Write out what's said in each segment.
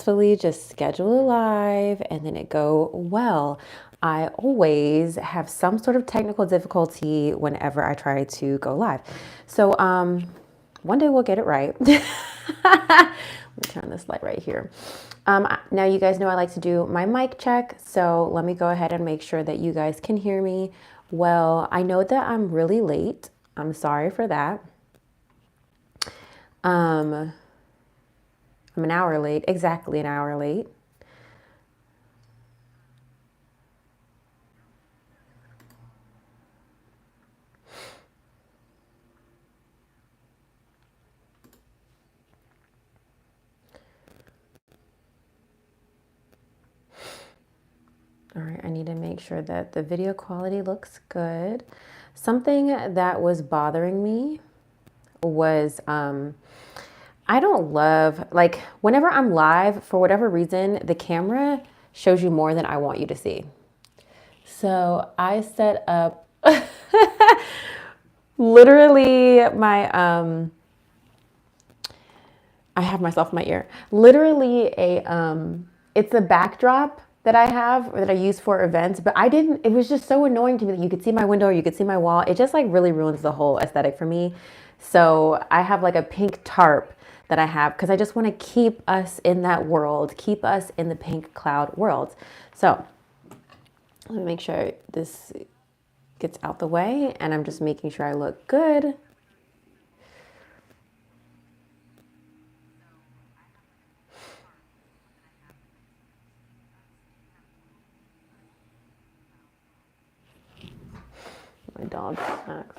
successfully just schedule a live and then it go well. I always have some sort of technical difficulty whenever I try to go live. So one day we'll get it right. Let me turn this light right here. Now you guys know I like to do my mic check, so let me go ahead and make sure that you guys can hear me well. I know that I'm really late. I'm sorry for that. I'm an hour late, exactly an hour late. All right, I need to make sure that the video quality looks good. Something that was bothering me was I don't love, like, whenever I'm live, for whatever reason, the camera shows you more than I want you to see. So I set up literally my, I have myself in my ear, literally it's a backdrop that I have or that I use for events, but it was just so annoying to me that you could see my window or you could see my wall. It just like really ruins the whole aesthetic for me. So I have like a pink tarp that I have because I just want to keep us in that world, keep us in the pink cloud world. So let me make sure this gets out the way and I'm just making sure I look good. My dog snacks.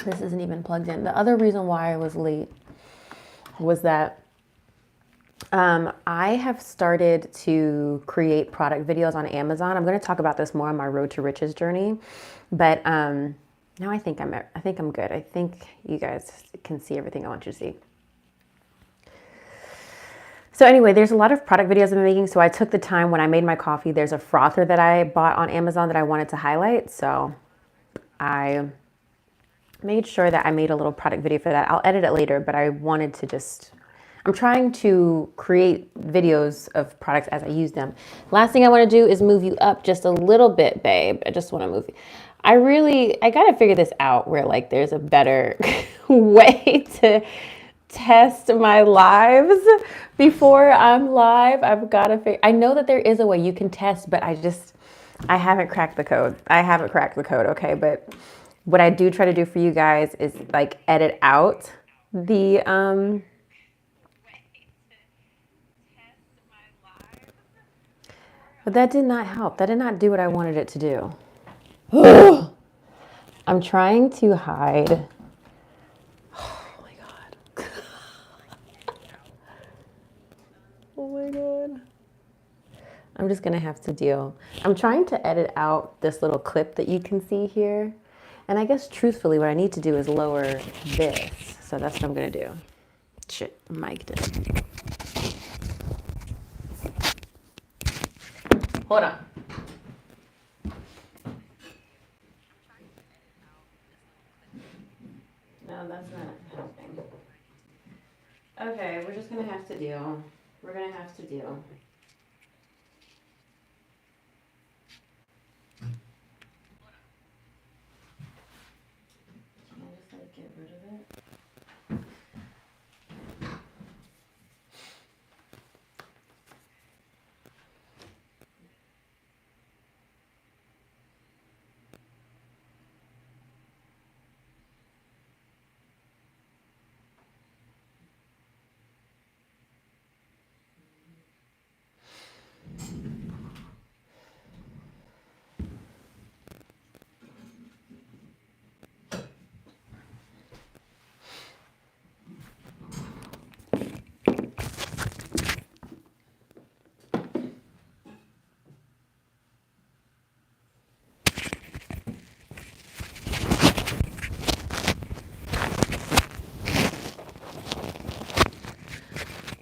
This isn't even plugged in. The other reason why I was late was that I have started to create product videos on Amazon. I'm going to talk about this more on my Road to Riches journey, but now I think I'm good. I think you guys can see everything I want you to see. So anyway, there's a lot of product videos I've been making. So I took the time when I made my coffee. There's a frother that I bought on Amazon that I wanted to highlight. So I made sure that I made a little product video for that. I'll edit it later, but I wanted to just, I'm trying to create videos of products as I use them. Last thing I want to do is move you up just a little bit, babe. I just want to move you. I got to figure this out where like there's a better way to test my lives before I'm live. I've got to figure, I know that there is a way you can test, but I haven't cracked the code. Okay. But what I do try to do for you guys is like edit out the, but that did not help. That did not do what I wanted it to do. I'm trying to hide. Oh my God. Oh my God. I'm just gonna have to deal. I'm trying to edit out this little clip that you can see here. And I guess truthfully, what I need to do is lower this. So that's what I'm gonna do. Shit, mic'd it. Hold on. No, that's not happening. Okay, we're just gonna have to deal. We're gonna have to deal. Can I just like get rid of it?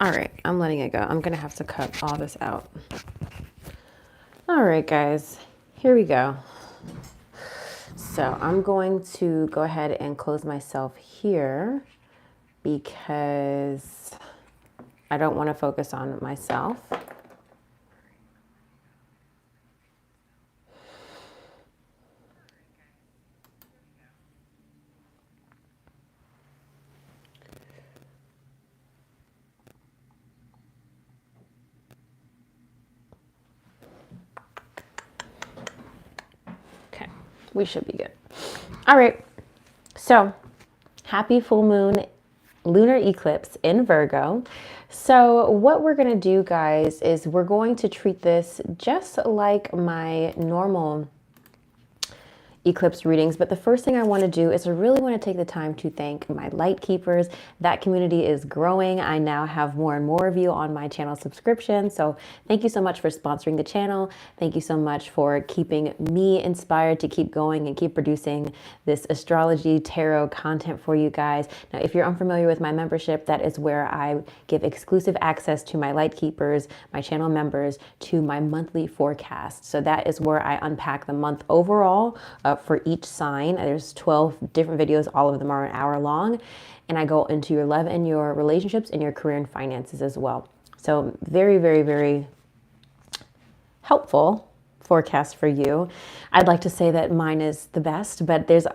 All right, I'm letting it go. I'm gonna have to cut all this out. All right, guys, here we go. So I'm going to go ahead and close myself here because I don't want to focus on myself. Okay, we should be good. All right, so happy full moon lunar eclipse in Virgo. So what we're going to do, guys, is we're going to treat this just like my normal eclipse readings. But the first thing I want to do is I really want to take the time to thank my Lightkeepers. That community is growing. I now have more and more of you on my channel subscription. So thank you so much for sponsoring the channel. Thank you so much for keeping me inspired to keep going and keep producing this astrology tarot content for you guys. Now, if you're unfamiliar with my membership, that is where I give exclusive access to my Lightkeepers, my channel members, to my monthly forecast. So that is where I unpack the month overall for each sign. There's 12 different videos. All of them are an hour long. And I go into your love and your relationships and your career and finances as well. So very, very, very helpful forecast for you. I'd like to say that mine is the best, but there's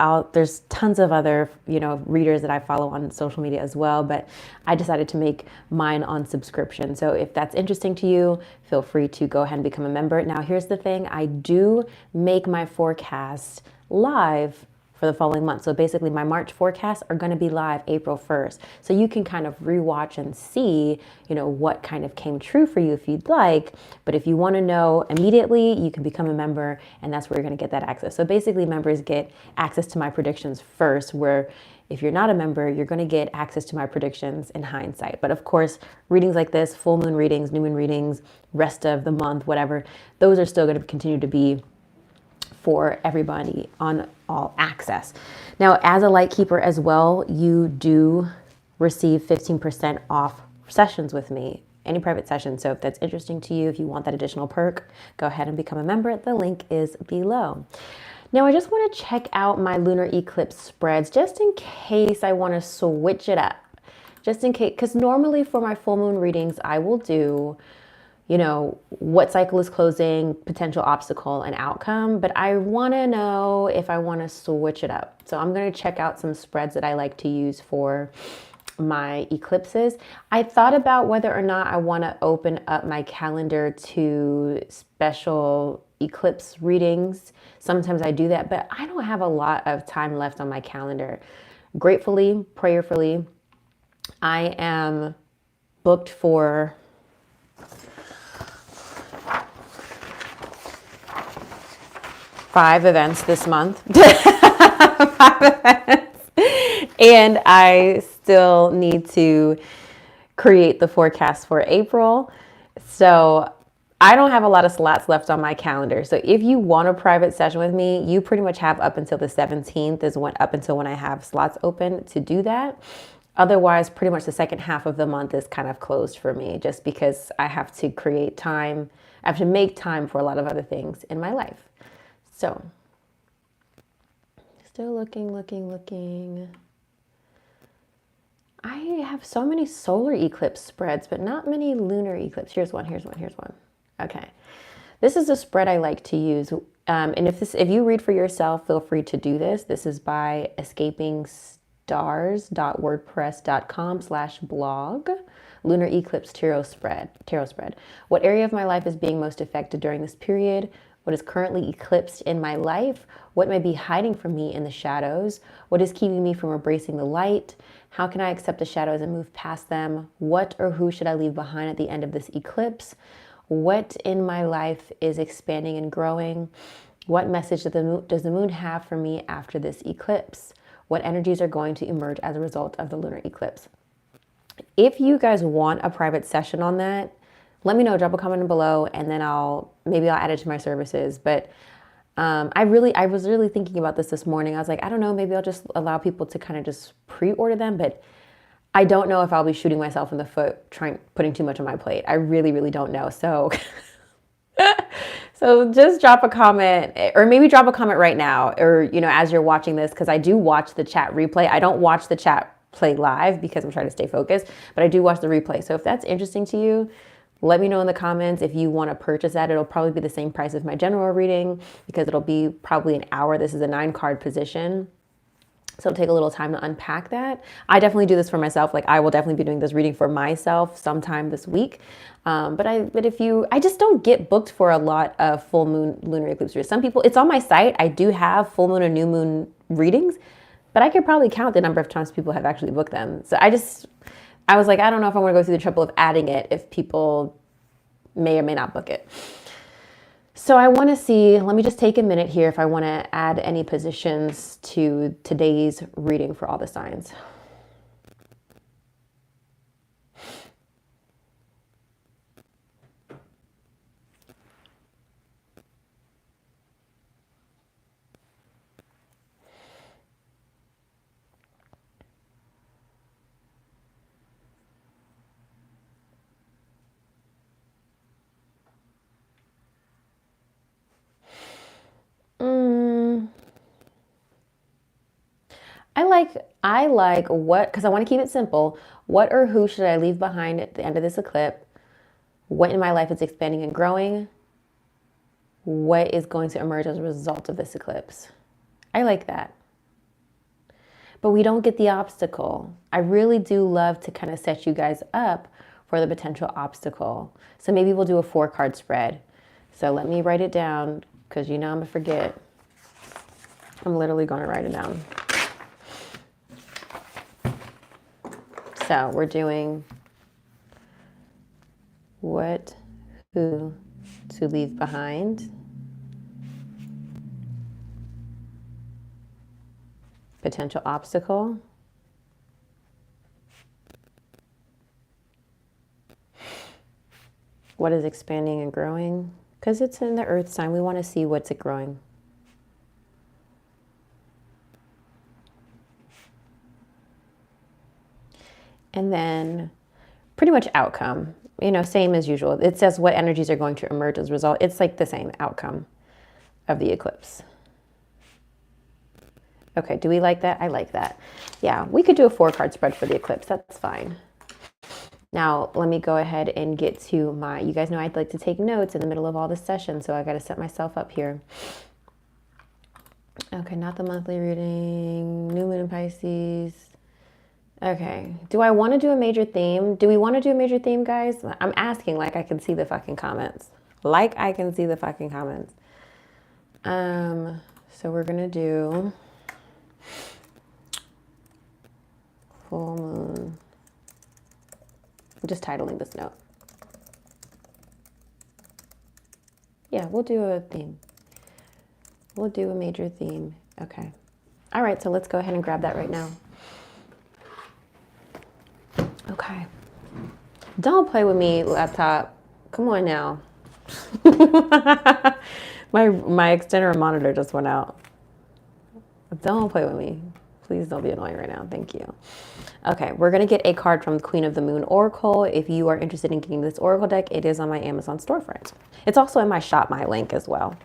tons of other, readers that I follow on social media as well, but I decided to make mine on subscription. So if that's interesting to you, feel free to go ahead and become a member. Now, here's the thing. I do make my forecast live for the following month. So basically my March forecasts are going to be live April 1st. So you can kind of rewatch and see, what kind of came true for you if you'd like. But if you want to know immediately, you can become a member, and that's where you're going to get that access. So basically members get access to my predictions first, where if you're not a member, you're going to get access to my predictions in hindsight. But of course, readings like this, full moon readings, new moon readings, rest of the month, whatever, those are still going to continue to be for everybody on all access. Now, as a Lightkeeper as well, you do receive 15% off sessions with me, any private session. So if that's interesting to you, if you want that additional perk, go ahead and become a member. The link is below. Now, I just want to check out my lunar eclipse spreads just in case I want to switch it up. Just in case, because normally for my full moon readings, I will do what cycle is closing, potential obstacle, and outcome. But I want to know if I want to switch it up. So I'm going to check out some spreads that I like to use for my eclipses. I thought about whether or not I want to open up my calendar to special eclipse readings. Sometimes I do that, but I don't have a lot of time left on my calendar. Gratefully, prayerfully, I am booked for five events this month. 5 events. And I still need to create the forecast for April. So I don't have a lot of slots left on my calendar. So if you want a private session with me, you pretty much have up until the 17th up until when I have slots open to do that. Otherwise, pretty much the second half of the month is kind of closed for me, just because I have to create time. I have to make time for a lot of other things in my life. So, still looking. I have so many solar eclipse spreads, but not many lunar eclipse. Here's one. Okay. This is a spread I like to use. And if you read for yourself, feel free to do this. This is by escapingstars.wordpress.com/blog. Lunar eclipse tarot spread. What area of my life is being most affected during this period? What is currently eclipsed in my life? What may be hiding from me in the shadows? What is keeping me from embracing the light? How can I accept the shadows and move past them? What or who should I leave behind at the end of this eclipse? What in my life is expanding and growing? What message does the moon have for me after this eclipse? What energies are going to emerge as a result of the lunar eclipse? If you guys want a private session on that, let me know, drop a comment below, and then maybe I'll add it to my services. But I was really thinking about this morning. I was like, I don't know, maybe I'll just allow people to kind of just pre-order them, but I don't know if I'll be shooting myself in the foot putting too much on my plate. I really, really don't know. So So just drop a comment, or maybe drop a comment right now, or, you know, as you're watching this, because I do watch the chat replay. I don't watch the chat play live because I'm trying to stay focused, but I do watch the replay. So if that's interesting to you, let me know in the comments. If you want to purchase that, it'll probably be the same price as my general reading because it'll be probably an hour. This is a 9-card position. So it'll take a little time to unpack that. I definitely do this for myself. Like I will definitely be doing this reading for myself sometime this week. But I just don't get booked for a lot of full moon lunar eclipse readings. Some people, it's on my site. I do have full moon and new moon readings, but I could probably count the number of times people have actually booked them. So I was like, I don't know if I want to go through the trouble of adding it if people may or may not book it. So I want to see, let me just take a minute here if I want to add any positions to today's reading for all the signs. I like what, because I want to keep it simple. What or who should I leave behind at the end of this eclipse? What in my life is expanding and growing? What is going to emerge as a result of this eclipse? I like that. But we don't get the obstacle. I really do love to kind of set you guys up for the potential obstacle. So maybe we'll do a 4-card spread. So let me write it down because you know I'm going to forget. I'm literally going to write it down. So we're doing what, who to leave behind, potential obstacle, what is expanding and growing, because it's in the earth sign. We want to see what's it growing. And then pretty much outcome, you know, same as usual. It says what energies are going to emerge as a result. It's like the same outcome of the eclipse. Okay, do we like that? I like that. Yeah, we could do a 4-card spread for the eclipse. That's fine. Now, let me go ahead and get to my, you guys know I'd like to take notes in the middle of all this session, so I got to set myself up here. Okay, not the monthly reading, new moon in Pisces. Okay, do I want to do a major theme? Do we want to do a major theme, guys? I'm asking like I can see the fucking comments. Like I can see the fucking comments. So we're going to do full moon. I'm just titling this note. Yeah, we'll do a theme. We'll do a major theme. Okay. All right, so let's go ahead and grab that right now. Okay. Don't play with me, laptop. Come on now. my extender monitor just went out. Don't play with me. Please don't be annoying right now. Thank you. Okay, we're going to get a card from the Queen of the Moon Oracle. If you are interested in getting this Oracle deck, it is on my Amazon storefront. It's also in my Shop My link as well.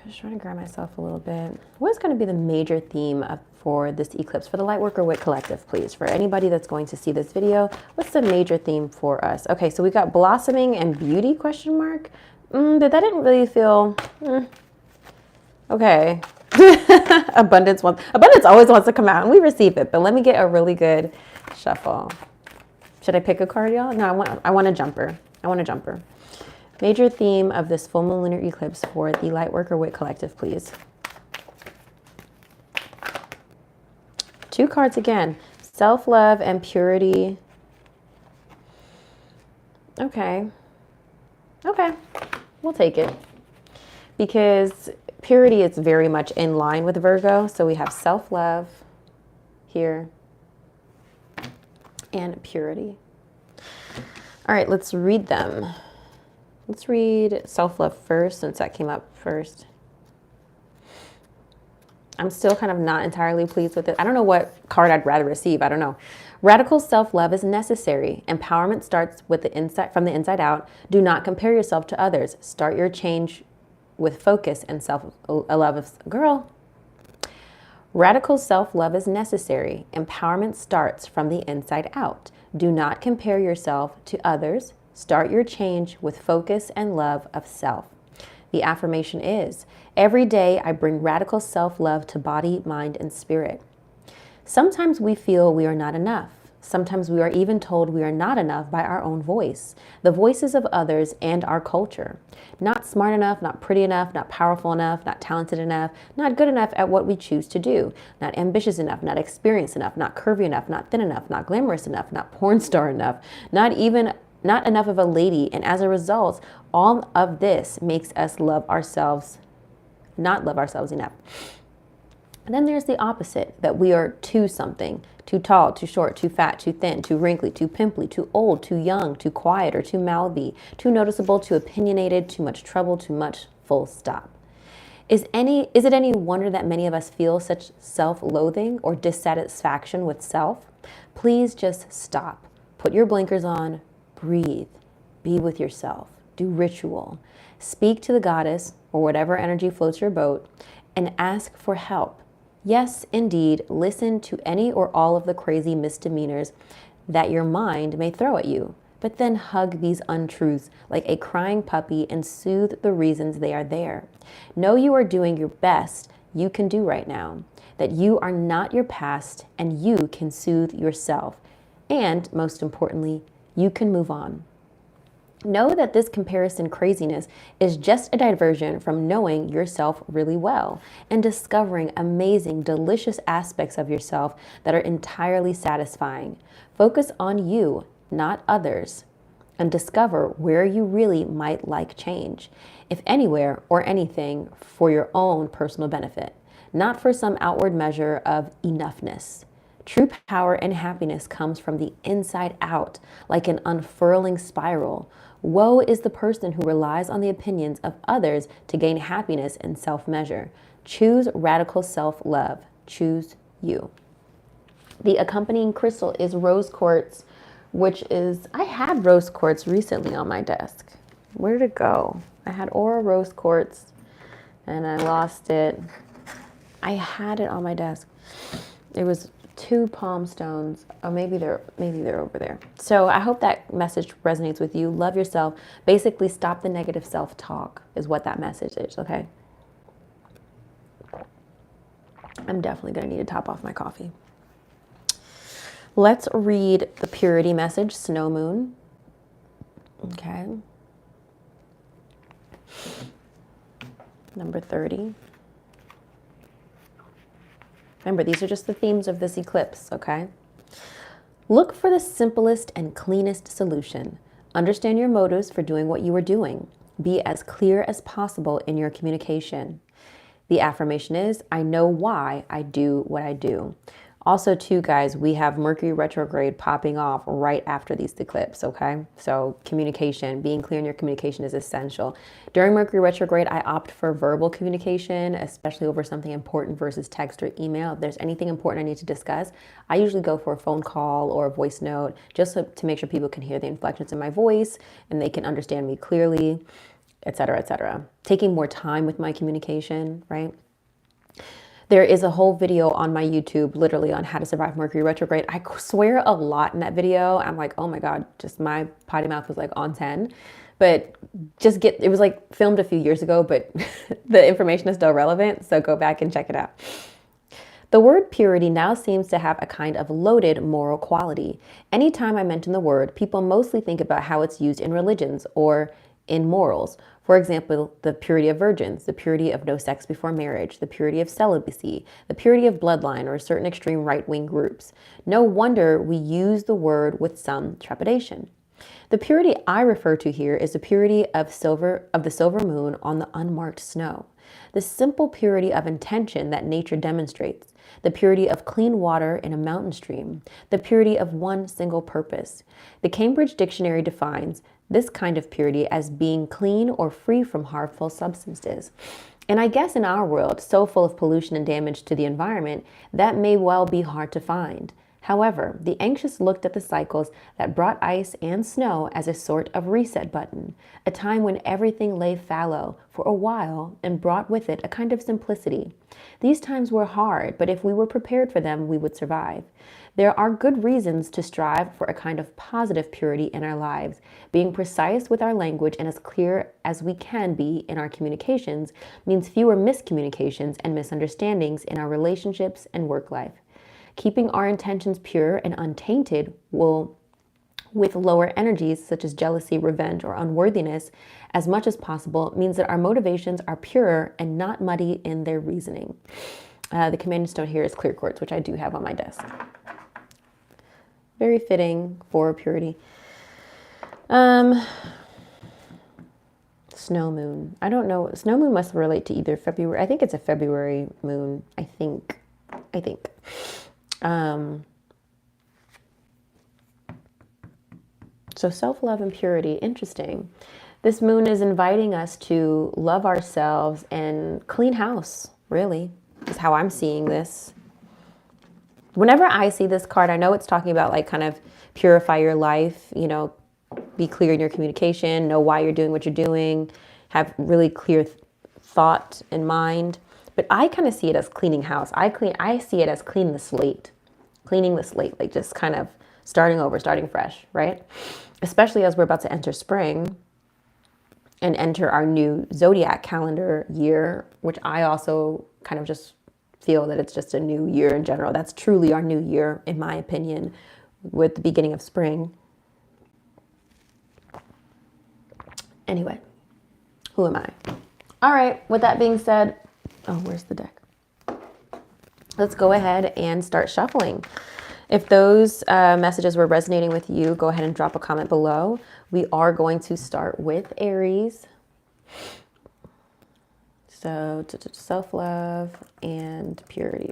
Just trying to grab myself a little bit. What is going to be the major theme for this eclipse? For the Lightworker Whit Collective, please. For anybody that's going to see this video, what's the major theme for us? Okay, so we got blossoming and beauty, question mark. But that didn't really feel... Okay. Abundance always wants to come out, and we receive it. But let me get a really good shuffle. Should I pick a card, y'all? No, I want a jumper. I want a jumper. Major theme of this full moon lunar eclipse for the Lightworker Whit Collective, please. 2 cards again. Self-love and purity. Okay. Okay. We'll take it. Because purity is very much in line with Virgo. So we have self-love here and purity. All right, let's read them. Let's read self-love first, since that came up first. I'm still kind of not entirely pleased with it. I don't know what card I'd rather receive. I don't know. Radical self-love is necessary. Empowerment starts with the inside, from the inside out. Do not compare yourself to others. Start your change with focus and self-love of, girl. Radical self-love is necessary. Empowerment starts from the inside out. Do not compare yourself to others. Start your change with focus and love of self. The affirmation is, every day I bring radical self-love to body, mind, and spirit. Sometimes we feel we are not enough. Sometimes we are even told we are not enough by our own voice, the voices of others and our culture. Not smart enough, not pretty enough, not powerful enough, not talented enough, not good enough at what we choose to do, not ambitious enough, not experienced enough, not curvy enough, not thin enough, not glamorous enough, not porn star enough, not enough of a lady. And as a result, all of this makes us not love ourselves enough. And then there's the opposite, that we are too something, too tall, too short, too fat, too thin, too wrinkly, too pimply, too old, too young, too quiet, or too mouthy, too noticeable, too opinionated, too much trouble, too much, full stop. Is it any wonder that many of us feel such self-loathing or dissatisfaction with self? Please just stop. Put your blinkers on, breathe, be with yourself, do ritual, speak to the goddess or whatever energy floats your boat, and ask for help. Yes, indeed, listen to any or all of the crazy misdemeanors that your mind may throw at you, but then hug these untruths like a crying puppy and soothe the reasons they are there. Know you are doing your best you can do right now, that you are not your past and you can soothe yourself. And most importantly, you can move on. Know that this comparison craziness is just a diversion from knowing yourself really well and discovering amazing, delicious aspects of yourself that are entirely satisfying. Focus on you, not others, and discover where you really might like change, if anywhere or anything, for your own personal benefit, not for some outward measure of enoughness. True power and happiness comes from the inside out, like an unfurling spiral. Woe is the person who relies on the opinions of others to gain happiness and self-measure. Choose radical self-love. Choose you. The accompanying crystal is rose quartz, which is, I had rose quartz recently on my desk. Where did it go? I had aura rose quartz and I lost it. I had it on my desk. It was 2 palm stones. Oh, maybe they're over there. So I hope that message resonates with you. Love yourself. Basically, stop the negative self-talk is what that message is, okay? I'm definitely going to need to top off my coffee. Let's read the purity message, Snow Moon. Okay. Number 30. Remember, these are just the themes of this eclipse, okay? Look for the simplest and cleanest solution. Understand your motives for doing what you are doing. Be as clear as possible in your communication. The affirmation is, I know why I do what I do. Also, too, guys, we have Mercury retrograde popping off right after these eclipses, okay? So communication, being clear in your communication is essential. During Mercury retrograde, I opt for verbal communication, especially over something important versus text or email. If there's anything important I need to discuss, I usually go for a phone call or a voice note just to make sure people can hear the inflections in my voice and they can understand me clearly, etc., etc. Taking more time with my communication, right? There is a whole video on my YouTube, literally on how to survive Mercury retrograde. I swear a lot in that video. I'm like, oh my God, just my potty mouth was like on 10. But it was like filmed a few years ago, but the information is still relevant. So go back and check it out. The word purity now seems to have a kind of loaded moral quality. Anytime I mention the word, people mostly think about how it's used in religions or in morals. For example, the purity of virgins, the purity of no sex before marriage, the purity of celibacy, the purity of bloodline, or certain extreme right-wing groups. No wonder we use the word with some trepidation. The purity I refer to here is the purity of the silver moon on the unmarked snow. The simple purity of intention that nature demonstrates, the purity of clean water in a mountain stream, the purity of one single purpose. The Cambridge Dictionary defines this kind of purity as being clean or free from harmful substances. And I guess in our world, so full of pollution and damage to the environment, that may well be hard to find. However, the anxious looked at the cycles that brought ice and snow as a sort of reset button, a time when everything lay fallow for a while and brought with it a kind of simplicity. These times were hard, but if we were prepared for them, we would survive. There are good reasons to strive for a kind of positive purity in our lives. Being precise with our language and as clear as we can be in our communications means fewer miscommunications and misunderstandings in our relationships and work life. Keeping our intentions pure and untainted will, with lower energies such as jealousy, revenge, or unworthiness, as much as possible, means that our motivations are purer and not muddy in their reasoning. The commanding stone here is clear quartz, which I do have on my desk. Very fitting for purity. Snow moon. I don't know. Snow moon must relate to either February. I think it's a February moon. I think. So self-love and purity. Interesting. This moon is inviting us to love ourselves and clean house, really, is how I'm seeing this. Whenever I see this card, I know it's talking about like kind of purify your life, you know, be clear in your communication, know why you're doing what you're doing, have really clear thought in mind. But I kind of see it as cleaning house. I see it as cleaning the slate, like just kind of starting over, starting fresh, right? Especially as we're about to enter spring and enter our new zodiac calendar year, which I also kind of just feel that it's just a new year in general. That's truly our new year, in my opinion, with the beginning of spring. Anyway, who am I? All right, with that being said, oh, where's the deck? Let's go ahead and start shuffling. If those messages were resonating with you, go ahead and drop a comment below. We are going to start with Aries. So self-love and purity,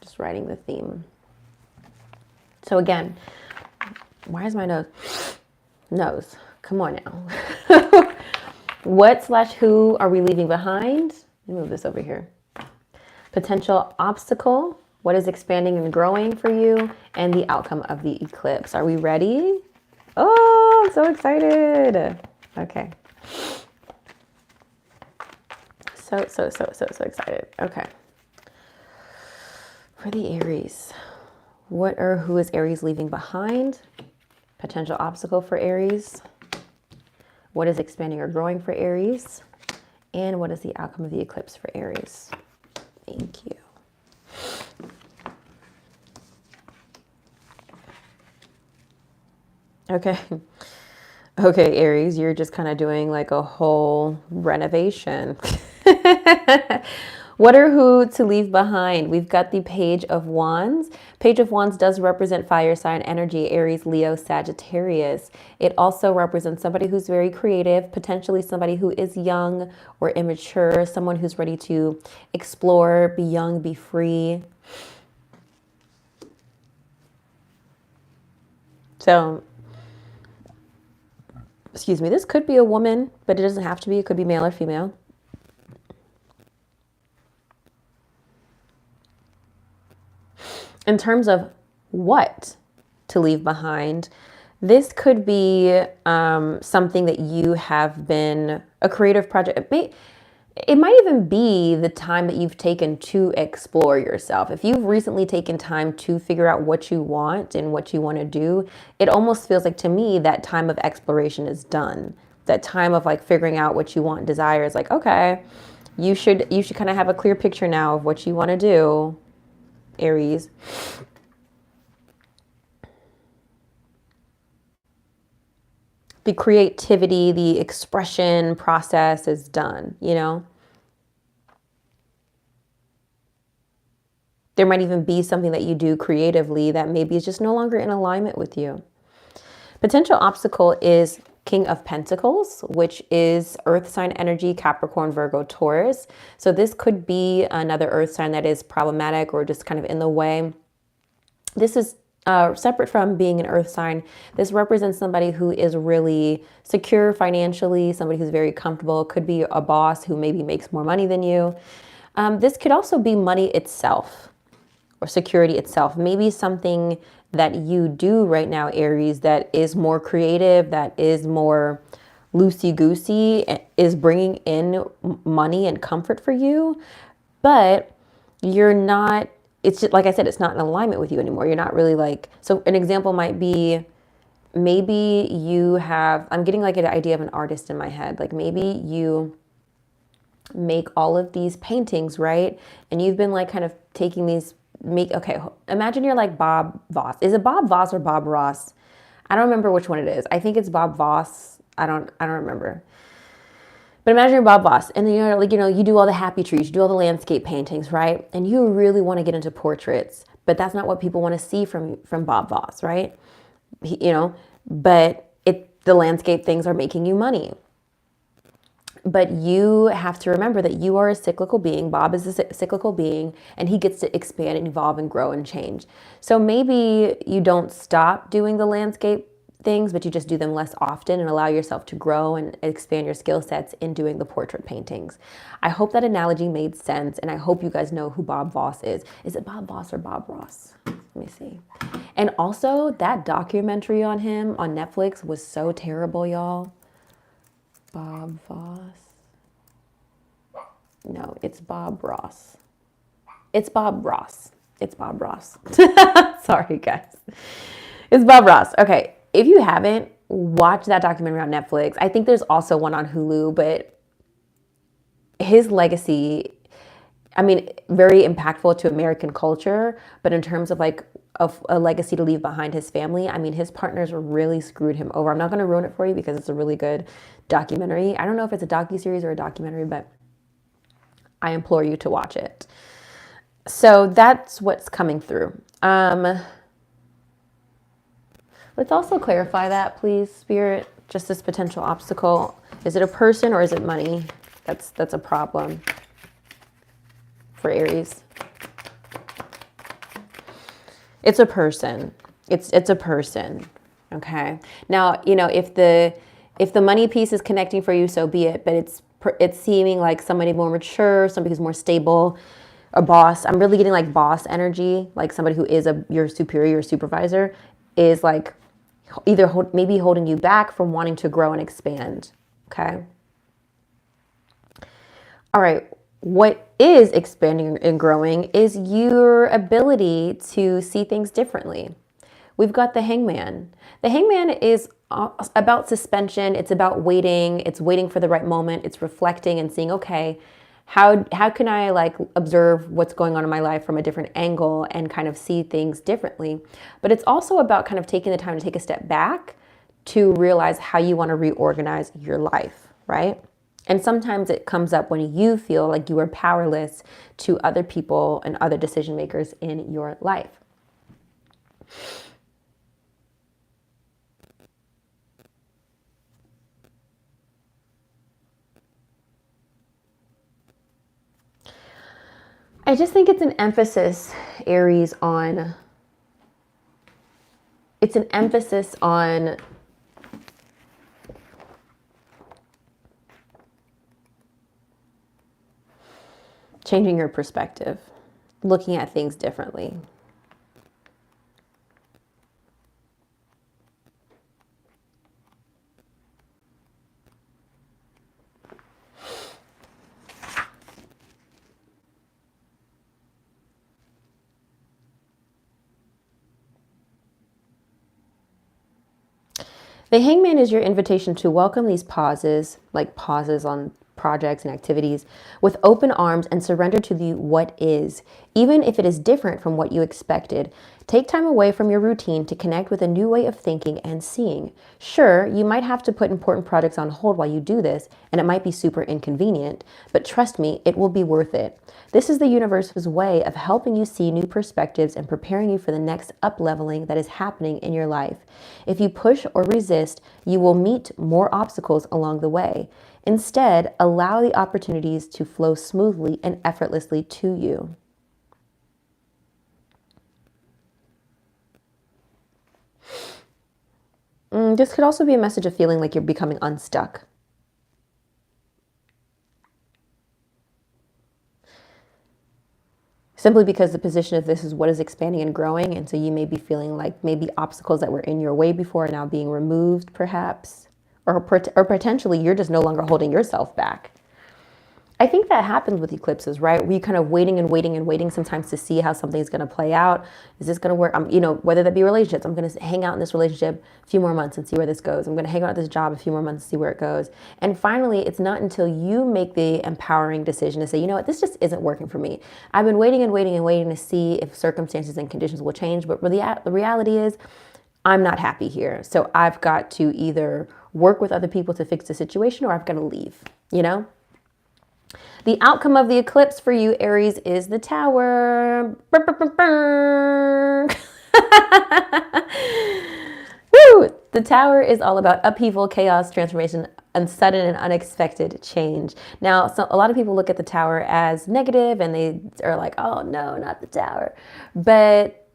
just writing the theme. So again, why is my nose? Come on now. What/who are we leaving behind? Let me move this over here. Potential obstacle. What is expanding and growing for you? And the outcome of the eclipse. Are we ready? Oh, I'm so excited. Okay. So excited. Okay. For the Aries, what or who is Aries leaving behind? Potential obstacle for Aries. What is expanding or growing for Aries? And what is the outcome of the eclipse for Aries? Thank you. Okay. Okay, Aries, you're just kind of doing like a whole renovation. What or who to leave behind? We've got the Page of Wands. Page of Wands does represent fire sign energy, Aries, Leo, Sagittarius. It also represents somebody who's very creative, potentially somebody who is young or immature, someone who's ready to explore, be young, be free. So, excuse me, this could be a woman, but it doesn't have to be. It could be male or female. In terms of what to leave behind, this could be something that you have been, a creative project. It might even be the time that you've taken to explore yourself. If you've recently taken time to figure out what you want and what you want to do, it almost feels like to me that time of exploration is done. That time of like figuring out what you want and desire is like, okay, you should kind of have a clear picture now of what you want to do, Aries. The creativity, the expression process is done, you know? There might even be something that you do creatively that maybe is just no longer in alignment with you. Potential obstacle is King of Pentacles, which is earth sign energy, Capricorn, Virgo, Taurus. So this could be another earth sign that is problematic or just kind of in the way. This is separate from being an earth sign. This represents somebody who is really secure financially, somebody who's very comfortable. It could be a boss who maybe makes more money than you. This could also be money itself, or security itself. Maybe something that you do right now, Aries, that is more creative, that is more loosey-goosey, is bringing in money and comfort for you, but you're not, it's just, like I said, it's not in alignment with you anymore. You're not really like, so an example might be, maybe you have, I'm getting like an idea of an artist in my head. Like maybe you make all of these paintings, right? And you've been like kind of taking these, okay, imagine you're like Bob Voss. Is it Bob Voss or Bob Ross? I don't remember which one it is. I think it's Bob Voss. I don't remember. But imagine you're Bob Voss, and then you're like, you do all the happy trees, you do all the landscape paintings, right? And you really want to get into portraits, but that's not what people want to see from Bob Voss, right? But the landscape things are making you money. But you have to remember that you are a cyclical being. Bob is a cyclical being, and he gets to expand and evolve and grow and change. So maybe you don't stop doing the landscape things, but you just do them less often and allow yourself to grow and expand your skill sets in doing the portrait paintings. I hope that analogy made sense, and I hope you guys know who Bob Voss is. Is it Bob Voss or Bob Ross? Let me see. And also, that documentary on him on Netflix was so terrible, y'all. Bob Voss. No, it's Bob Ross. It's Bob Ross. It's Bob Ross. Sorry, guys. It's Bob Ross. Okay, if you haven't, watch that documentary on Netflix. I think there's also one on Hulu, but his legacy, I mean, very impactful to American culture, but in terms of like a legacy to leave behind his family, I mean, his partners really screwed him over. I'm not going to ruin it for you because it's a really good documentary. I don't know if it's a docuseries or a documentary, but I implore you to watch it. So that's what's coming through. Let's also clarify that, please, Spirit. Just this potential obstacle. Is it a person or is it money? That's a problem for Aries. It's a person. It's a person. Okay. Now, if the money piece is connecting for you, so be it. But it's seeming like somebody more mature, somebody who's more stable, a boss. I'm really getting like boss energy, like somebody who is your superior or supervisor is like either maybe holding you back from wanting to grow and expand. Okay. All right. What is expanding and growing is your ability to see things differently. We've got the Hangman. The Hangman is about suspension. It's about waiting. It's waiting for the right moment. It's reflecting and seeing, okay, how can I like observe what's going on in my life from a different angle and kind of see things differently. But it's also about kind of taking the time to take a step back to realize how you want to reorganize your life, right? And sometimes it comes up when you feel like you are powerless to other people and other decision makers in your life. I just think it's an emphasis, Aries, on changing your perspective, looking at things differently. The Hangman is your invitation to welcome these pauses, like pauses on projects and activities, with open arms and surrender to the what is, even if it is different from what you expected. Take time away from your routine to connect with a new way of thinking and seeing. Sure, you might have to put important projects on hold while you do this, and it might be super inconvenient, but trust me, it will be worth it. This is the universe's way of helping you see new perspectives and preparing you for the next up-leveling that is happening in your life. If you push or resist, you will meet more obstacles along the way. Instead, allow the opportunities to flow smoothly and effortlessly to you. This could also be a message of feeling like you're becoming unstuck. simply because the position of this is what is expanding and growing. And so you may be feeling like maybe obstacles that were in your way before are now being removed, perhaps, or potentially you're just no longer holding yourself back. I think that happens with eclipses, right? We're kind of waiting and waiting and waiting sometimes to see how something's going to play out. Is this going to work? Whether that be relationships, I'm going to hang out in this relationship a few more months and see where this goes. I'm going to hang out at this job a few more months and see where it goes. And finally, it's not until you make the empowering decision to say, you know what, this just isn't working for me. I've been waiting and waiting and waiting to see if circumstances and conditions will change. But the reality is, I'm not happy here. So I've got to either work with other people to fix the situation, or I've got to leave, The outcome of the eclipse for you, Aries, is the Tower. Woo! The Tower is all about upheaval, chaos, transformation, and sudden and unexpected change. Now, a lot of people look at the Tower as negative, and they are like, oh no, not the Tower. But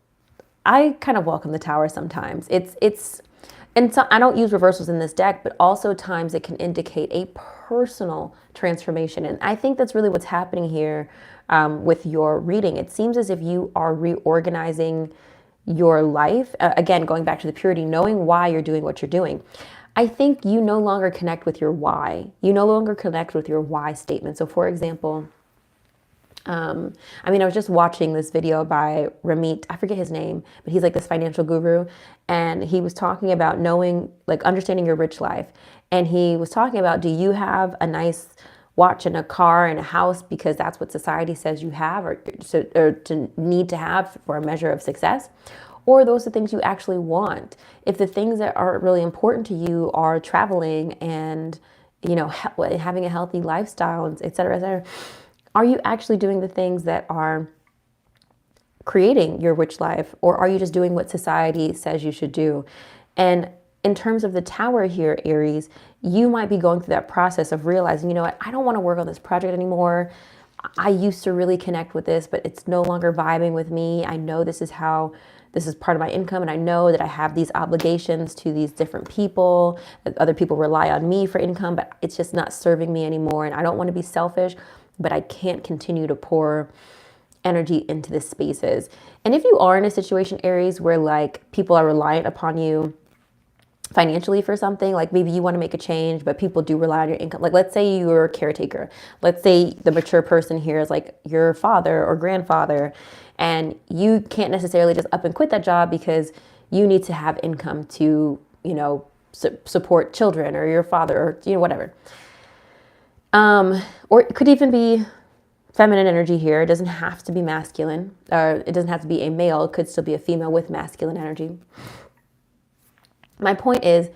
I kind of welcome the Tower sometimes. And so I don't use reversals in this deck, but also times it can indicate a personal transformation. And I think that's really what's happening here with your reading. It seems as if you are reorganizing your life. Again, going back to the purity, knowing why you're doing what you're doing. I think you no longer connect with your why. You no longer connect with your why statement. So for example, I was just watching this video by Ramit, I forget his name, but he's like this financial guru. And he was talking about understanding your rich life. And he was talking about, do you have a nice watch and a car and a house because that's what society says you have or to need to have for a measure of success? Or those are things you actually want. If the things that are really important to you are traveling and, having a healthy lifestyle, et cetera, et cetera, are you actually doing the things that are creating your rich life, or are you just doing what society says you should do? And in terms of the Tower here, Aries, you might be going through that process of realizing, you know what, I don't want to work on this project anymore. I used to really connect with this, but it's no longer vibing with me. I know this is part of my income, and I know that I have these obligations to these different people. Other people rely on me for income, but it's just not serving me anymore. And I don't want to be selfish, but I can't continue to pour energy into the spaces. And if you are in a situation, Aries, where people are reliant upon you financially for something, like maybe you want to make a change, but people do rely on your income. Like let's say you're a caretaker. Let's say the mature person here is like your father or grandfather, and you can't necessarily just up and quit that job because you need to have income to, support children or your father or, whatever. Or it could even be feminine energy here. It doesn't have to be masculine, or it doesn't have to be a male. It could still be a female with masculine energy. My point is,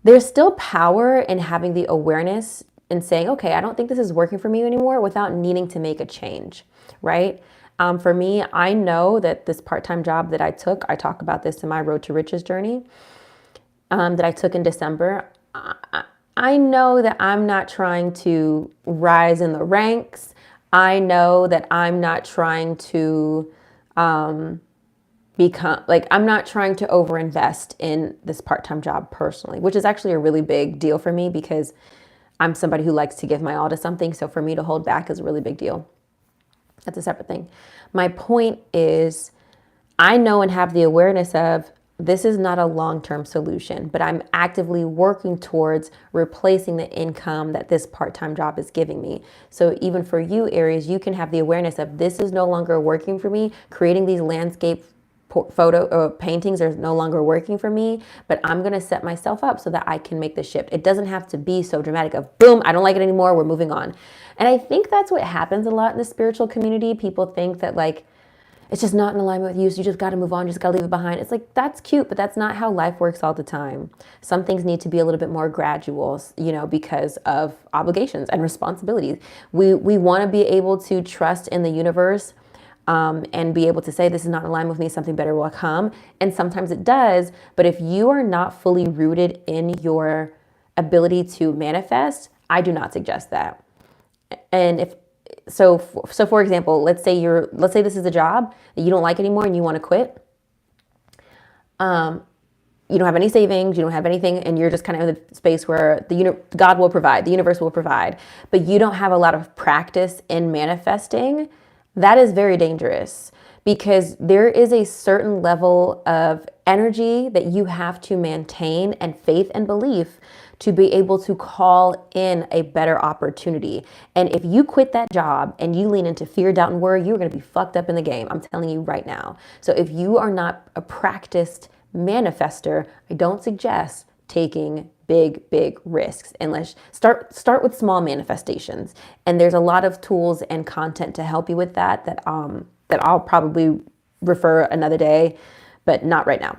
there's still power in having the awareness and saying, okay, I don't think this is working for me anymore without needing to make a change, right? For me, I know that this part-time job that I talk about this in my Road to Riches journey, that I took in December. I know that I'm not trying to rise in the ranks. I know that I'm not trying to I'm not trying to overinvest in this part-time job personally, which is actually a really big deal for me because I'm somebody who likes to give my all to something. So for me to hold back is a really big deal. That's a separate thing. My point is, I know and have the awareness of this is not a long-term solution, but I'm actively working towards replacing the income that this part-time job is giving me. So even for you, Aries, you can have the awareness of this is no longer working for me. Creating these landscape photo or paintings are no longer working for me, but I'm going to set myself up so that I can make the shift. It doesn't have to be so dramatic of boom, I don't like it anymore, we're moving on. And I think that's what happens a lot in the spiritual community. People think that it's just not in alignment with you, so you just got to move on, you just got to leave it behind. It's like, that's cute, but that's not how life works all the time. Some things need to be a little bit more gradual, because of obligations and responsibilities. We want to be able to trust in the universe, and be able to say, this is not in alignment with me, something better will come. And sometimes it does, but if you are not fully rooted in your ability to manifest, I do not suggest that. And for example, let's say this is a job that you don't like anymore and you want to quit. You don't have any savings, you don't have anything, and you're just kind of in the space where God will provide, the universe will provide, but you don't have a lot of practice in manifesting. that is very dangerous, because there is a certain level of energy that you have to maintain, and faith and belief, to be able to call in a better opportunity. And if you quit that job and you lean into fear, doubt, and worry, you're going to be fucked up in the game. I'm telling you right now. So if you are not a practiced manifester, I don't suggest taking big risks, unless start with small manifestations. And there's a lot of tools and content to help you with that I'll probably refer another day, but not right now.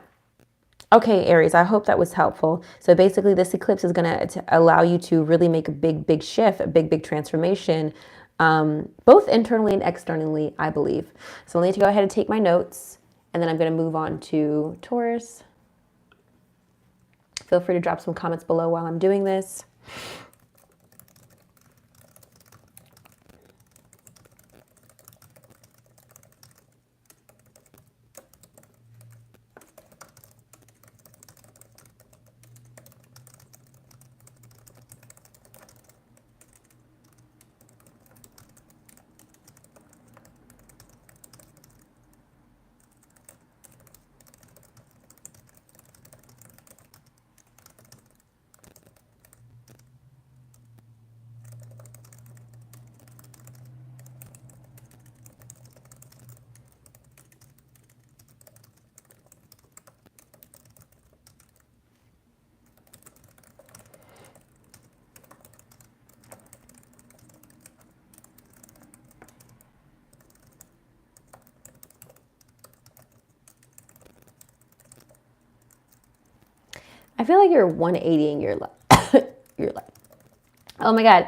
Okay, Aries, I hope that was helpful. So basically this eclipse is going to allow you to really make a big shift, a big transformation, both internally and externally, I believe. So I need to go ahead and take my notes, and then I'm going to move on to Taurus. Feel free to drop some comments below while I'm doing this. I feel like you're 180ing your life. Your life. Oh my God.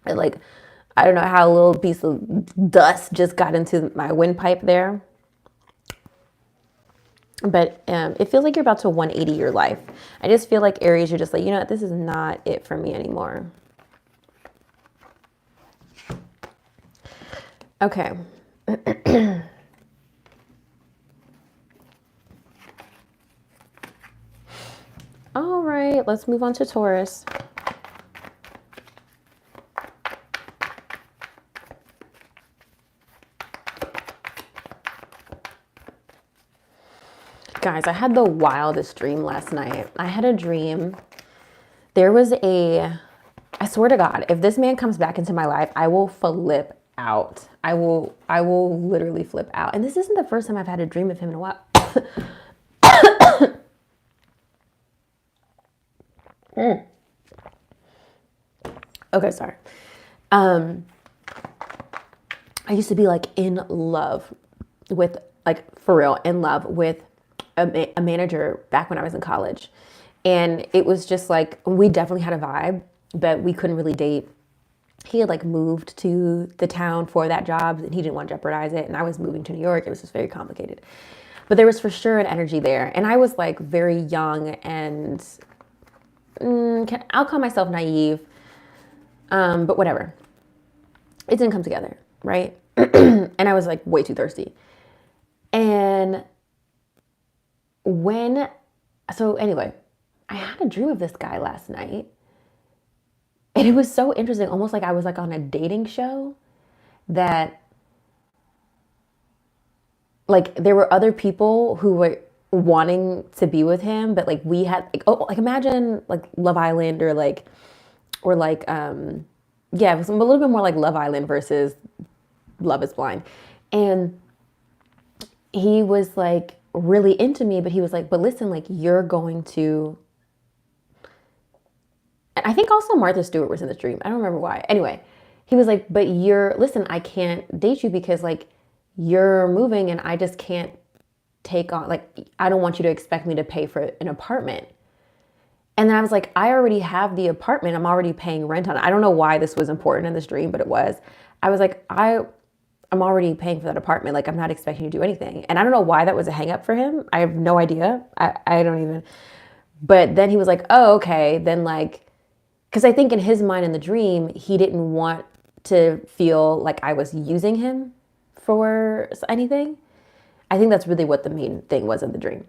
Like, I don't know how a little piece of dust just got into my windpipe there. But it feels like you're about to 180 your life. I just feel like, Aries, you're just like, you know what, this is not it for me anymore. Okay. All right, let's move on to Taurus. Guys, I had the wildest dream last night. I had a dream. There was I swear to God, if this man comes back into my life, I will flip out. I will literally flip out. And this isn't the first time I've had a dream of him in a while. Okay, sorry. I used to be like in love with, like for real, in love with a manager back when I was in college. And it was just like, we definitely had a vibe, but we couldn't really date. He had like moved to the town for that job and he didn't want to jeopardize it. And I was moving to New York. It was just very complicated. But there was for sure an energy there. And I was like very young and I'll call myself naive. But whatever. It didn't come together, right? And I was like way too thirsty. And so anyway, I had a dream of this guy last night. And it was so interesting, almost like I was like on a dating show, that like there were other people who were wanting to be with him, but like we had like imagine like Love Island or like yeah, it was a little bit more like Love Island versus Love is Blind. And he was like really into me, but he was like, but listen, like you're going to, and I think also Martha Stewart was in this dream. I don't remember why. Anyway, he was like, but listen, I can't date you because like you're moving and I just can't take on, like, I don't want you to expect me to pay for an apartment. And then I was like, I already have the apartment. I'm already paying rent on it. I don't know why this was important in this dream, but it was. I was like, I'm already paying for that apartment. Like, I'm not expecting you to do anything. And I don't know why that was a hang up for him. I have no idea. I don't even. But then he was like, oh, okay. Then like, because I think in his mind in the dream, he didn't want to feel like I was using him for anything. I think that's really what the main thing was of the dream.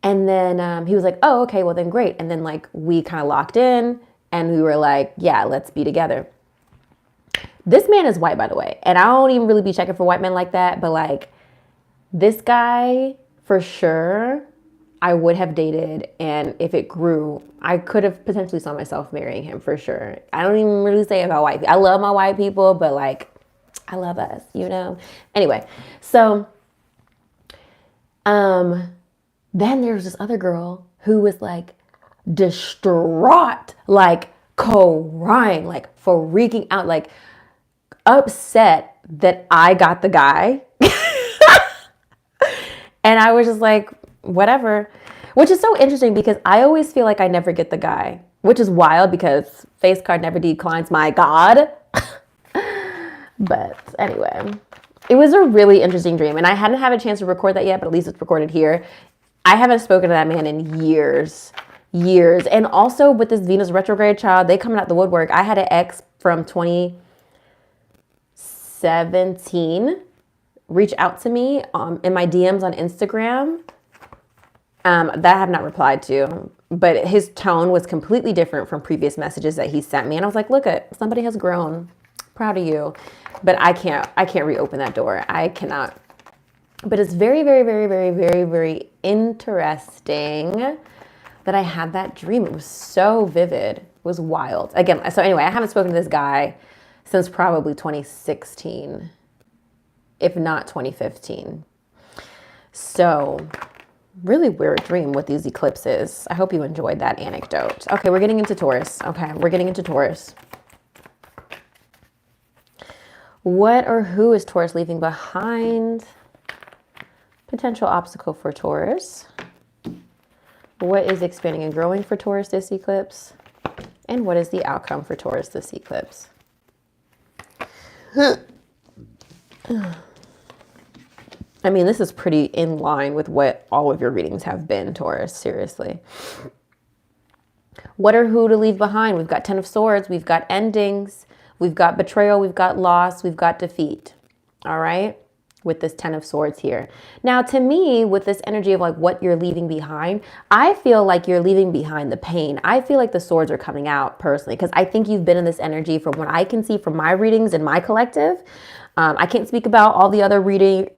And then he was like, oh, okay, well then great. And then like we kind of locked in And we were like, yeah, let's be together. This man is white, by the way. And I don't even really be checking for white men like that. But like this guy, for sure, I would have dated. And if it grew, I could have potentially saw myself marrying him for sure. I don't even really say about white people. I love my white people, but like, I love us, you know? Anyway, so then there was this other girl who was like distraught, like crying, like freaking out, like upset that I got the guy. And I was just like, whatever, which is so interesting because I always feel like I never get the guy, which is wild because face card never declines, my God. But anyway, it was a really interesting dream and I hadn't had a chance to record that yet, but at least it's recorded here. I haven't spoken to that man in years. And also with this Venus retrograde child, they coming out the woodwork. I had an ex from 2017 reach out to me in my DMs on Instagram that I have not replied to, but his tone was completely different from previous messages that he sent me. And I was like, look, somebody has grown. Proud of you. But I can't reopen that door. I cannot. But it's very, very, very, very, very, very interesting that I had that dream. It was so vivid. It was wild. Again, so anyway, I haven't spoken to this guy since probably 2016, if not 2015. So really weird dream with these eclipses. I hope you enjoyed that anecdote. Okay, we're getting into Taurus. What or who is Taurus leaving behind? Potential obstacle for Taurus. What is expanding and growing for Taurus this eclipse? And what is the outcome for Taurus this eclipse? I mean, this is pretty in line with what all of your readings have been, Taurus, seriously. What or who to leave behind? We've got 10 of Swords, we've got endings, we've got betrayal, we've got loss, we've got defeat. All right? With this 10 of Swords here. Now, to me, with this energy of like what you're leaving behind, I feel like you're leaving behind the pain. I feel like the swords are coming out personally because I think you've been in this energy from what I can see from my readings and my collective. I can't speak about all the other readers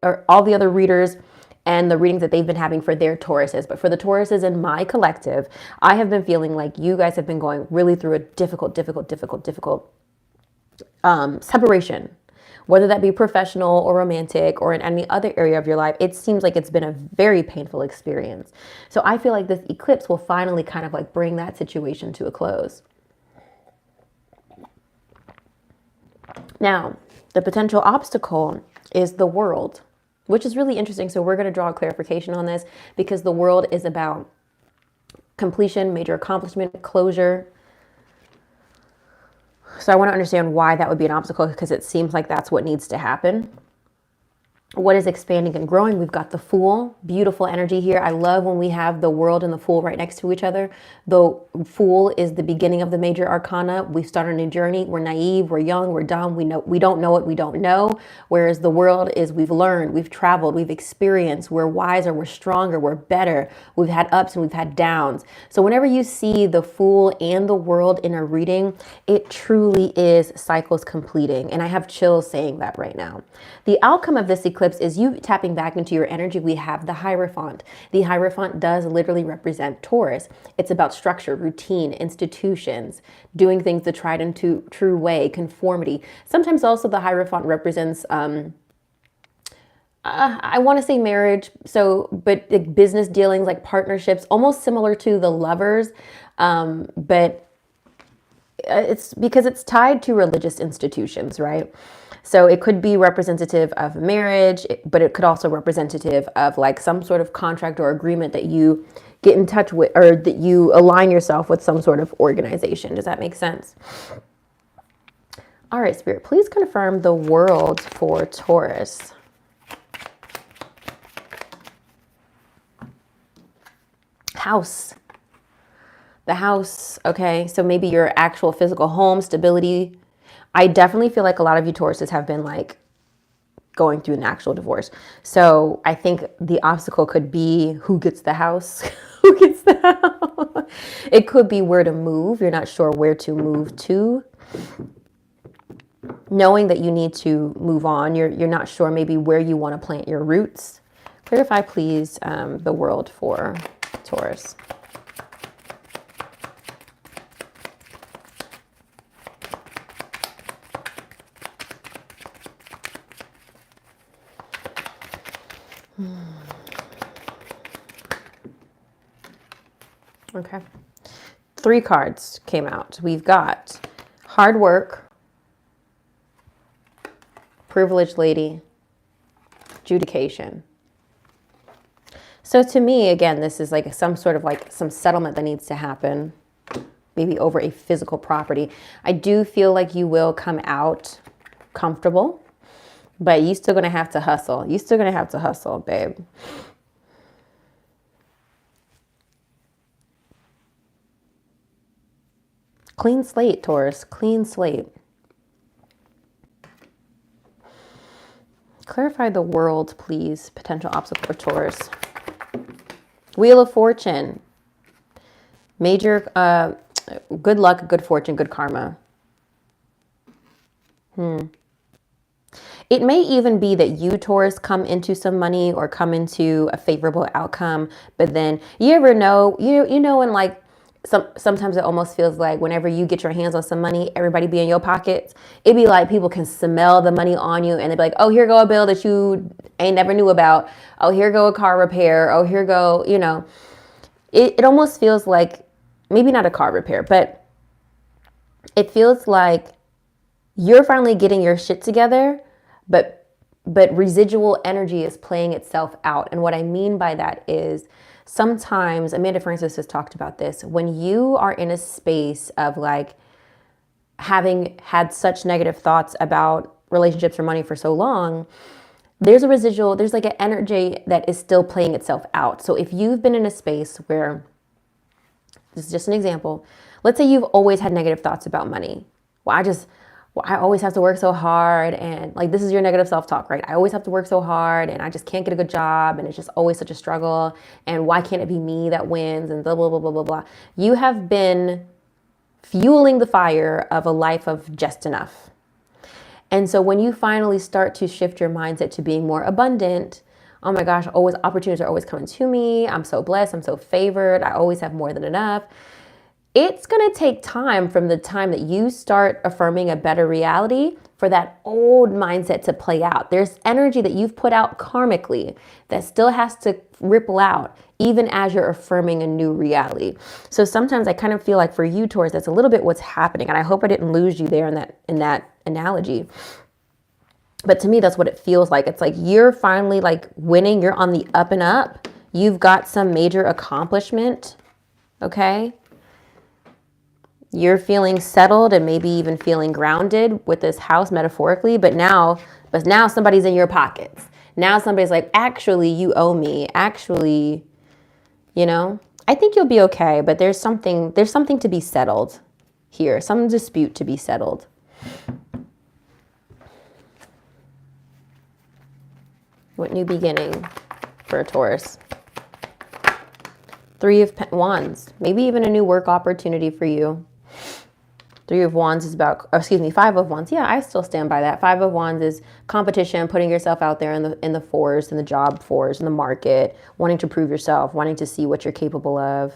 and the readings that they've been having for their Tauruses, but for the Tauruses in my collective, I have been feeling like you guys have been going really through a difficult separation. Whether that be professional or romantic or in any other area of your life, it seems like it's been a very painful experience. So I feel like this eclipse will finally kind of like bring that situation to a close. Now, the potential obstacle is the world, which is really interesting. So we're going to draw a clarification on this because the world is about completion, major accomplishment, closure. So I want to understand why that would be an obstacle because it seems like that's what needs to happen. What is expanding and growing? We've got the Fool, beautiful energy here. I love when we have the World and the Fool right next to each other. The Fool is the beginning of the major arcana. We start a new journey. We're naive, we're young, we're dumb. We don't know what we don't know. Whereas the World is we've learned, we've traveled, we've experienced, we're wiser, we're stronger, we're better. We've had ups and we've had downs. So whenever you see the Fool and the World in a reading, it truly is cycles completing. And I have chills saying that right now. The outcome of this eclipse is you tapping back into your energy. We have the Hierophant. The Hierophant does literally represent Taurus. It's about structure, routine, institutions, doing things the tried and true way, conformity. Sometimes also the Hierophant represents, I want to say marriage. So, but like business dealings, like partnerships, almost similar to the Lovers. But it's because it's tied to religious institutions, right? So it could be representative of marriage, but it could also representative of like some sort of contract or agreement that you get in touch with, or that you align yourself with some sort of organization. Does that make sense? All right, Spirit, please confirm the world for Taurus. House. The house, okay? So maybe your actual physical home, stability. I definitely feel like a lot of you Tauruses have been like going through an actual divorce. So I think the obstacle could be who gets the house, who gets the house. It could be where to move. You're not sure where to move to. Knowing that you need to move on. You're not sure maybe where you want to plant your roots. Clarify, please, the world for Taurus. Okay. 3 cards came out. We've got hard work, privileged lady, adjudication. So to me, again, this is like some sort of like some settlement that needs to happen, maybe over a physical property. I do feel like you will come out comfortable, but you're still going to have to hustle. You're still going to have to hustle, babe. Clean slate, Taurus. Clean slate. Clarify the world, please. Potential obstacle for Taurus. Wheel of Fortune. Major good luck, good fortune, good karma. It may even be that you, Taurus, come into some money or come into a favorable outcome, but then you ever know, you know, when like sometimes it almost feels like whenever you get your hands on some money, everybody be in your pockets. It'd be like people can smell the money on you and they'd be like, oh, here go a bill that you ain't never knew about. Oh, here go a car repair. Oh, here go, you know. It almost feels like, maybe not a car repair, but it feels like you're finally getting your shit together, but residual energy is playing itself out. And what I mean by that is, sometimes, Amanda Francis has talked about this, when you are in a space of like having had such negative thoughts about relationships or money for so long, there's a residual, there's like an energy that is still playing itself out. So if you've been in a space where, this is just an example, let's say you've always had negative thoughts about money. I always have to work so hard, and like, this is your negative self-talk, right? I always have to work so hard and I just can't get a good job and it's just always such a struggle, and why can't it be me that wins, and blah, blah, blah, blah, blah, blah. You have been fueling the fire of a life of just enough. And so when you finally start to shift your mindset to being more abundant, oh my gosh, always opportunities are always coming to me. I'm so blessed. I'm so favored. I always have more than enough. It's going to take time from the time that you start affirming a better reality for that old mindset to play out. There's energy that you've put out karmically that still has to ripple out even as you're affirming a new reality. So sometimes I kind of feel like for you, Taurus, that's a little bit what's happening. And I hope I didn't lose you there in that analogy. But to me, that's what it feels like. It's like you're finally like winning. You're on the up and up. You've got some major accomplishment. Okay. You're feeling settled and maybe even feeling grounded with this house metaphorically, but now somebody's in your pockets. Now somebody's like, actually, you owe me. Actually, you know, I think you'll be okay, but there's something to be settled here, some dispute to be settled. What new beginning for a Taurus? 3 of Wands, maybe even a new work opportunity for you. 3 of Wands is about, 5 of Wands. Yeah, I still stand by that. 5 of Wands is competition, putting yourself out there in the force, in the job force, in the market, wanting to prove yourself, wanting to see what you're capable of.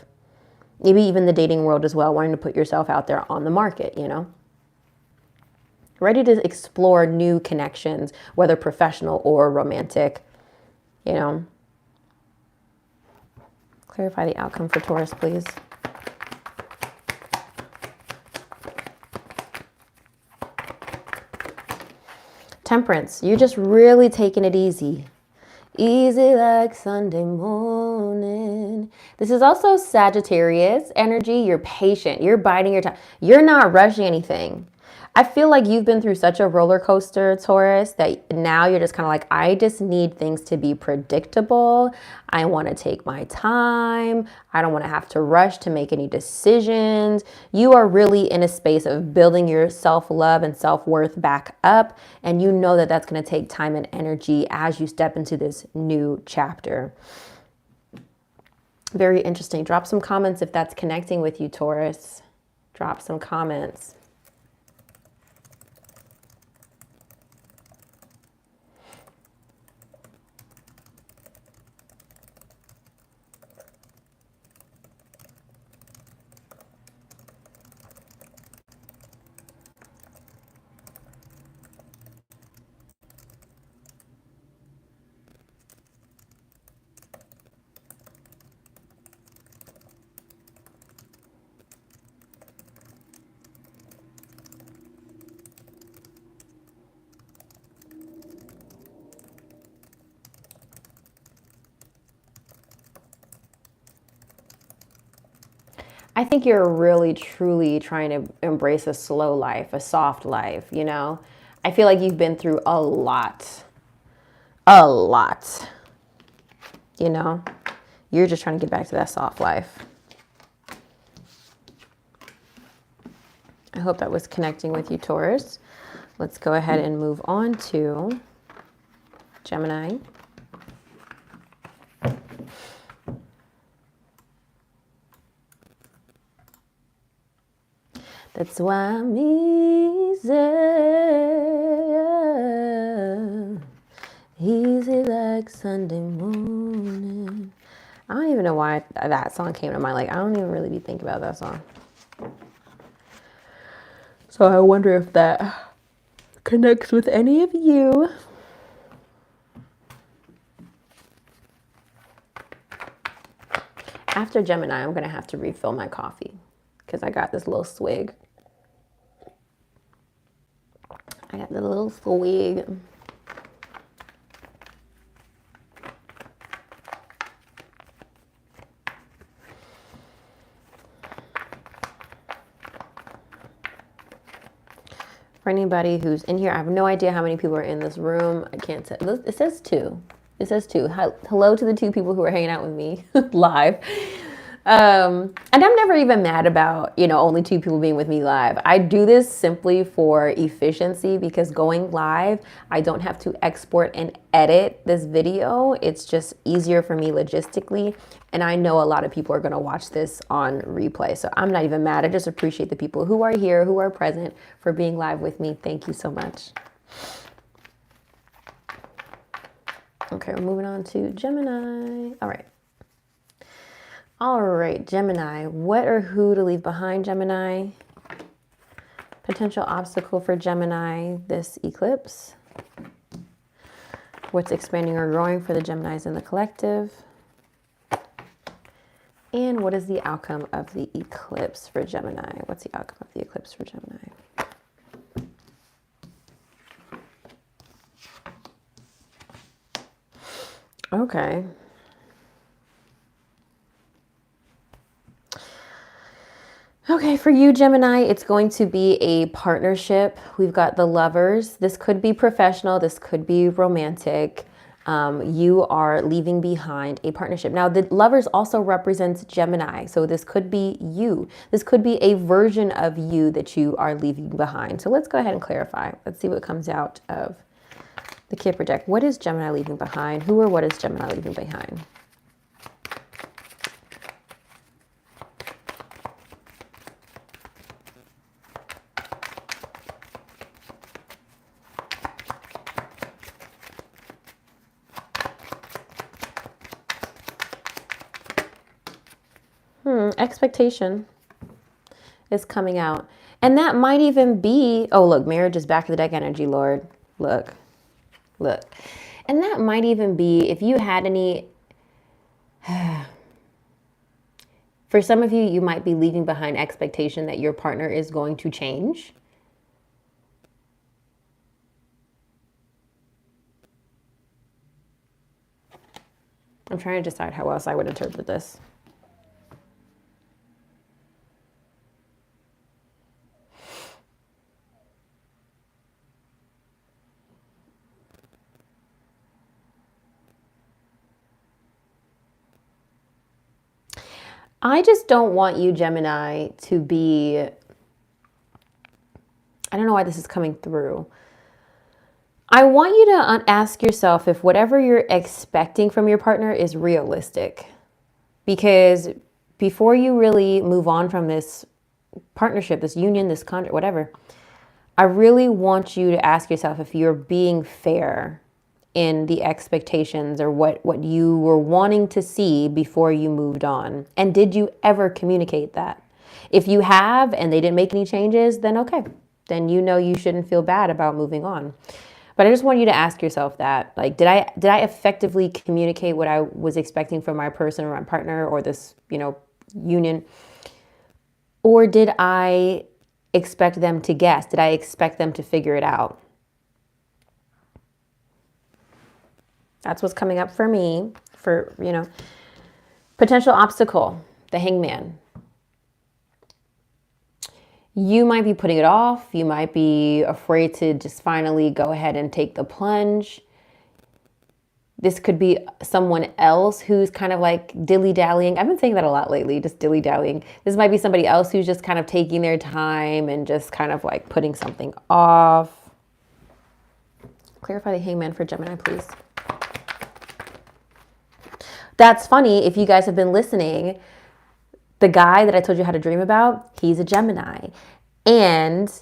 Maybe even the dating world as well, wanting to put yourself out there on the market, you know. Ready to explore new connections, whether professional or romantic, you know. Clarify the outcome for Taurus, please. Temperance, you're just really taking it easy. Easy like Sunday morning. This is also Sagittarius energy. You're patient. You're biding your time. You're not rushing anything. I feel like you've been through such a roller coaster, Taurus, that now you're just kind of like, I just need things to be predictable. I want to take my time. I don't want to have to rush to make any decisions. You are really in a space of building your self-love and self-worth back up. And you know that that's going to take time and energy as you step into this new chapter. Very interesting. Drop some comments if that's connecting with you, Taurus. Drop some comments. I think you're really, truly trying to embrace a slow life, a soft life, you know? I feel like you've been through a lot, you know? You're just trying to get back to that soft life. I hope that was connecting with you, Taurus. Let's go ahead and move on to Gemini. That's why I'm easy, easy like Sunday morning. I don't even know why that song came to mind. Like, I don't even really be thinking about that song. So I wonder if that connects with any of you. After Gemini, I'm going to have to refill my coffee because I got this little swig. I got the little swig. For anybody who's in here, I have no idea how many people are in this room. I can't tell. It says 2. It says 2. Hello to the 2 people who are hanging out with me live. And I'm never even mad about, you know, only 2 people being with me live. I do this simply for efficiency because going live, I don't have to export and edit this video. It's just easier for me logistically. And I know a lot of people are going to watch this on replay. So I'm not even mad. I just appreciate the people who are here, who are present for being live with me. Thank you so much. Okay, we're moving on to Gemini. All right, Gemini. What or who to leave behind, Gemini? Potential obstacle for Gemini this eclipse. What's expanding or growing for the Geminis in the collective? And what is the outcome of the eclipse for Gemini? What's the outcome of the eclipse for Gemini? Okay. Okay, for you, Gemini, it's going to be a partnership. We've got the Lovers. This could be professional. This could be romantic. You are leaving behind a partnership. Now, the Lovers also represents Gemini. So this could be you. This could be a version of you that you are leaving behind. So let's go ahead and clarify. Let's see what comes out of the Kipper deck. What is Gemini leaving behind? Who or what is Gemini leaving behind? Expectation is coming out. And that might even be, oh, look, marriage is back of the deck energy, Lord. Look. And that might even be, if you had any, for some of you, you might be leaving behind expectation that your partner is going to change. I'm trying to decide how else I would interpret this. I just don't want you, Gemini, to be, I don't know why this is coming through. I want you to ask yourself if whatever you're expecting from your partner is realistic. Because before you really move on from this partnership, this union, this contract, whatever, I really want you to ask yourself if you're being fair in the expectations or what you were wanting to see before you moved on. And did you ever communicate that? If you have and they didn't make any changes, then okay. Then you know you shouldn't feel bad about moving on. But I just want you to ask yourself that, like, did I effectively communicate what I was expecting from my person or my partner or this, union? Or did I expect them to guess? Did I expect them to figure it out? That's what's coming up for me for, potential obstacle, the Hangman. You might be putting it off. You might be afraid to just finally go ahead and take the plunge. This could be someone else who's kind of like dilly-dallying. I've been saying that a lot lately, just dilly-dallying. This might be somebody else who's just kind of taking their time and just kind of like putting something off. Clarify the Hangman for Gemini, please. That's funny. If you guys have been listening, the guy that I told you how to dream about, he's a Gemini. And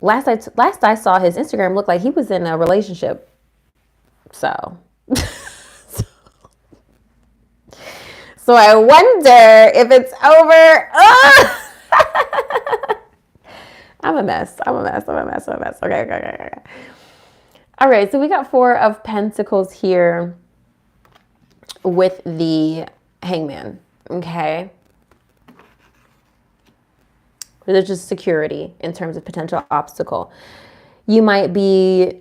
last I saw his Instagram looked like he was in a relationship. So I wonder if it's over. I'm a mess. Okay. All right, so we got 4 of Pentacles here with the Hangman, okay? There's just security in terms of potential obstacle. You might be,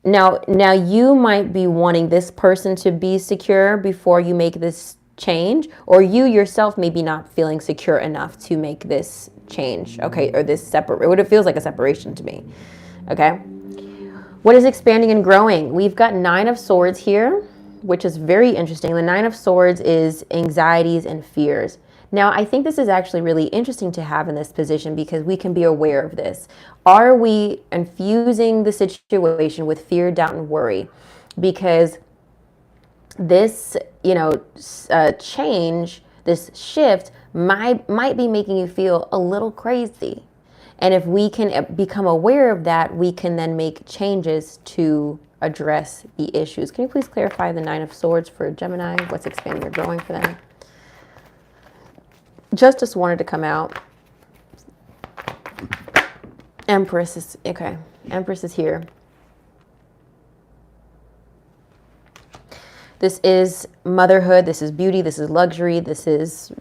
now you might be wanting this person to be secure before you make this change, or you yourself may be not feeling secure enough to make this change, okay? Or this separate, it feels like a separation to me, okay? What is expanding and growing? We've got 9 of Swords here, which is very interesting. The 9 of Swords is anxieties and fears. Now, I think this is actually really interesting to have in this position because we can be aware of this. Are we infusing the situation with fear, doubt, and worry? Because this, change, this shift might be making you feel a little crazy. And if we can become aware of that, we can then make changes to address the issues. Can you please clarify the 9 of Swords for Gemini? What's expanding or growing for them? Justice wanted to come out. Empress is, okay. Empress is here. This is motherhood. This is beauty. This is luxury. This is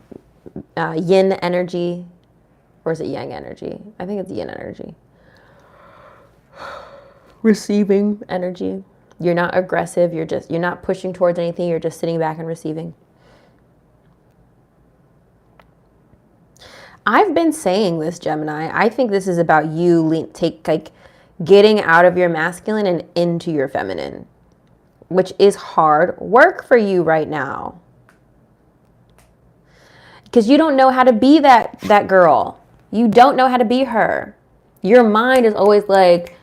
yin energy. Or is it yang energy? I think it's yin energy. Receiving energy. You're not aggressive. You're not pushing towards anything. You're just sitting back and receiving. I've been saying this, Gemini. I think this is about you getting out of your masculine and into your feminine, which is hard work for you right now. Because you don't know how to be that girl. You don't know how to be her. Your mind is always like,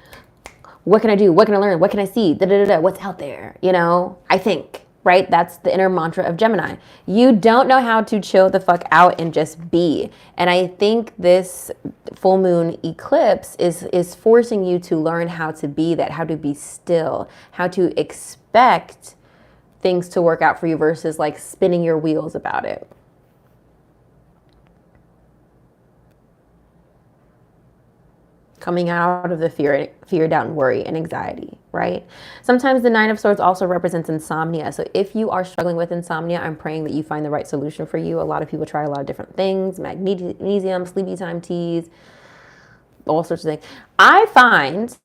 what can I do? What can I learn? What can I see? What's out there? I think. Right? That's the inner mantra of Gemini. You don't know how to chill the fuck out and just be. And I think this full moon eclipse is forcing you to learn how to be that, how to be still, how to expect things to work out for you versus like spinning your wheels about it. Coming out of the fear, doubt, and worry and anxiety, right? Sometimes the 9 of Swords also represents insomnia. So if you are struggling with insomnia, I'm praying that you find the right solution for you. A lot of people try a lot of different things, magnesium, sleepy time teas, all sorts of things. I find,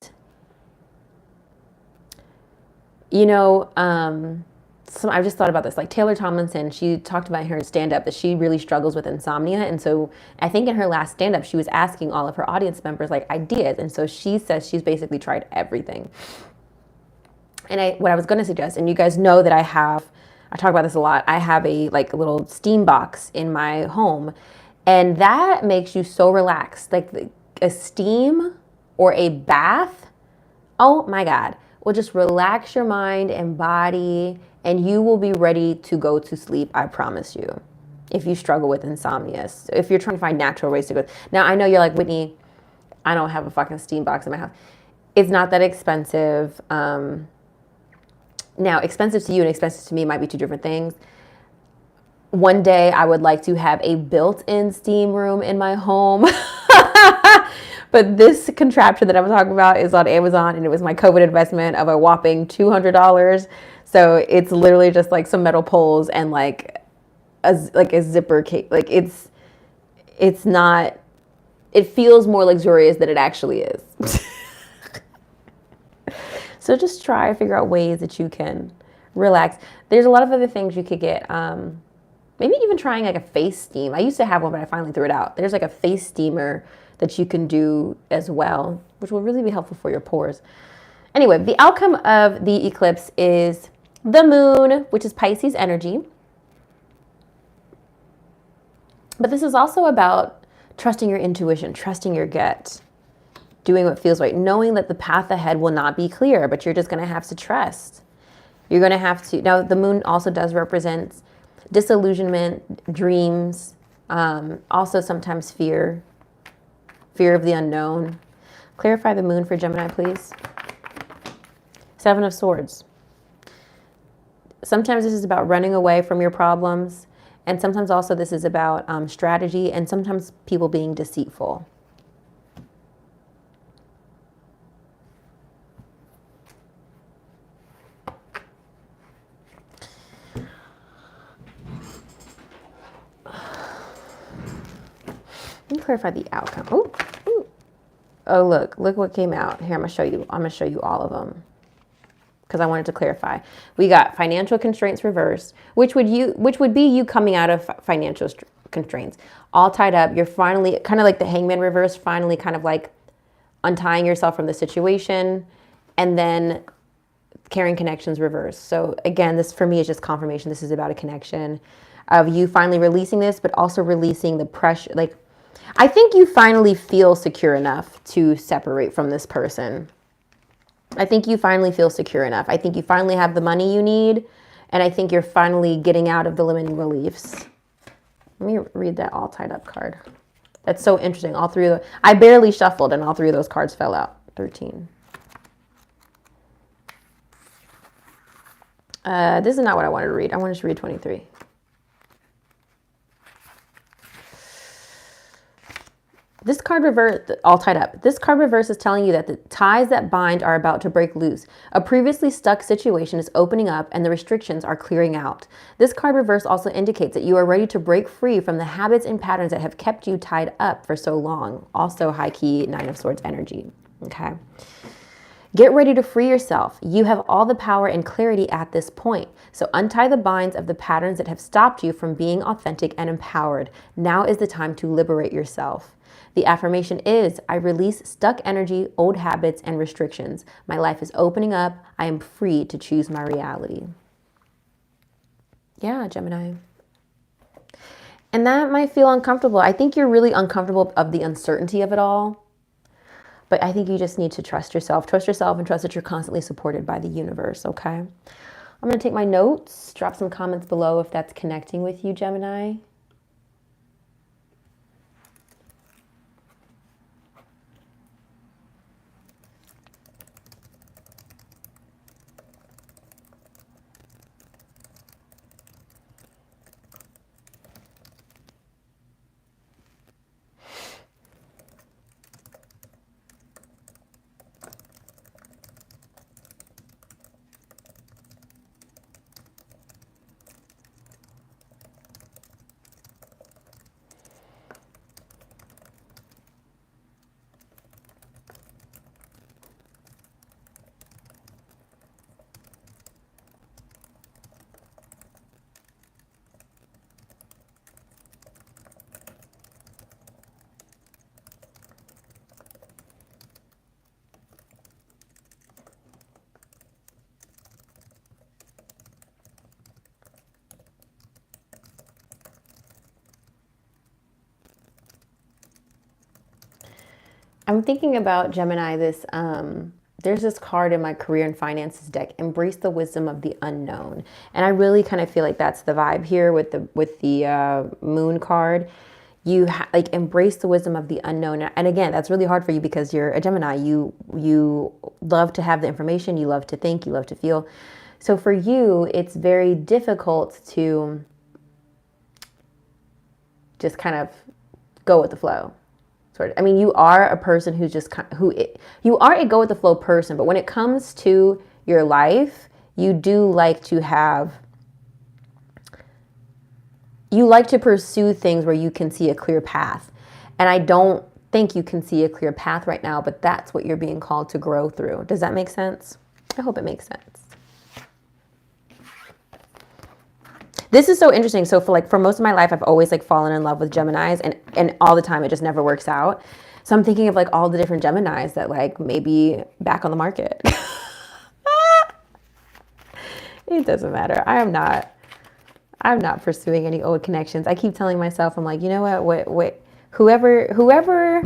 I've just thought about this, like Taylor Tomlinson, she talked about in her stand-up that she really struggles with insomnia. And so I think in her last stand-up, she was asking all of her audience members like ideas. And so she says she's basically tried everything. And what I was going to suggest, and you guys know that I talk about this a lot, I have a little steam box in my home. And that makes you so relaxed. Like a steam or a bath, oh my God, will just relax your mind and body and you will be ready to go to sleep, I promise you. If you struggle with insomnia, if you're trying to find natural ways to go. Now, I know you're like, Whitney, I don't have a fucking steam box in my house. It's not that expensive. Now, expensive to you and expensive to me might be two different things. One day I would like to have a built-in steam room in my home. But this contraption that I'm talking about is on Amazon, and it was my COVID investment of a whopping $200. So it's literally just like some metal poles and like a zipper case. Like it's not, it feels more luxurious than it actually is. So just try to figure out ways that you can relax. There's a lot of other things you could get. Maybe even trying like a face steam. I used to have one, but I finally threw it out. There's like a face steamer that you can do as well, which will really be helpful for your pores. Anyway, the outcome of the eclipse is the moon, which is Pisces energy. But this is also about trusting your intuition, trusting your gut, doing what feels right, knowing that the path ahead will not be clear, but you're just going to have to trust. You're going to have to. Now, the moon also does represent disillusionment, dreams, also sometimes fear of the unknown. Clarify the moon for Gemini, please. Seven of Swords. Sometimes this is about running away from your problems, and sometimes also this is about strategy, and sometimes people being deceitful. Let me clarify the outcome. Ooh, ooh. Oh, look what came out. Here, I'm gonna show you all of them, because I wanted to clarify. We got financial constraints reversed, which would be you coming out of financial constraints, all tied up. You're finally kind of like the Hangman reverse, finally kind of like untying yourself from the situation, and then carrying connections reverse. So again, this for me is just confirmation. This is about a connection of you finally releasing this, but also releasing the pressure. Like, I think you finally feel secure enough to separate from this person. I think you finally feel secure enough. I think you finally have the money you need, and I think you're finally getting out of the limiting beliefs. Let me read that all tied up card. That's so interesting. All three of those, I barely shuffled, and all three of those cards fell out. 13. This is not what I wanted to read. I wanted to read 23. This card reverse, all tied up. This card reverse is telling you that the ties that bind are about to break loose. A previously stuck situation is opening up and the restrictions are clearing out. This card reverse also indicates that you are ready to break free from the habits and patterns that have kept you tied up for so long. Also high key Nine of Swords energy. Okay. Get ready to free yourself. You have all the power and clarity at this point. So untie the binds of the patterns that have stopped you from being authentic and empowered. Now is the time to liberate yourself. The affirmation is, I release stuck energy, old habits, and restrictions. My life is opening up. I am free to choose my reality. Yeah, Gemini. And that might feel uncomfortable. I think you're really uncomfortable of the uncertainty of it all. But I think you just need to trust yourself. Trust yourself and trust that you're constantly supported by the universe, okay? I'm going to take my notes. Drop some comments below if that's connecting with you, Gemini. I'm thinking about Gemini, there's this card in my career and finances deck, embrace the wisdom of the unknown. And I really kind of feel like that's the vibe here with the moon card. You like embrace the wisdom of the unknown. And again, that's really hard for you because you're a Gemini. You love to have the information, you love to think, you love to feel. So for you, it's very difficult to just kind of go with the flow. Sort of. I mean, you are a person who's just you are a go with the flow person, but when it comes to your life, you do like to pursue things where you can see a clear path. And I don't think you can see a clear path right now, but that's what you're being called to grow through. Does that make sense? I hope it makes sense. This is so interesting. So for most of my life, I've always like fallen in love with Geminis, and all the time it just never works out. So I'm thinking of like all the different Geminis that like maybe back on the market. It doesn't matter. I'm not pursuing any old connections. I keep telling myself, I'm like, you know what, whoever,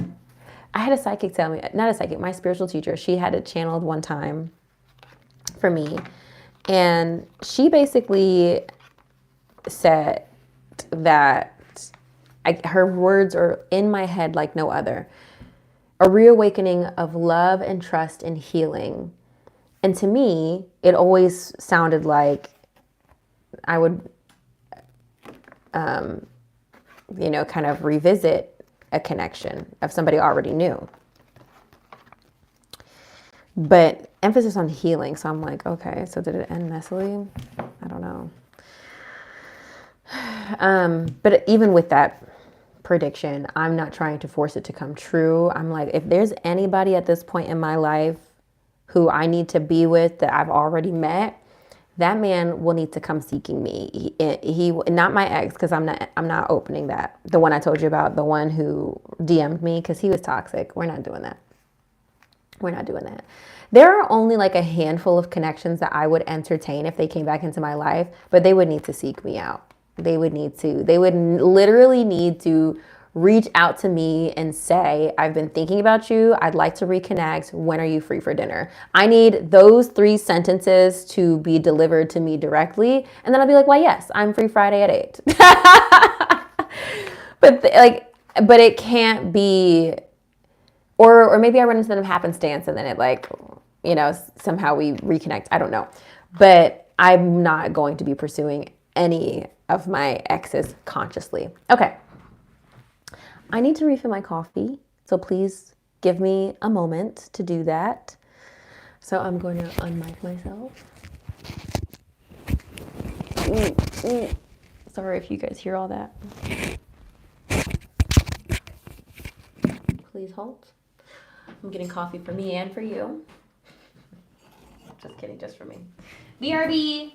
I had a psychic tell me, not a psychic, my spiritual teacher, she had it channeled one time for me. And she basically said that her words are in my head like no other. A reawakening of love and trust and healing. And to me, it always sounded like I would, kind of revisit a connection of somebody I already knew. But emphasis on healing. So I'm like, okay, so did it end messily? I don't know. But even with that prediction, I'm not trying to force it to come true. I'm like, if there's anybody at this point in my life who I need to be with that I've already met, that man will need to come seeking me. He not my ex, because I'm not opening that. The one I told you about, the one who DM'd me, because he was toxic. We're not doing that. We're not doing that. There are only like a handful of connections that I would entertain if they came back into my life, but they would need to seek me out. They would literally need to reach out to me and say, I've been thinking about you. I'd like to reconnect. When are you free for dinner? I need those 3 sentences to be delivered to me directly. And then I'll be like, why, yes, I'm free Friday at 8. But it can't be, or maybe I run into them happenstance and then it like, somehow we reconnect. I don't know. But I'm not going to be pursuing any of my exes consciously. Okay. I need to refill my coffee, so please give me a moment to do that. So I'm going to unmic myself. Sorry if you guys hear all that. Please hold. I'm getting coffee for me and for you. Just kidding, just for me. BRB!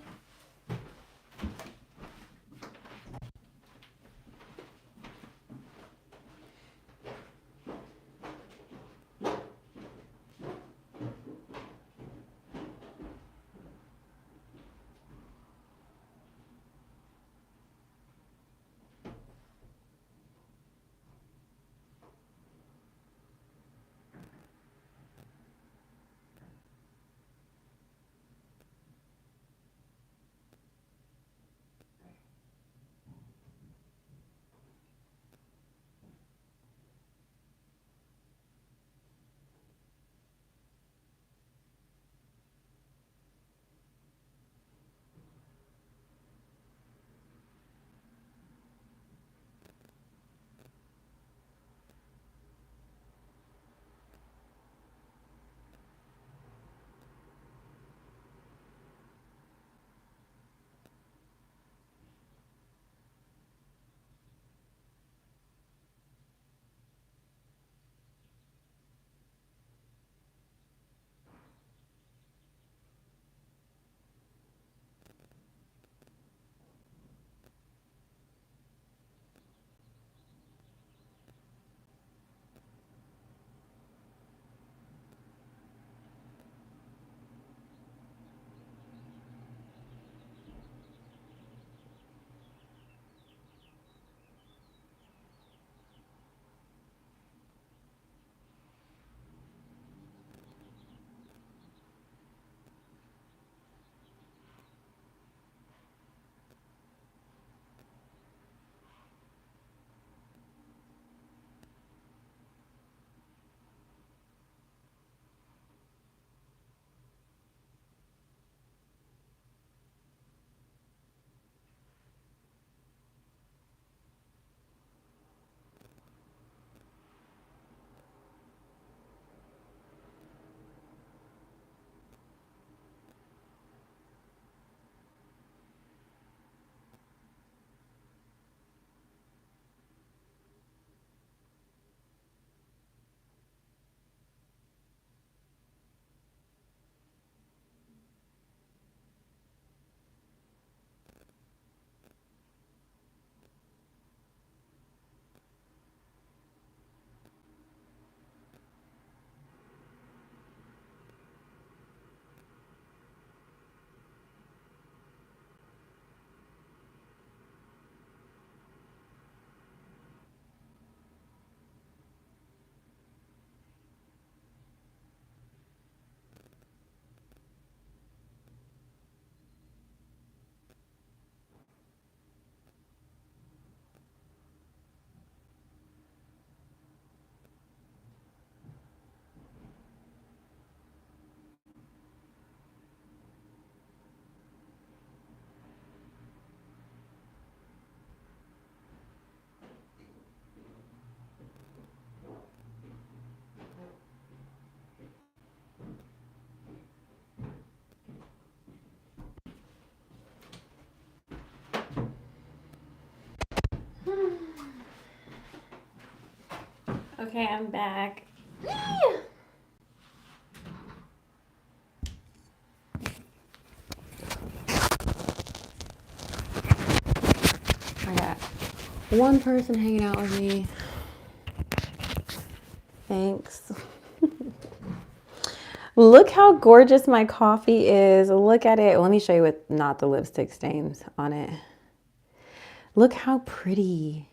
Okay, I'm back. I got one person hanging out with me. Thanks. Look how gorgeous my coffee is. Look at it. Let me show you with not the lipstick stains on it. Look how pretty.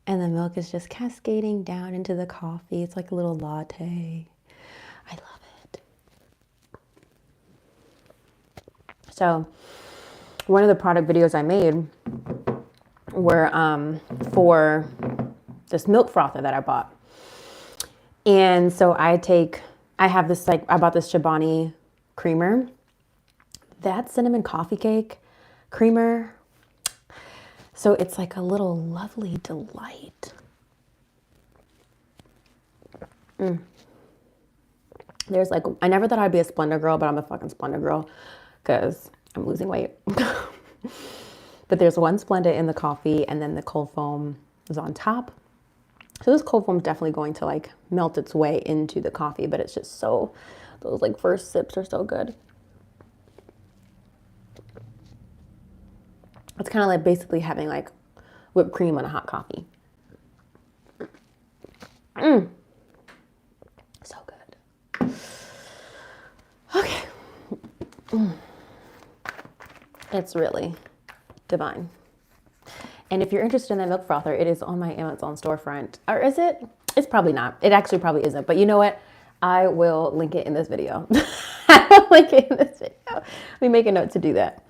And the milk is just cascading down into the coffee. It's like a little latte. I love it. So one of the product videos I made were for this milk frother that I bought. And so I have this, like, I bought this Chobani creamer. That cinnamon coffee cake creamer. So it's like a little lovely delight. There's like, I never thought I'd be a Splenda girl, but I'm a fucking Splenda girl because I'm losing weight. But there's one Splenda in the coffee and then the cold foam is on top. So this cold foam is definitely going to like melt its way into the coffee, but it's just so, those like first sips are so good. It's kind of like basically having like whipped cream on a hot coffee. So good. Okay. It's really divine. And if you're interested in that milk frother, it is on my Amazon storefront. Or is it? It's probably not. It actually probably isn't. But you know what? I will link it in this video. I will link it in this video. Let me make a note to do that.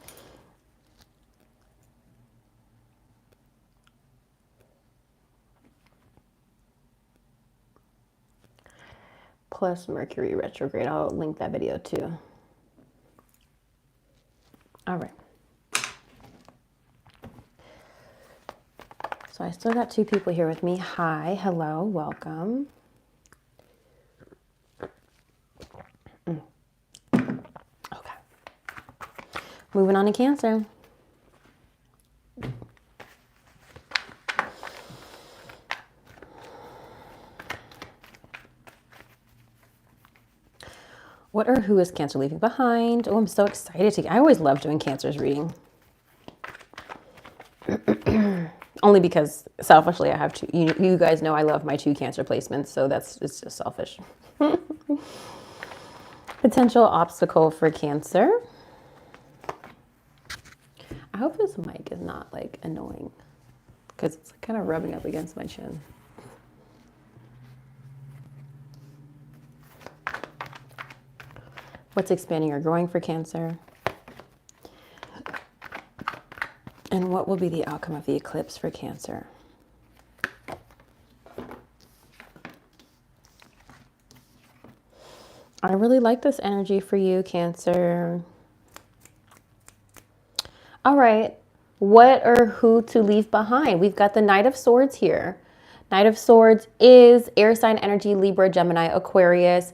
Plus Mercury retrograde. I'll link that video too. All right. So I still got two people here with me. Hi, hello, welcome. Okay. Moving on to Cancer. What or who is Cancer leaving behind? Oh, I'm so excited I always love doing Cancer's reading. Only because selfishly I have two. You guys know I love my 2 Cancer placements, so it's just selfish. Potential obstacle for Cancer. I hope this mic is not like annoying because it's kind of rubbing up against my chin. What's expanding or growing for Cancer? And what will be the outcome of the eclipse for Cancer? I really like this energy for you, Cancer. All right. What or who to leave behind? We've got the Knight of Swords here. Knight of Swords is air sign energy, Libra, Gemini, Aquarius.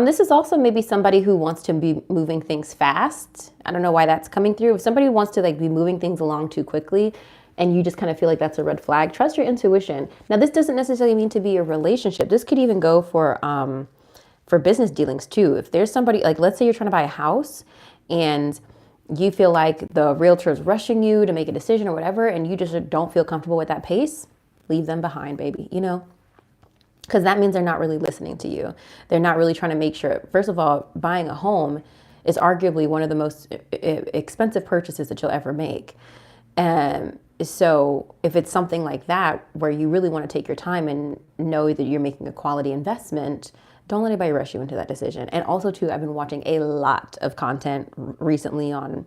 This is also maybe somebody who wants to be moving things fast. I don't know why that's coming through. If somebody wants to like be moving things along too quickly and you just kind of feel like that's a red flag, trust your intuition. Now, this doesn't necessarily mean to be a relationship. This could even go for business dealings too. If there's somebody, like let's say you're trying to buy a house and you feel like the realtor is rushing you to make a decision or whatever, and you just don't feel comfortable with that pace, leave them behind, baby, you know? Because that means they're not really listening to you. They're not really trying to make sure. First of all, buying a home is arguably one of the most expensive purchases that you'll ever make. So if it's something like that, where you really want to take your time and know that you're making a quality investment, don't let anybody rush you into that decision. And also too, I've been watching a lot of content recently on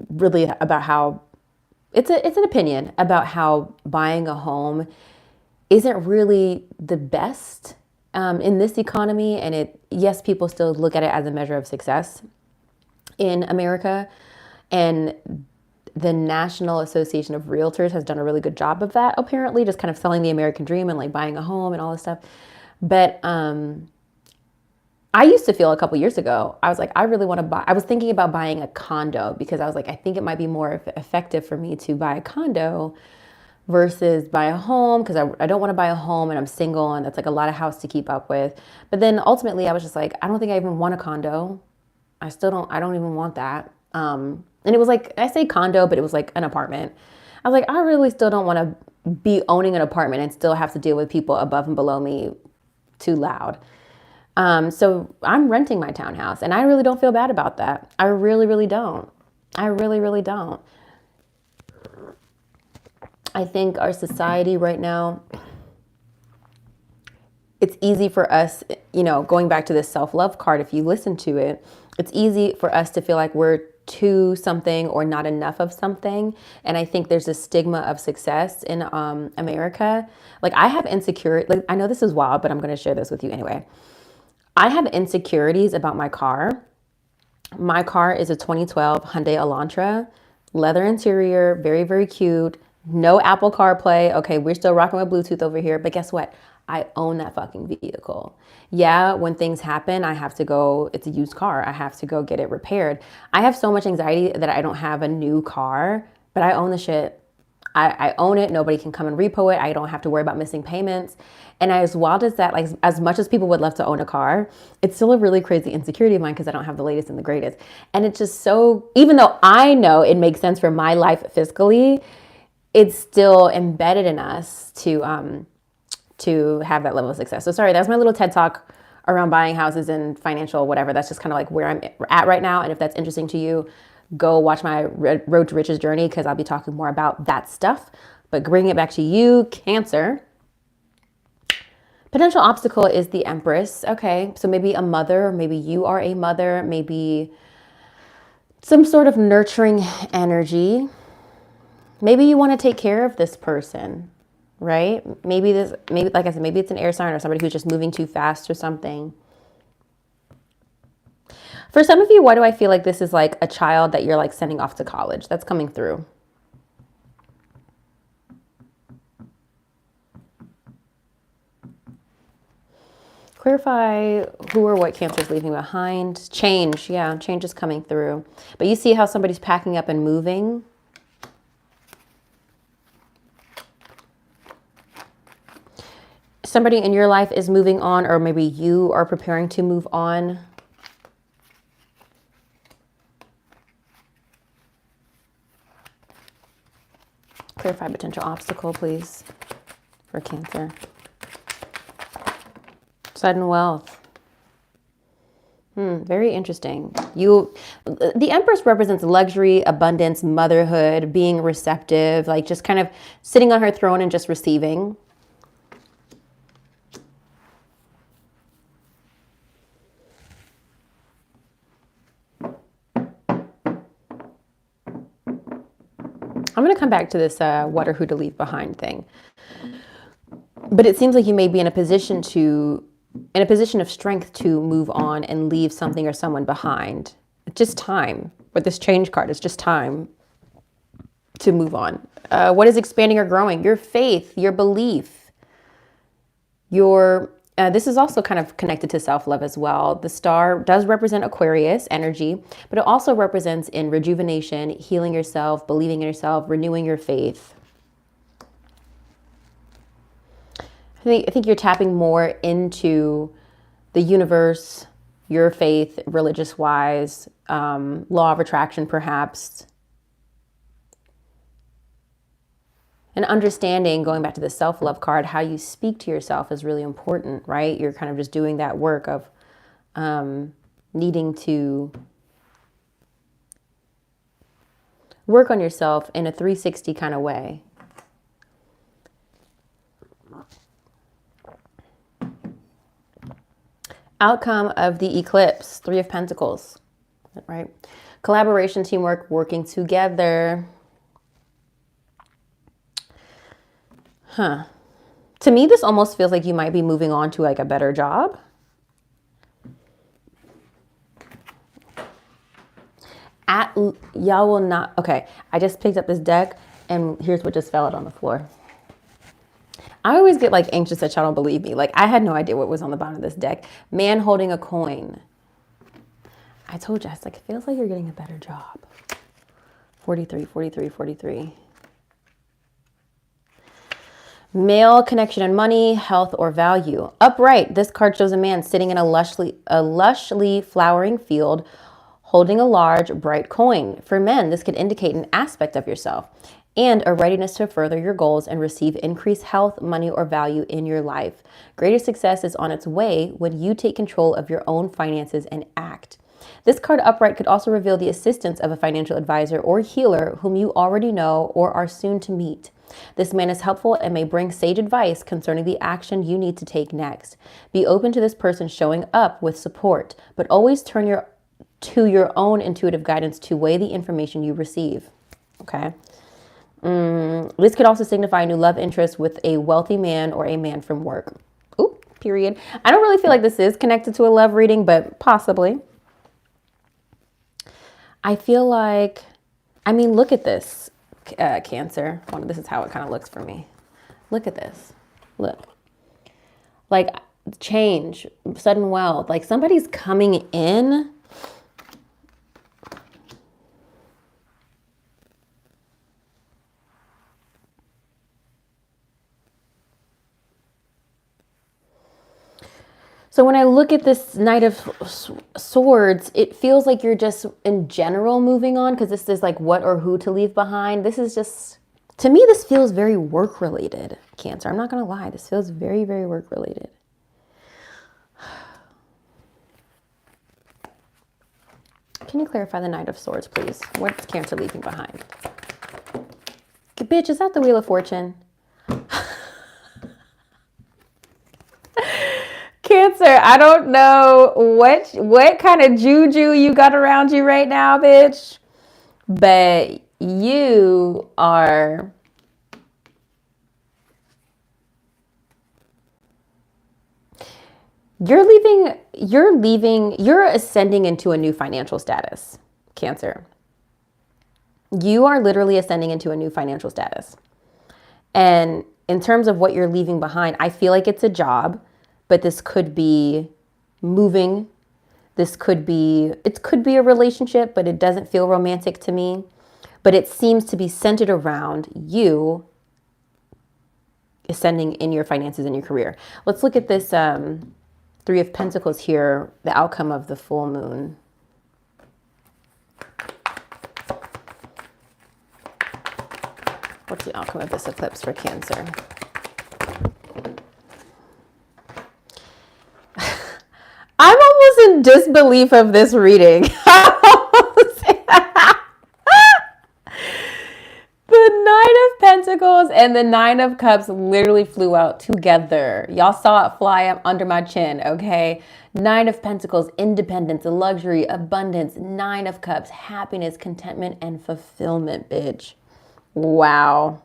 really about how it's an opinion about how buying a home isn't really the best in this economy. And yes, people still look at it as a measure of success in America. And the National Association of Realtors has done a really good job of that, apparently, just kind of selling the American dream and like buying a home and all this stuff. But I used to feel a couple years ago, I was like, I really want to buy, I was thinking about buying a condo because I was like, I think it might be more effective for me to buy a condo versus buy a home, because I don't want to buy a home and I'm single and that's like a lot of house to keep up with. But then ultimately I was just like, I don't think I even want a condo. I don't even want that. And it was like, I say condo, but it was like an apartment. I was like, I really still don't want to be owning an apartment and still have to deal with people above and below me too loud. So I'm renting my townhouse and I really don't feel bad about that. I really, really don't. I really, really don't. I think our society right now, it's easy for us, you know, going back to this self-love card, if you listen to it, it's easy for us to feel like we're too something or not enough of something. And I think there's a stigma of success in America. Like I have insecurity, like I know this is wild, but I'm going to share this with you anyway. I have insecurities about my car. My car is a 2012 Hyundai Elantra, leather interior, very, very cute. No Apple CarPlay. Okay, we're still rocking with Bluetooth over here, but guess what? I own that fucking vehicle. Yeah, when things happen, I have to go, it's a used car. I have to go get it repaired. I have so much anxiety that I don't have a new car, but I own the shit. I own it. Nobody can come and repo it. I don't have to worry about missing payments. And as wild as that, like as much as people would love to own a car, it's still a really crazy insecurity of mine because I don't have the latest and the greatest. And it's just so, even though I know it makes sense for my life fiscally, it's still embedded in us to have that level of success. So sorry, that's my little TED talk around buying houses and financial whatever. That's just kind of like where I'm at right now. And if that's interesting to you, go watch my Road to Riches journey because I'll be talking more about that stuff. But bringing it back to you, Cancer. Potential obstacle is the Empress. Okay, so maybe a mother, maybe you are a mother, maybe some sort of nurturing energy. Maybe you want to take care of this person, right? Maybe like I said, maybe it's an air sign or somebody who's just moving too fast or something. For some of you, why do I feel like this is like a child that you're like sending off to college? That's coming through. Clarify who or what Cancer is leaving behind. Change, yeah, change is coming through. But you see how somebody's packing up and moving? Somebody in your life is moving on, or maybe you are preparing to move on. Clarify potential obstacle, please, for Cancer. Sudden wealth. Very interesting. The Empress represents luxury, abundance, motherhood, being receptive, like just kind of sitting on her throne and just receiving. I'm going to come back to this what or who to leave behind thing. But it seems like you may be in a position of strength to move on and leave something or someone behind. It's just time. With this change card, it's just time to move on. What is expanding or growing? Your faith, your belief, this is also kind of connected to self-love as well. The star does represent Aquarius energy, but it also represents in rejuvenation, healing yourself, believing in yourself, renewing your faith. I think you're tapping more into the universe, your faith, religious-wise, law of attraction perhaps. And understanding, going back to the self-love card, how you speak to yourself is really important, right? You're kind of just doing that work of needing to work on yourself in a 360 kind of way. Outcome of the eclipse, Three of Pentacles, right? Collaboration, teamwork, working together. To me, this almost feels like you might be moving on to like a better job. Y'all will not, okay, I just picked up this deck and here's what just fell out on the floor. I always get like anxious that y'all don't believe me. Like I had no idea what was on the bottom of this deck. Man holding a coin. I told you, it's like, it feels like you're getting a better job. 43, 43, 43. Male connection and money, health or value. Upright, this card shows a man sitting in a lushly flowering field holding a large, bright coin. For men, this could indicate an aspect of yourself and a readiness to further your goals and receive increased health, money, or value in your life. Greater success is on its way when you take control of your own finances and act. This card upright could also reveal the assistance of a financial advisor or healer whom you already know or are soon to meet. This man is helpful and may bring sage advice concerning the action you need to take next. Be open to this person showing up with support, but always turn to your own intuitive guidance to weigh the information you receive. Okay. This could also signify a new love interest with a wealthy man or a man from work. Ooh, period. I don't really feel like this is connected to a love reading, but possibly. I feel like, I mean, look at this, Cancer. This is how it kind of looks for me. Look at this. Look. Like change, sudden wealth. Like somebody's coming in. So when I look at this Knight of Swords, it feels like you're just in general moving on because this is like what or who to leave behind. This is just, to me, this feels very work related, Cancer. I'm not going to lie. This feels very, very work related. Can you clarify the Knight of Swords, please? What's Cancer leaving behind? Bitch, is that the Wheel of Fortune? Cancer, I don't know what kind of juju you got around you right now, bitch. But you're ascending into a new financial status, Cancer. You are literally ascending into a new financial status. And in terms of what you're leaving behind, I feel like it's a job. But this could be moving. It could be a relationship, but it doesn't feel romantic to me. But it seems to be centered around you ascending in your finances and your career. Let's look at this Three of Pentacles here, the outcome of the full moon. What's the outcome of this eclipse for Cancer? I'm almost in disbelief of this reading. The Nine of Pentacles and the Nine of Cups literally flew out together. Y'all saw it fly up under my chin, okay? Nine of Pentacles, independence, luxury, abundance. Nine of Cups, happiness, contentment, and fulfillment, bitch. Wow.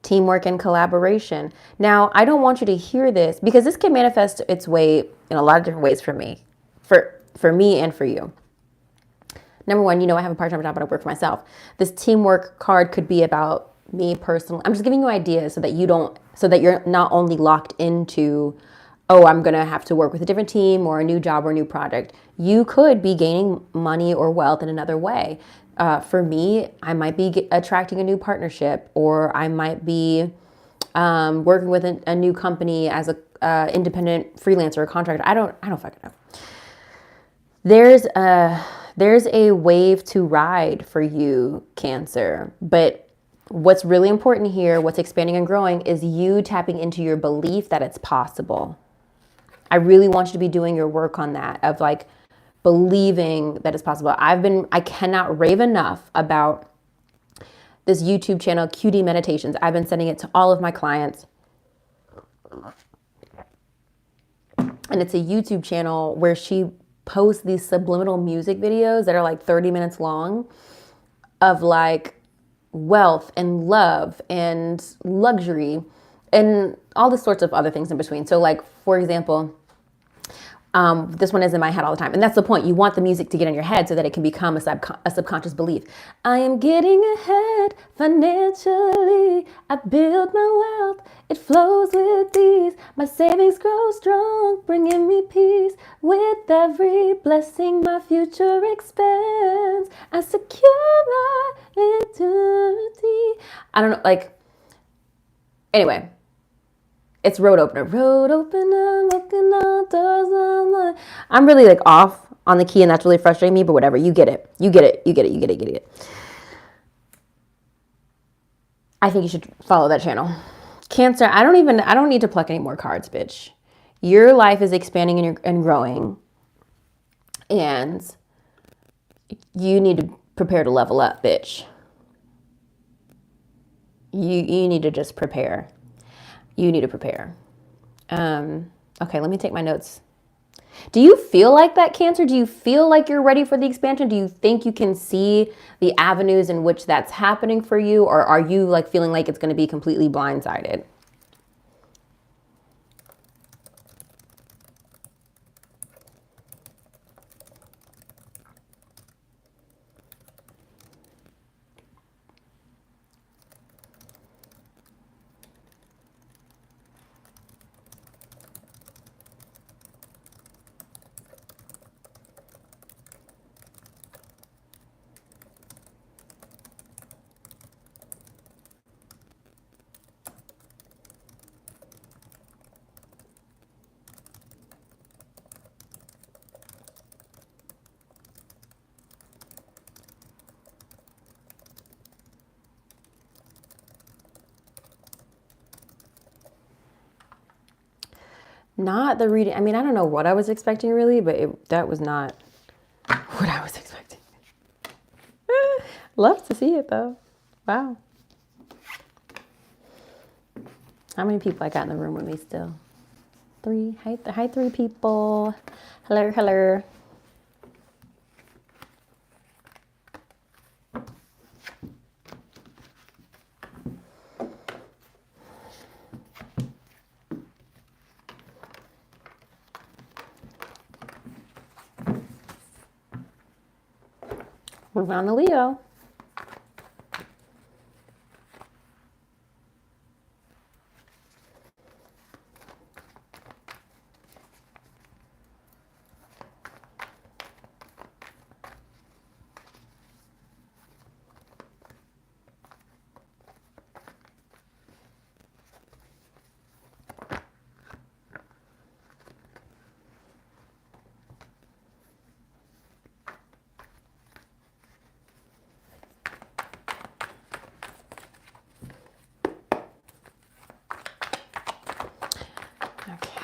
Teamwork and collaboration. Now, I don't want you to hear this because this can manifest its way in a lot of different ways for me, for me and for you. Number one, I have a part-time job, but I work for myself. This teamwork card could be about me personally. I'm just giving you ideas so that you're not only locked into, oh, I'm going to have to work with a different team or a new job or a new project. You could be gaining money or wealth in another way. For me, I might be attracting a new partnership, or I might be working with a new company as a independent freelancer or contractor. I don't fucking know. There's a wave to ride for you, Cancer. But what's really important here, what's expanding and growing, is you tapping into your belief that it's possible. I really want you to be doing your work on that, of like believing that it's possible. I cannot rave enough about this YouTube channel, QD Meditations. I've been sending it to all of my clients. And it's a YouTube channel where she posts these subliminal music videos that are like 30 minutes long of like wealth and love and luxury and all the sorts of other things in between. So like, for example, This one is in my head all the time. And that's the point. You want the music to get in your head so that it can become a subconscious belief. I am getting ahead financially. I build my wealth. It flows with ease. My savings grow strong, bringing me peace. With every blessing, my future expands. I secure my eternity. I don't know, like, anyway. It's road opener. Road opener, looking all doors online. I'm really like off on the key, and that's really frustrating me, but whatever. You get it. You get it. You get it. You get it. You get it. I think you should follow that channel. Cancer, I don't need to pluck any more cards, bitch. Your life is expanding and growing. And you need to prepare to level up, bitch. You need to just prepare. You need to prepare. Okay, let me take my notes. Do you feel like that, Cancer? Do you feel like you're ready for the expansion? Do you think you can see the avenues in which that's happening for you? Or are you like feeling like it's going to be completely blindsided? Not the reading. I mean, I don't know what I was expecting really, but that was not what I was expecting. Love to see it though. Wow. How many people I got in the room with me still? 3. Hi, 3 people. Hello, hello. Move on to Leo.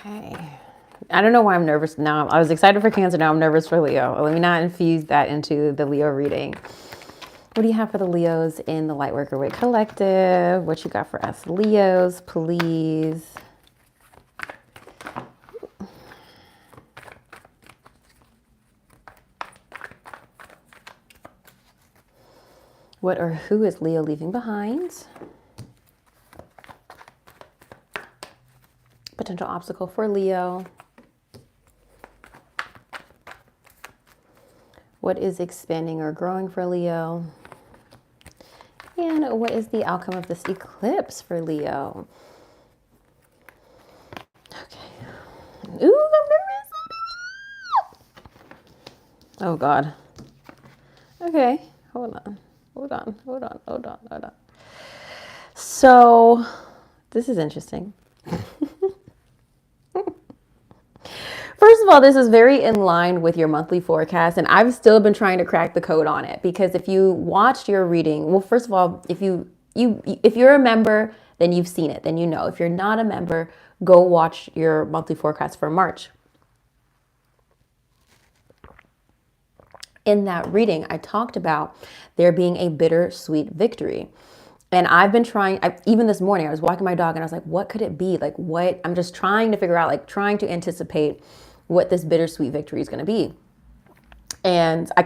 Okay. I don't know why I'm nervous now. I was excited for Cancer. Now I'm nervous for Leo. Let me not infuse that into the Leo reading. What do you have for the Leos in the Lightworker Whit Collective? What you got for us Leos, please? What or who is Leo leaving behind? Potential obstacle for Leo. What is expanding or growing for Leo? And what is the outcome of this eclipse for Leo? Okay. Ooh, I'm nervous. Oh God. Okay, hold on. So, this is interesting. First of all, this is very in line with your monthly forecast, and I've still been trying to crack the code on it because if you watched your reading, well, first of all, if you're a member, then you've seen it, then you know. If you're not a member, go watch your monthly forecast for March. In that reading, I talked about there being a bittersweet victory. And I've been trying, even this morning, I was walking my dog and I was like, what could it be? Like, what? I'm just trying to figure out, like, trying to anticipate what this bittersweet victory is going to be. And I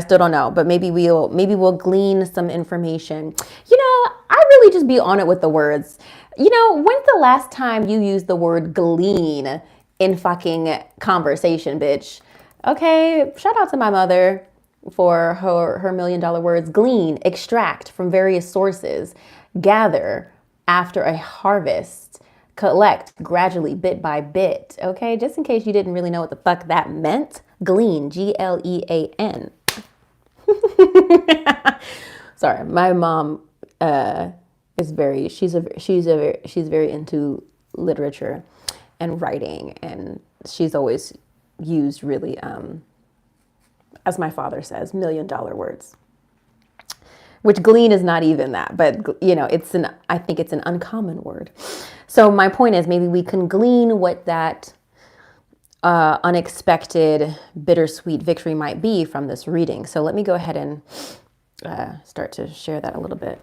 still don't know, but maybe we'll glean some information. You know, I really just be on it with the words. You know, when's the last time you used the word glean in fucking conversation, bitch. Okay, shout out to my mother for her $1 million words. Glean, extract from various sources, gather after a harvest, collect gradually, bit by bit. Okay, just in case you didn't really know what the fuck that meant. Glean, Glean. Sorry, my mom is very, she's very into literature and writing, and she's always used really, as my father says, $1 million words, which glean is not even that, but you know, I think it's an uncommon word. So my point is, maybe we can glean what that unexpected bittersweet victory might be from this reading. So let me go ahead and start to share that a little bit.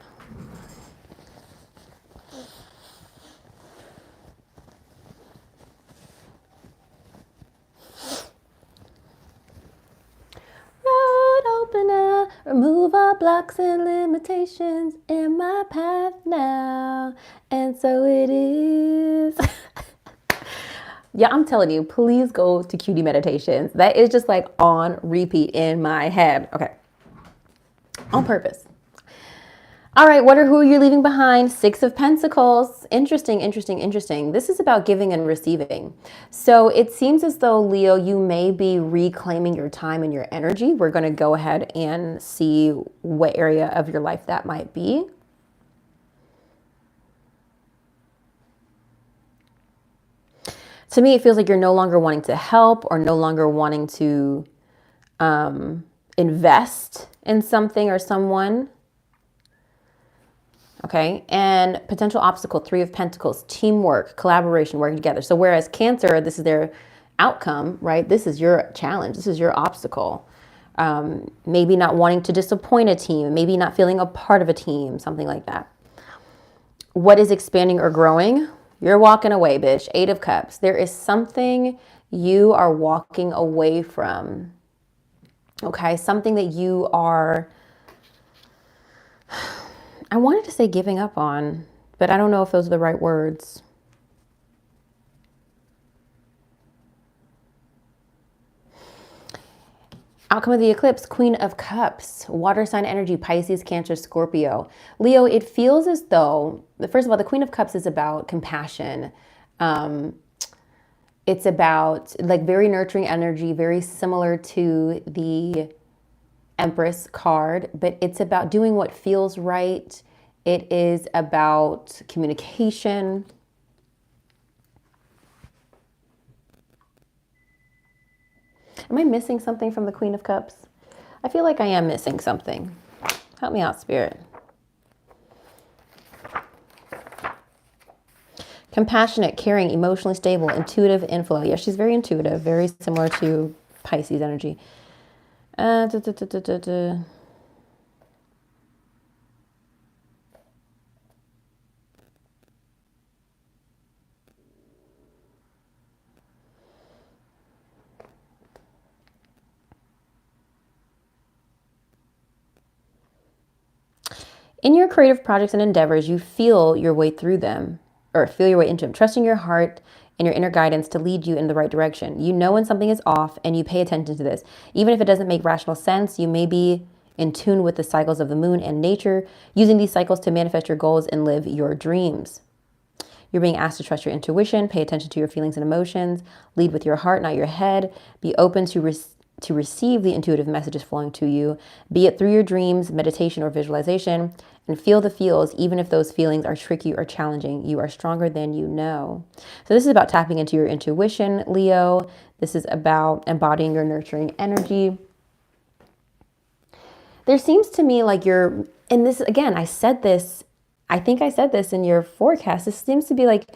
Road opener, remove all blocks and limitations in my path now, and so it is. Yeah, I'm telling you, please go to Cutie Meditations. That is just like on repeat in my head. Okay. On purpose. All right, who are you leaving behind? Six of Pentacles. Interesting. This is about giving and receiving. So it seems as though, Leo, you may be reclaiming your time and your energy. We're going to go ahead and see what area of your life that might be. To me, it feels like you're no longer wanting to help or no longer wanting to invest in something or someone. Okay, and potential obstacle, Three of Pentacles, teamwork, collaboration, working together. So whereas Cancer, this is their outcome, right? This is your challenge. This is your obstacle. Maybe not wanting to disappoint a team, maybe not feeling a part of a team, something like that. What is expanding or growing? You're walking away, bitch. Eight of Cups. There is something you are walking away from. Okay, something that you are, I wanted to say giving up on, but I don't know if those are the right words. Outcome of the eclipse, Queen of Cups, water sign energy, Pisces, Cancer, Scorpio. Leo, it feels as though, first of all, the Queen of Cups is about compassion. It's about like very nurturing energy, very similar to the Empress card, but it's about doing what feels right. It is about communication. Am I missing something from the Queen of Cups? I feel like I am missing something. Help me out, Spirit. Compassionate, caring, emotionally stable, intuitive inflow. Yeah, she's very intuitive, very similar to Pisces energy. In your creative projects and endeavors, you feel your way through them, or feel your way into them, trusting your heart and your inner guidance to lead you in the right direction. You know when something is off and you pay attention to this. Even if it doesn't make rational sense, you may be in tune with the cycles of the moon and nature, using these cycles to manifest your goals and live your dreams. You're being asked to trust your intuition, pay attention to your feelings and emotions, lead with your heart, not your head, be open to receive the intuitive messages flowing to you, be it through your dreams, meditation, or visualization, and feel the feels, even if those feelings are tricky or challenging. You are stronger than you know. So this is about tapping into your intuition, Leo. This is about embodying your nurturing energy. There seems to me like you're, and this, again, I think I said this in your forecast. This seems to be like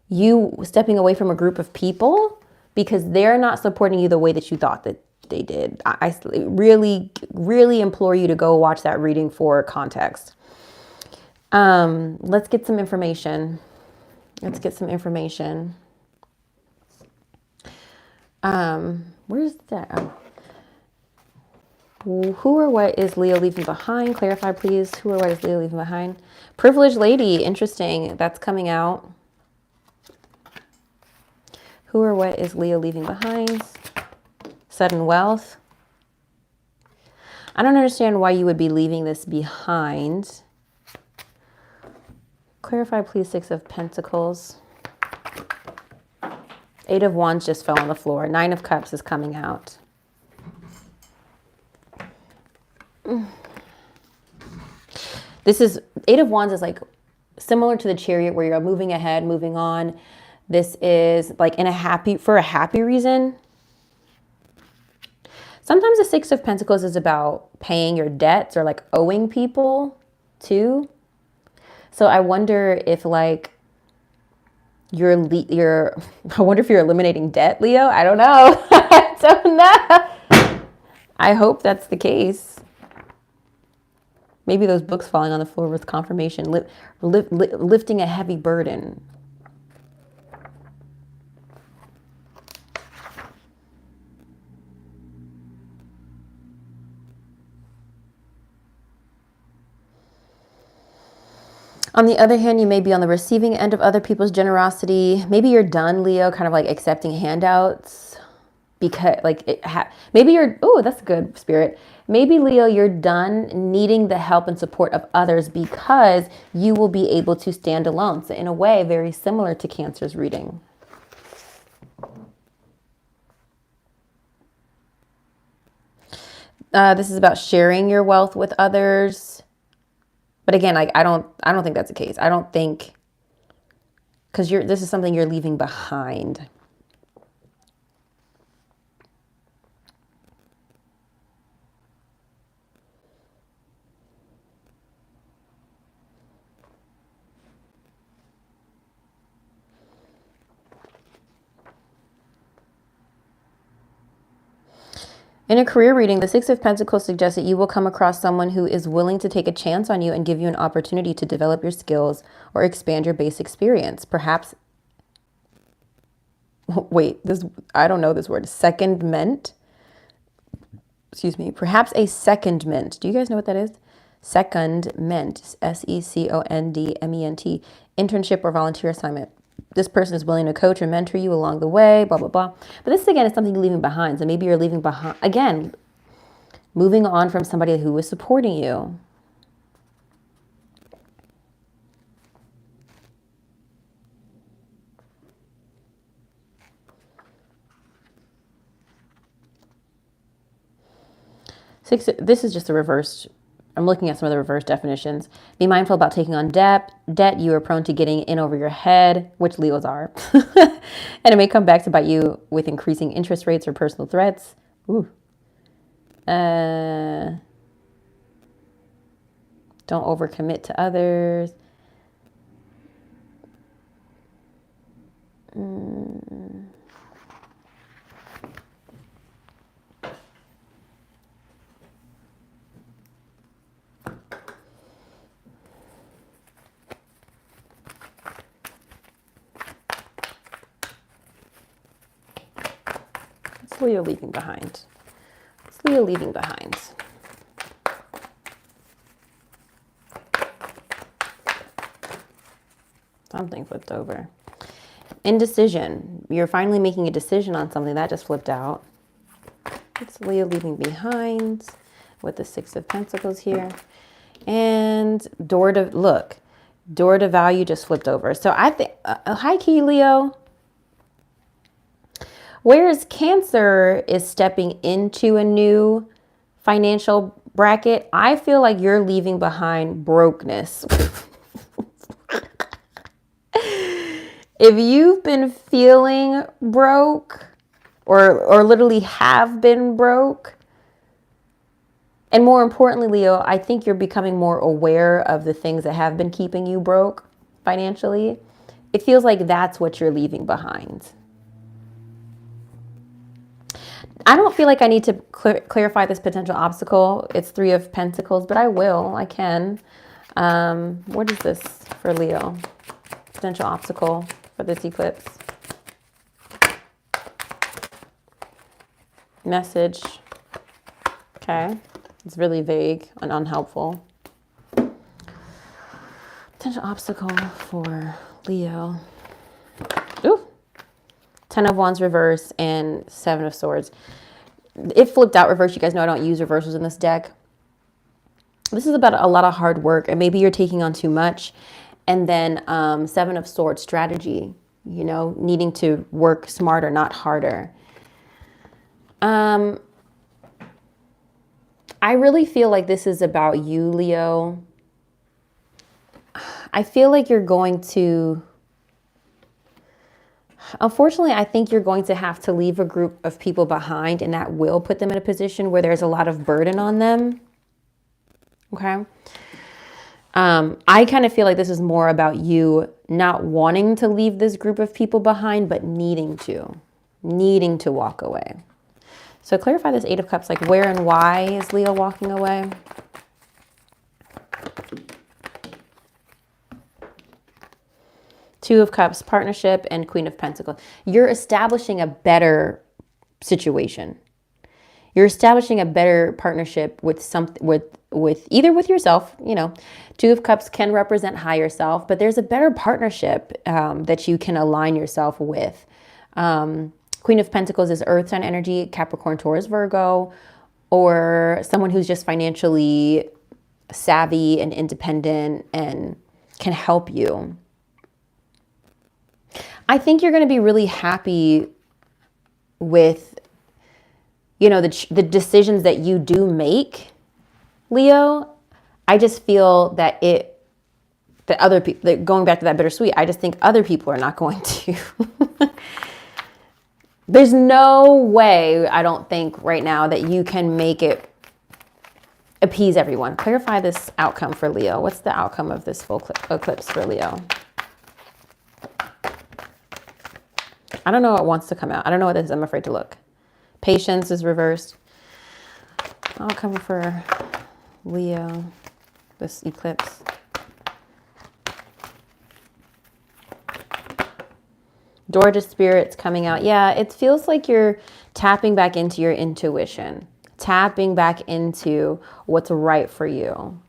you stepping away from a group of people because they're not supporting you the way that you thought that they did. I really, really implore you to go watch that reading for context. Let's get some information. Where's that? Who or what is Leo leaving behind? Clarify, please. Who or what is Leo leaving behind? Privileged lady. Interesting. That's coming out. Who or what is Leo leaving behind? Sudden wealth. I don't understand why you would be leaving this behind. Clarify, please. 6 of Pentacles. 8 of Wands just fell on the floor. 9 of Cups is coming out. This is 8 of Wands is like similar to the Chariot, where you're moving ahead, moving on. This is like for a happy reason. Sometimes the 6 of Pentacles is about paying your debts or like owing people too. So I wonder if like I wonder if you're eliminating debt, Leo. I don't know. I don't know. I hope that's the case. Maybe those books falling on the floor with confirmation, lifting a heavy burden. On the other hand, you may be on the receiving end of other people's generosity. Maybe you're done, Leo, kind of like accepting handouts because like maybe you're, oh, that's good, Spirit. Maybe, Leo, you're done needing the help and support of others because you will be able to stand alone. So in a way, very similar to Cancer's reading. This is about sharing your wealth with others. But again, like I don't think that's the case. I don't think, because this is something you're leaving behind. In a career reading, the 6 of Pentacles suggests that you will come across someone who is willing to take a chance on you and give you an opportunity to develop your skills or expand your base experience. Perhaps, I don't know this word, secondment. Excuse me. Perhaps a secondment. Do you guys know what that is? Secondment, SECONDMENT, internship or volunteer assignment. This person is willing to coach or mentor you along the way, blah, blah, blah. But this, again, is something you're leaving behind. So maybe you're leaving behind, again, moving on from somebody who was supporting you. This is just a reverse. I'm looking at some of the reverse definitions. Be mindful about taking on debt. You are prone to getting in over your head, which Leos are. And it may come back to bite you with increasing interest rates or personal threats. Ooh. Don't overcommit to others. Leo leaving behind. It's Leo leaving behind. Something flipped over. Indecision. You're finally making a decision on something. That just flipped out. It's Leo leaving behind with the 6 of Pentacles here. And door to value just flipped over. So I think, high key, Leo. Whereas Cancer is stepping into a new financial bracket, I feel like you're leaving behind brokenness. If you've been feeling broke or literally have been broke, and more importantly, Leo, I think you're becoming more aware of the things that have been keeping you broke financially. It feels like that's what you're leaving behind. I don't feel like I need to clarify this potential obstacle. It's 3 of Pentacles, but I can. What is this for Leo? Potential obstacle for this eclipse. Message. Okay. It's really vague and unhelpful. Potential obstacle for Leo. Ooh. Ten of Wands reverse and Seven of Swords. It flipped out reverse. You guys know I don't use reversals in this deck. This is about a lot of hard work, and maybe you're taking on too much. And then Seven of Swords, strategy, you know, needing to work smarter, not harder. I really feel like this is about you, Leo. I feel like you're going to, unfortunately, I think you're going to have to leave a group of people behind, and that will put them in a position where there's a lot of burden on them. Okay. I kind of feel like this is more about you not wanting to leave this group of people behind, but needing to walk away. So clarify this Eight of Cups, like where and why is Leo walking away? Two of Cups, partnership, and Queen of Pentacles. You're establishing a better situation. You're establishing a better partnership with either with yourself, you know. Two of Cups can represent higher self, but there's a better partnership that you can align yourself with. Queen of Pentacles is earth sign energy, Capricorn, Taurus, Virgo, or someone who's just financially savvy and independent and can help you. I think you're going to be really happy with, you know, the decisions that you do make, Leo. I just feel that other people, going back to that bittersweet, I just think other people are not going to. There's no way, I don't think right now, that you can make it appease everyone. Clarify this outcome for Leo. What's the outcome of this full eclipse for Leo? I don't know what wants to come out. I don't know what this is. I'm afraid to look. Patience is reversed. Outcome for Leo, this eclipse. Door to Spirits coming out. Yeah, it feels like you're tapping back into your intuition. Tapping back into what's right for you.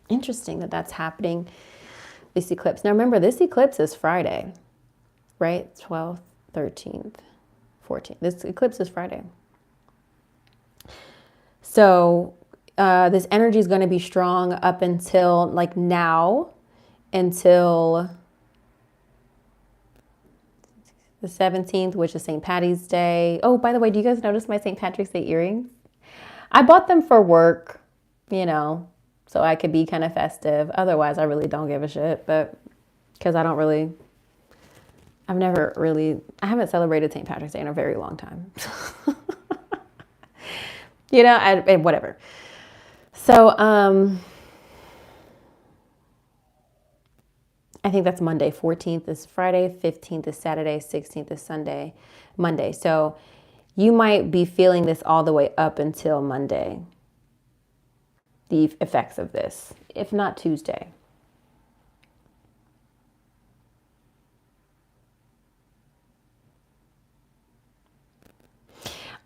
Interesting that that's happening, this eclipse. Now remember, this eclipse is Friday, right? 12th, 13th, 14th. This eclipse is Friday. So this energy is going to be strong up until like now, until the 17th, which is St. Patty's Day. Oh, by the way, do you guys notice my St. Patrick's Day earrings? I bought them for work, you know, so I could be kind of festive. Otherwise, I really don't give a shit, but because I haven't celebrated St. Patrick's Day in a very long time. You know, and whatever. So, I think that's Monday. 14th is Friday, 15th is Saturday, 16th is Sunday, Monday. So you might be feeling this all the way up until Monday, the effects of this, if not Tuesday.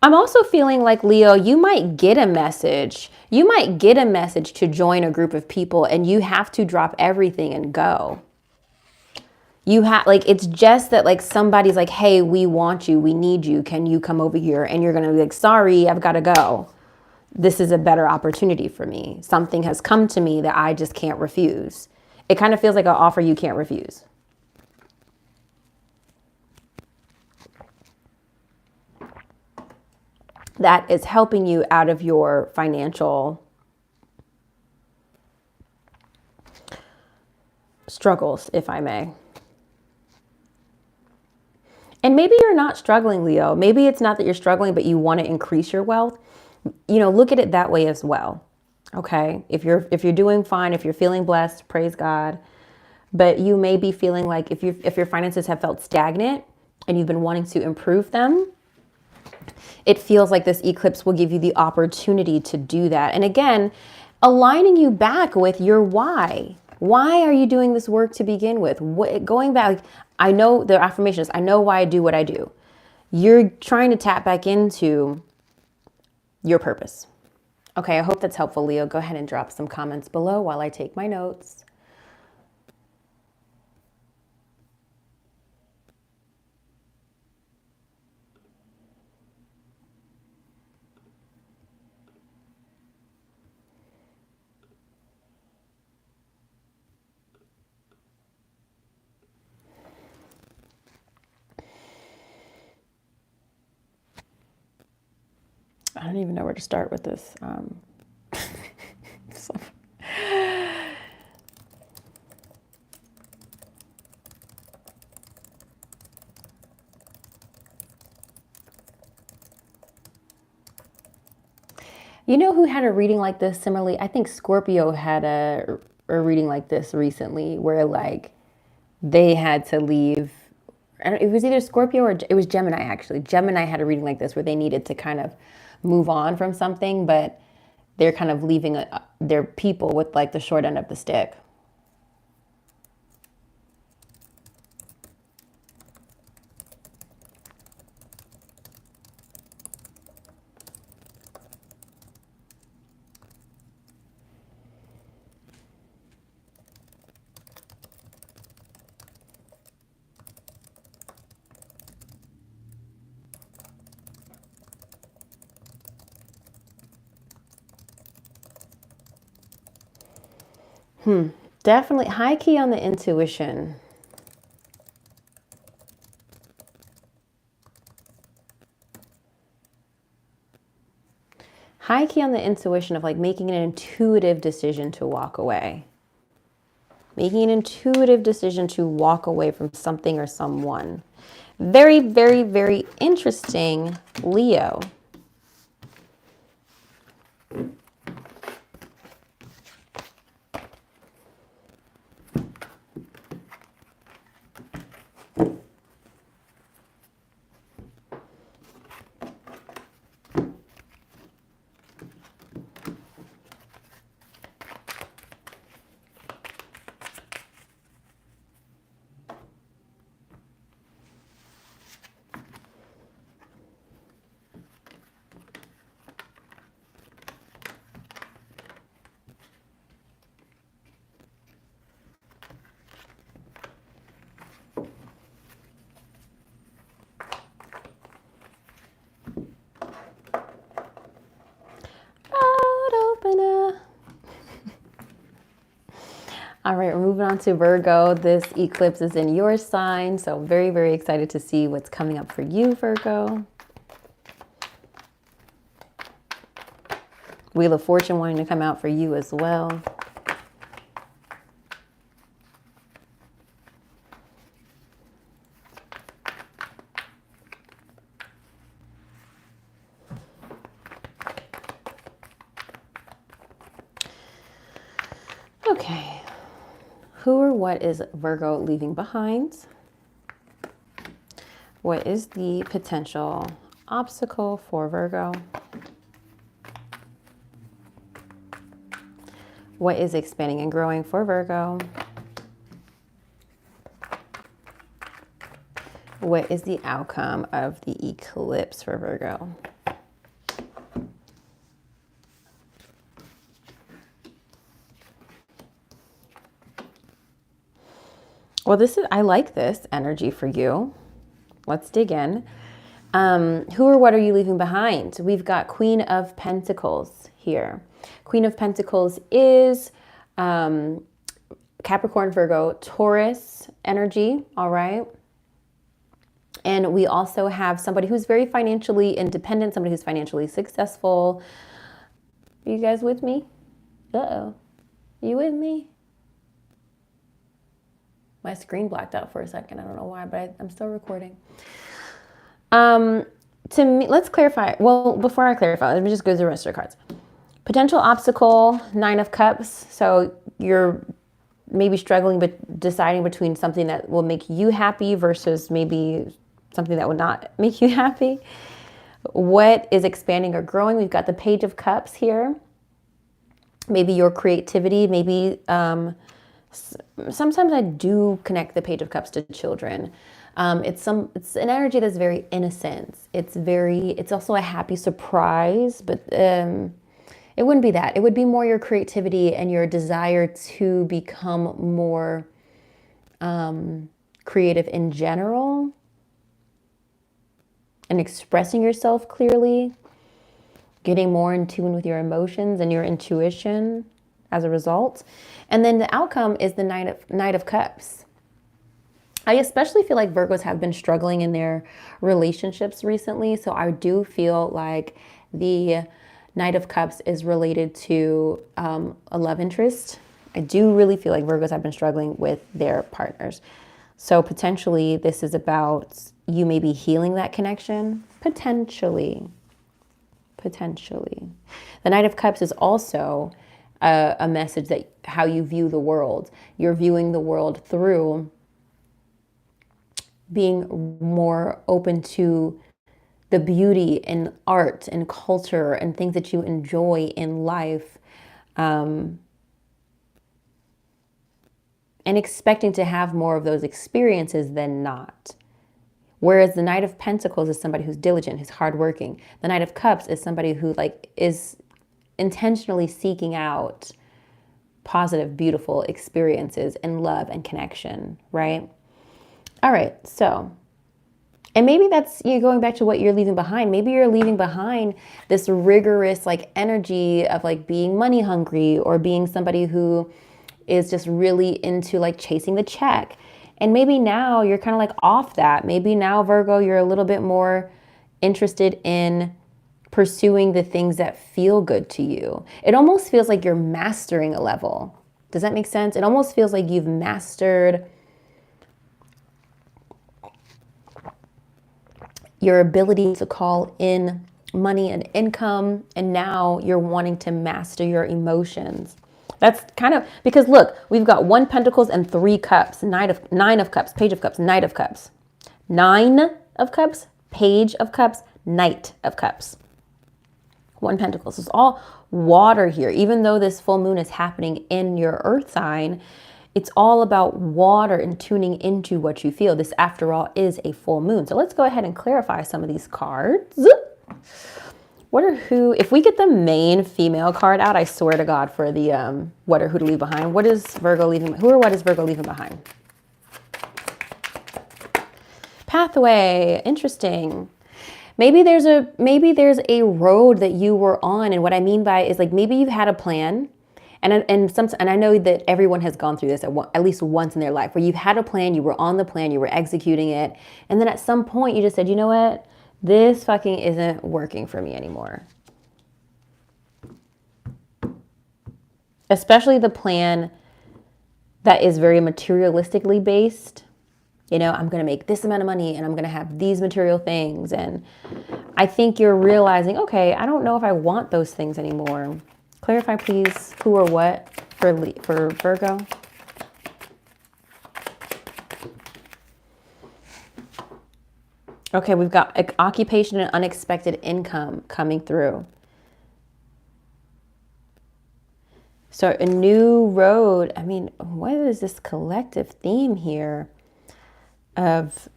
I'm also feeling like, Leo, you might get a message. You might get a message to join a group of people, and you have to drop everything and go. You have, like, it's just that, like, somebody's like, hey, we want you, we need you, can you come over here? And you're going to be like, sorry, I've got to go. This is a better opportunity for me. Something has come to me that I just can't refuse. It kind of feels like an offer you can't refuse. That is helping you out of your financial struggles, if I may. And maybe you're not struggling, Leo. Maybe it's not that you're struggling, but you want to increase your wealth. You know, look at it that way as well. Okay? If you're doing fine, if you're feeling blessed, praise God. But you may be feeling like if your finances have felt stagnant and you've been wanting to improve them, it feels like this eclipse will give you the opportunity to do that. And again, aligning you back with your why. Why are you doing this work to begin with? Going back, like, I know the affirmations. I know why I do what I do. You're trying to tap back into your purpose. Okay, I hope that's helpful, Leo. Go ahead and drop some comments below while I take my notes. I don't even know where to start with this. So. You know who had a reading like this similarly? I think Scorpio had a reading like this recently where like they had to leave. It was either Scorpio or it was Gemini actually. Gemini had a reading like this where they needed to kind of move on from something, but they're kind of leaving their people with like the short end of the stick. Definitely high key on the intuition. High key on the intuition of like making an intuitive decision to walk away. Making an intuitive decision to walk away from something or someone. Very, very, very interesting, Leo. All right, we're moving on to Virgo. This eclipse is in your sign, so very, very excited to see what's coming up for you, Virgo. Wheel of Fortune wanting to come out for you as well. Okay. Who or what is Virgo leaving behind? What is the potential obstacle for Virgo? What is expanding and growing for Virgo? What is the outcome of the eclipse for Virgo? Well, I like this energy for you. Let's dig in. Who or what are you leaving behind? We've got Queen of Pentacles here. Queen of Pentacles is Capricorn, Virgo, Taurus energy, all right? And we also have somebody who's very financially independent, somebody who's financially successful. Are you guys with me? Uh-oh. You with me? My screen blacked out for a second. I don't know why, but I'm still recording. To me, let's clarify. Well, before I clarify, let me just go through the rest of your cards. Potential obstacle, 9 of Cups. So you're maybe struggling, but deciding between something that will make you happy versus maybe something that would not make you happy. What is expanding or growing? We've got the Page of Cups here. Maybe your creativity, maybe sometimes I do connect the Page of Cups to children. It's an energy that's very innocent. It's also a happy surprise, but it wouldn't be that. It would be more your creativity and your desire to become more creative in general and expressing yourself clearly, getting more in tune with your emotions and your intuition as a result. And then the outcome is the Knight of Cups. I especially feel like Virgos have been struggling in their relationships recently. So I do feel like The Knight of Cups is related to a love interest. I do really feel like Virgos have been struggling with their partners. So potentially this is about you maybe healing that connection. Potentially. The Knight of Cups is also a message that how you view the world. You're viewing the world through being more open to the beauty in art and culture and things that you enjoy in life, and expecting to have more of those experiences than not. Whereas the Knight of Pentacles is somebody who's diligent, who's hardworking. The Knight of Cups is somebody who is intentionally seeking out positive, beautiful experiences and love and connection, right? All right, so, and maybe that's you going back to what you're leaving behind. Maybe you're leaving behind this rigorous energy of being money hungry, or being somebody who is just really into chasing the check. And maybe now you're kind of off that. Maybe now, Virgo, you're a little bit more interested in pursuing the things that feel good to you. It almost feels like you're mastering a level. Does that make sense? It almost feels like you've mastered your ability to call in money and income, and now you're wanting to master your emotions. That's kind of, because look, we've got 1 Pentacles and 3 Cups, 9 of Cups, Page of Cups, Knight of Cups, 9 of Cups, Page of Cups, Knight of Cups, 1 Pentacles. It's all water here. Even though this full moon is happening in your earth sign, it's all about water and tuning into what you feel. This, after all, is a full moon. So let's go ahead and clarify some of these cards. If we get the main female card out, I swear to God, for the what or who to leave behind. What is Virgo leaving? Who or what is Virgo leaving behind? Pathway. Interesting. Maybe there's a road that you were on, and what I mean by is maybe you've had a plan. And I know that everyone has gone through this at least once in their life, where you've had a plan, you were on the plan, you were executing it, and then at some point you just said, you know what, this fucking isn't working for me anymore. Especially the plan that is very materialistically based. You know, I'm going to make this amount of money and I'm going to have these material things. And I think you're realizing, okay, I don't know if I want those things anymore. Clarify, please, who or what for Virgo. Okay, we've got occupation and unexpected income coming through. So a new road. I mean, what is this collective theme here of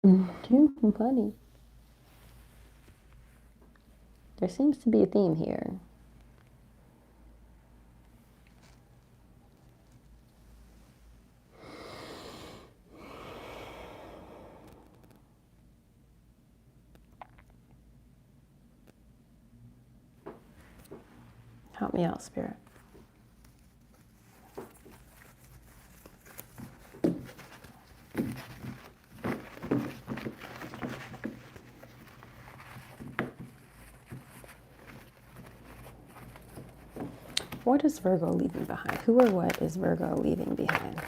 money? There seems to be a theme here. Help me out, Spirit. What is Virgo leaving behind? Who or what is Virgo leaving behind?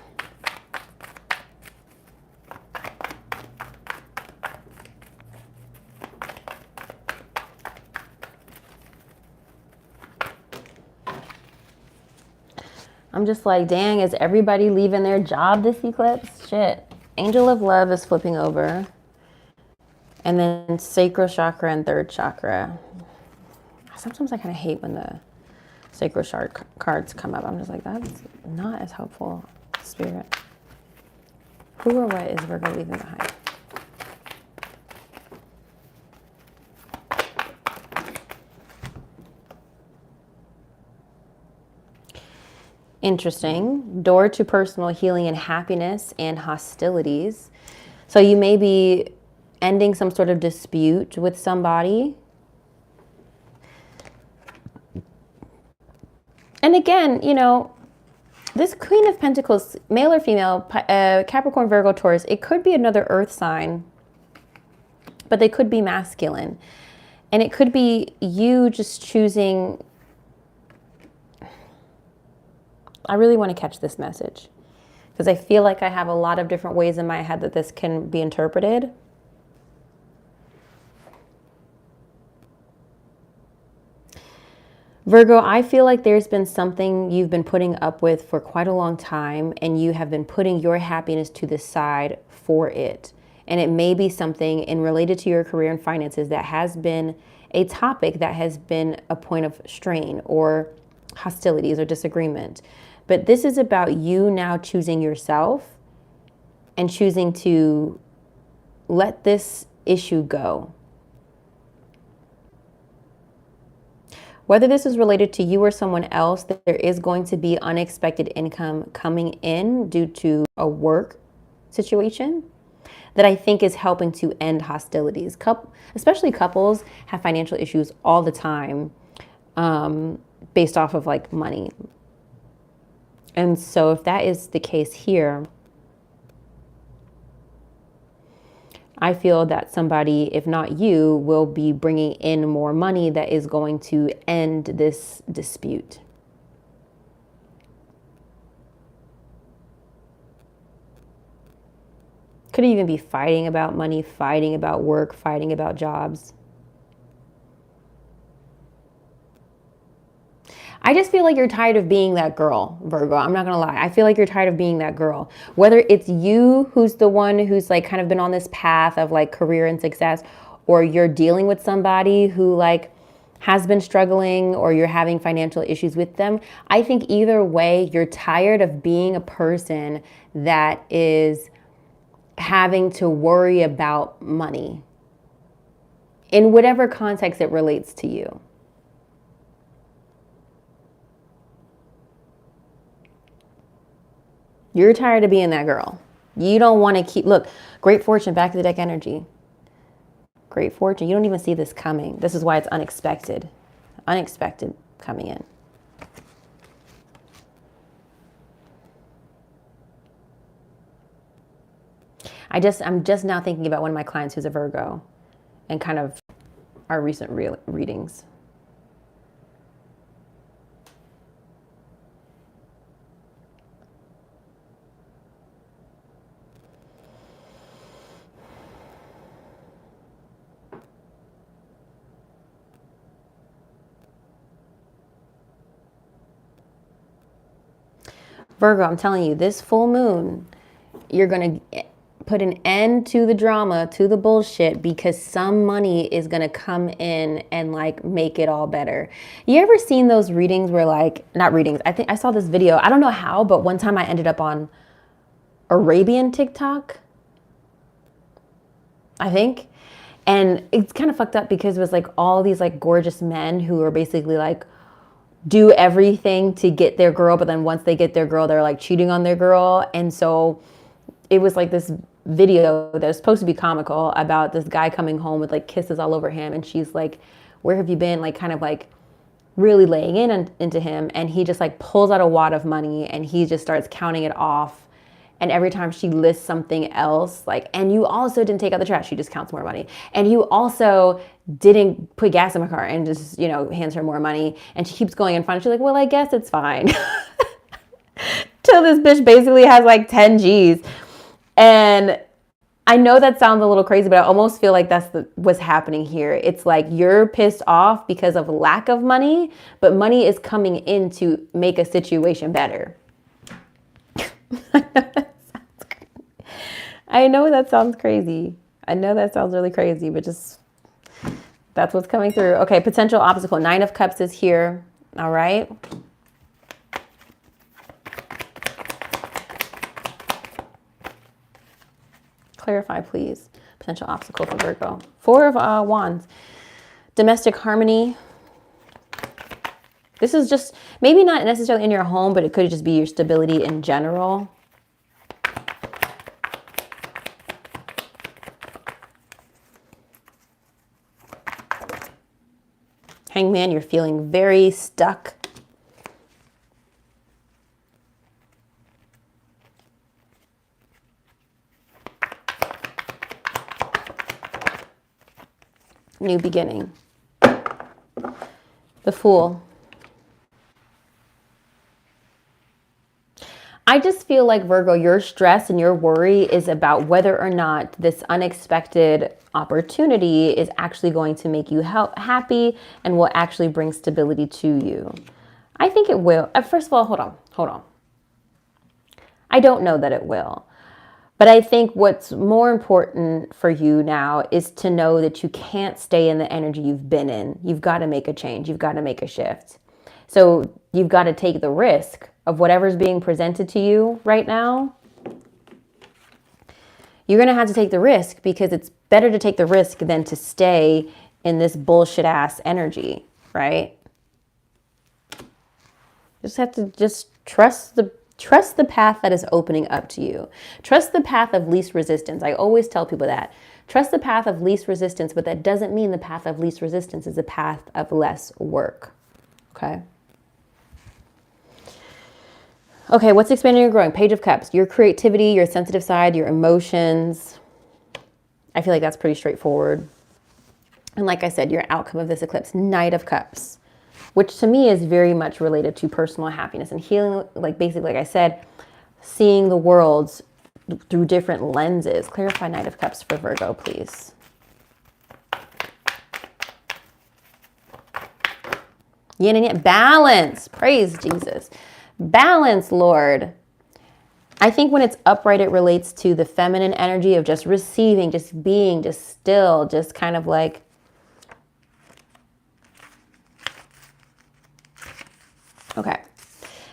I'm just like, dang, is everybody leaving their job this eclipse? Shit. Angel of Love is flipping over. And then sacral chakra and third chakra. Sometimes I kind of hate when the sacral chakra cards come up. I'm just like, that's not as helpful, Spirit. Who or what is Virgo leaving behind? Interesting. Door to personal healing and happiness and hostilities. So you may be ending some sort of dispute with somebody. And again, you know, this Queen of Pentacles, male or female, Capricorn, Virgo, Taurus, it could be another earth sign, but they could be masculine. And it could be you just choosing. I really want to catch this message because I feel like I have a lot of different ways in my head that this can be interpreted. Virgo, I feel like there's been something you've been putting up with for quite a long time, and you have been putting your happiness to the side for it. And it may be something in related to your career and finances that has been a topic that has been a point of strain or hostilities or disagreement. But this is about you now choosing yourself and choosing to let this issue go. Whether this is related to you or someone else, there is going to be unexpected income coming in due to a work situation that I think is helping to end hostilities. Especially couples have financial issues all the time based off of like money. And so if that is the case here, I feel that somebody, if not you, will be bringing in more money that is going to end this dispute. Could even be fighting about money, fighting about work, fighting about jobs. I just feel like you're tired of being that girl, Virgo. I'm not gonna lie. I feel like you're tired of being that girl. Whether it's you who's the one who's like kind of been on this path of like career and success, or you're dealing with somebody who like has been struggling, or you're having financial issues with them. I think either way, you're tired of being a person that is having to worry about money in whatever context it relates to you. You're tired of being that girl. You don't want to keep, look, great fortune, back to the deck energy. Great fortune. You don't even see this coming. This is why it's unexpected. Unexpected coming in. I'm just now thinking about one of my clients who's a Virgo and kind of our recent readings. Virgo, I'm telling you, this full moon, you're going to put an end to the drama, to the bullshit, because some money is going to come in and like make it all better. You ever seen those readings where like, not readings, I think I saw this video, I don't know how, but one time I ended up on Arabian TikTok, I think. And it's kind of fucked up because it was like all these like gorgeous men who are basically like, do everything to get their girl, but then once they get their girl, they're like cheating on their girl. And so it was like this video that was supposed to be comical about this guy coming home with like kisses all over him, and she's like, where have you been, like kind of like really laying into him, and he just like pulls out a wad of money and he just starts counting it off. And every time she lists something else, like, and you also didn't take out the trash, she just counts more money. And you also didn't put gas in my car, and just, you know, hands her more money. And she keeps going and fine. She's like, well, I guess it's fine. Till this bitch basically has like 10 G's. And I know that sounds a little crazy, but I almost feel like that's what's happening here. It's like you're pissed off because of lack of money, but money is coming in to make a situation better. I know that sounds crazy. I know that sounds really crazy, but just that's what's coming through. Okay, potential obstacle. 9 of Cups is here. All right. Clarify, please. Potential obstacle for Virgo. 4 of Wands. Domestic harmony. This is just maybe not necessarily in your home, but it could just be your stability in general. Hangman, you're feeling very stuck. New beginning. The Fool. I just feel like, Virgo, your stress and your worry is about whether or not this unexpected opportunity is actually going to make you happy and will actually bring stability to you. I think it will. First of all, hold on. I don't know that it will. But I think what's more important for you now is to know that you can't stay in the energy you've been in. You've got to make a change. You've got to make a shift. So you've got to take the risk of whatever's being presented to you right now. You're going to have to take the risk, because it's better to take the risk than to stay in this bullshit ass energy, right? Just have to trust the path that is opening up to you. Trust the path of least resistance. I always tell people that. Trust the path of least resistance, but that doesn't mean the path of least resistance is the path of less work. Okay? Okay, what's expanding or growing? Page of Cups. Your creativity, your sensitive side, your emotions. I feel like that's pretty straightforward. And like I said, your outcome of this eclipse, Knight of Cups, which to me is very much related to personal happiness and healing. Like basically, like I said, seeing the world through different lenses. Clarify Knight of Cups for Virgo, please. Yin and yang. Balance. Praise Jesus. Balance, Lord. I think when it's upright, it relates to the feminine energy of just receiving, just being, just still, just kind of like, okay.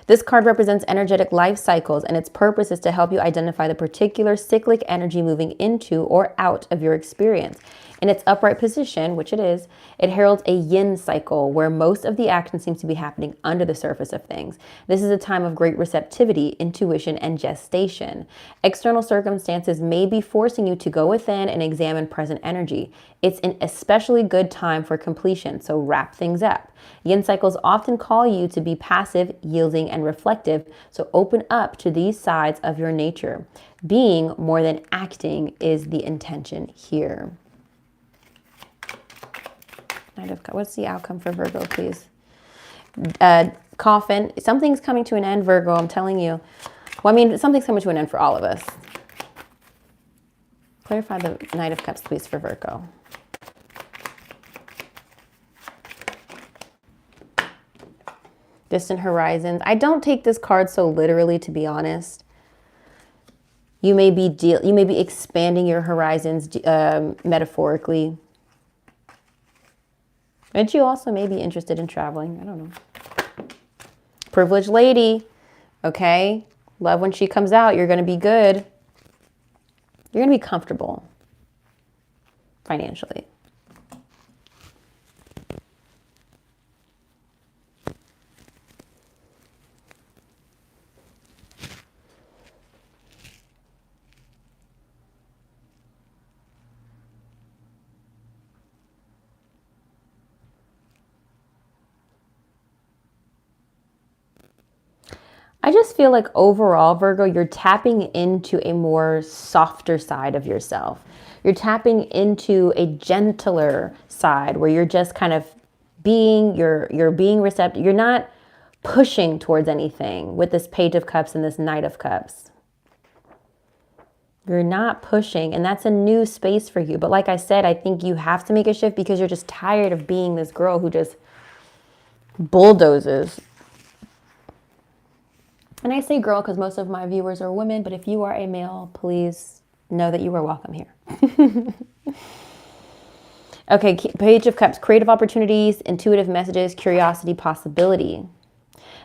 This card represents energetic life cycles, and its purpose is to help you identify the particular cyclic energy moving into or out of your experience. In its upright position, which it is, it heralds a yin cycle where most of the action seems to be happening under the surface of things. This is a time of great receptivity, intuition, and gestation. External circumstances may be forcing you to go within and examine present energy. It's an especially good time for completion, so wrap things up. Yin cycles often call you to be passive, yielding, and reflective, so open up to these sides of your nature. Being more than acting is the intention here. What's the outcome for Virgo, please? Coffin. Something's coming to an end, Virgo, I'm telling you. Well, I mean, something's coming to an end for all of us. Clarify the Knight of Cups, please, for Virgo. Distant horizons. I don't take this card so literally, to be honest. You may be expanding your horizons metaphorically. And you also may be interested in traveling. I don't know. Privileged lady. Okay. Love when she comes out. You're going to be good. You're going to be comfortable financially. I just feel like overall, Virgo, you're tapping into a more softer side of yourself. You're tapping into a gentler side where you're just kind of being, you're being receptive. You're not pushing towards anything with this Page of Cups and this Knight of Cups. You're not pushing, and that's a new space for you. But like I said, I think you have to make a shift because you're just tired of being this girl who just bulldozes. And I say girl because most of my viewers are women, but if you are a male, please know that you are welcome here. Okay, Page of Cups, creative opportunities, intuitive messages, curiosity, possibility.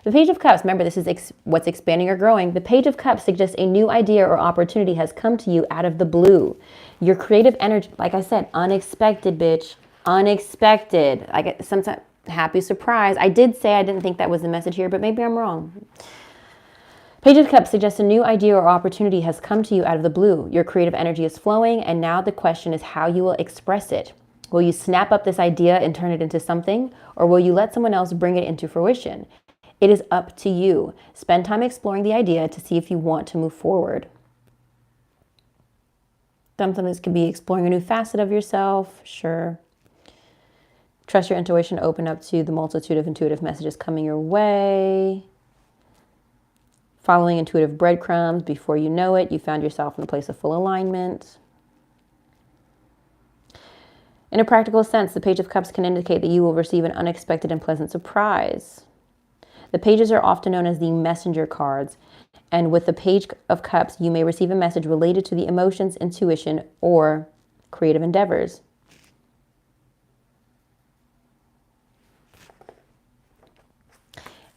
The Page of Cups, remember this is what's expanding or growing. The Page of Cups suggests a new idea or opportunity has come to you out of the blue. Your creative energy, like I said, unexpected, bitch. Unexpected. Like sometimes happy surprise. I did say I didn't think that was the message here, but maybe I'm wrong. Page of Cups suggests a new idea or opportunity has come to you out of the blue. Your creative energy is flowing, and now the question is how you will express it. Will you snap up this idea and turn it into something, or will you let someone else bring it into fruition? It is up to you. Spend time exploring the idea to see if you want to move forward. Sometimes this could be exploring a new facet of yourself, sure. Trust your intuition, open up to the multitude of intuitive messages coming your way. Following intuitive breadcrumbs, before you know it, you found yourself in a place of full alignment. In a practical sense, the Page of Cups can indicate that you will receive an unexpected and pleasant surprise. The pages are often known as the messenger cards, and with the Page of Cups, you may receive a message related to the emotions, intuition, or creative endeavors.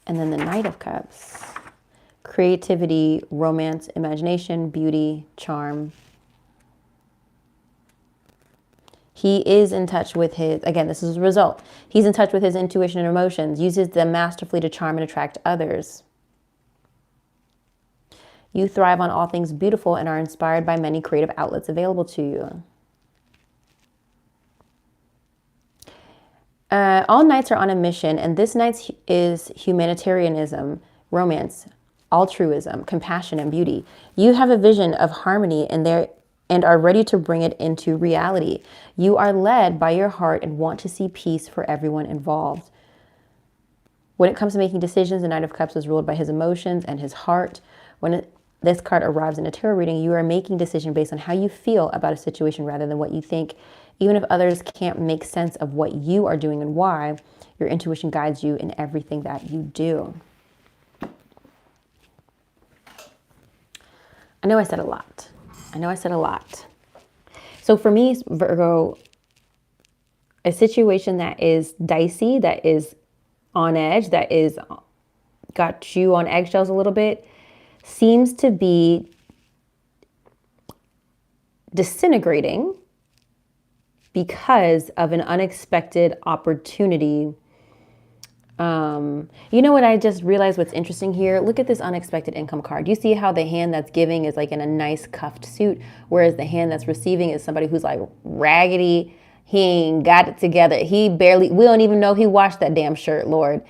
And then the Knight of Cups. Creativity, romance, imagination, beauty, charm. He is in touch with his, again, this is a result. He's in touch with his intuition and emotions, uses them masterfully to charm and attract others. You thrive on all things beautiful and are inspired by many creative outlets available to you. All nights are on a mission, and this night is humanitarianism, romance, altruism, compassion, and beauty. You have a vision of harmony and are ready to bring it into reality. You are led by your heart and want to see peace for everyone involved. When it comes to making decisions, the Knight of Cups is ruled by his emotions and his heart. When this card arrives in a tarot reading, you are making a decision based on how you feel about a situation rather than what you think. Even if others can't make sense of what you are doing and why, your intuition guides you in everything that you do. I know I said a lot. So for me, Virgo, a situation that is dicey, that is on edge, that is got you on eggshells a little bit, seems to be disintegrating because of an unexpected opportunity. You know what I just realized what's interesting here? Look at this unexpected income card. You see how the hand that's giving is like in a nice cuffed suit, whereas the hand that's receiving is somebody who's like raggedy. He ain't got it together. We don't even know he washed that damn shirt, Lord.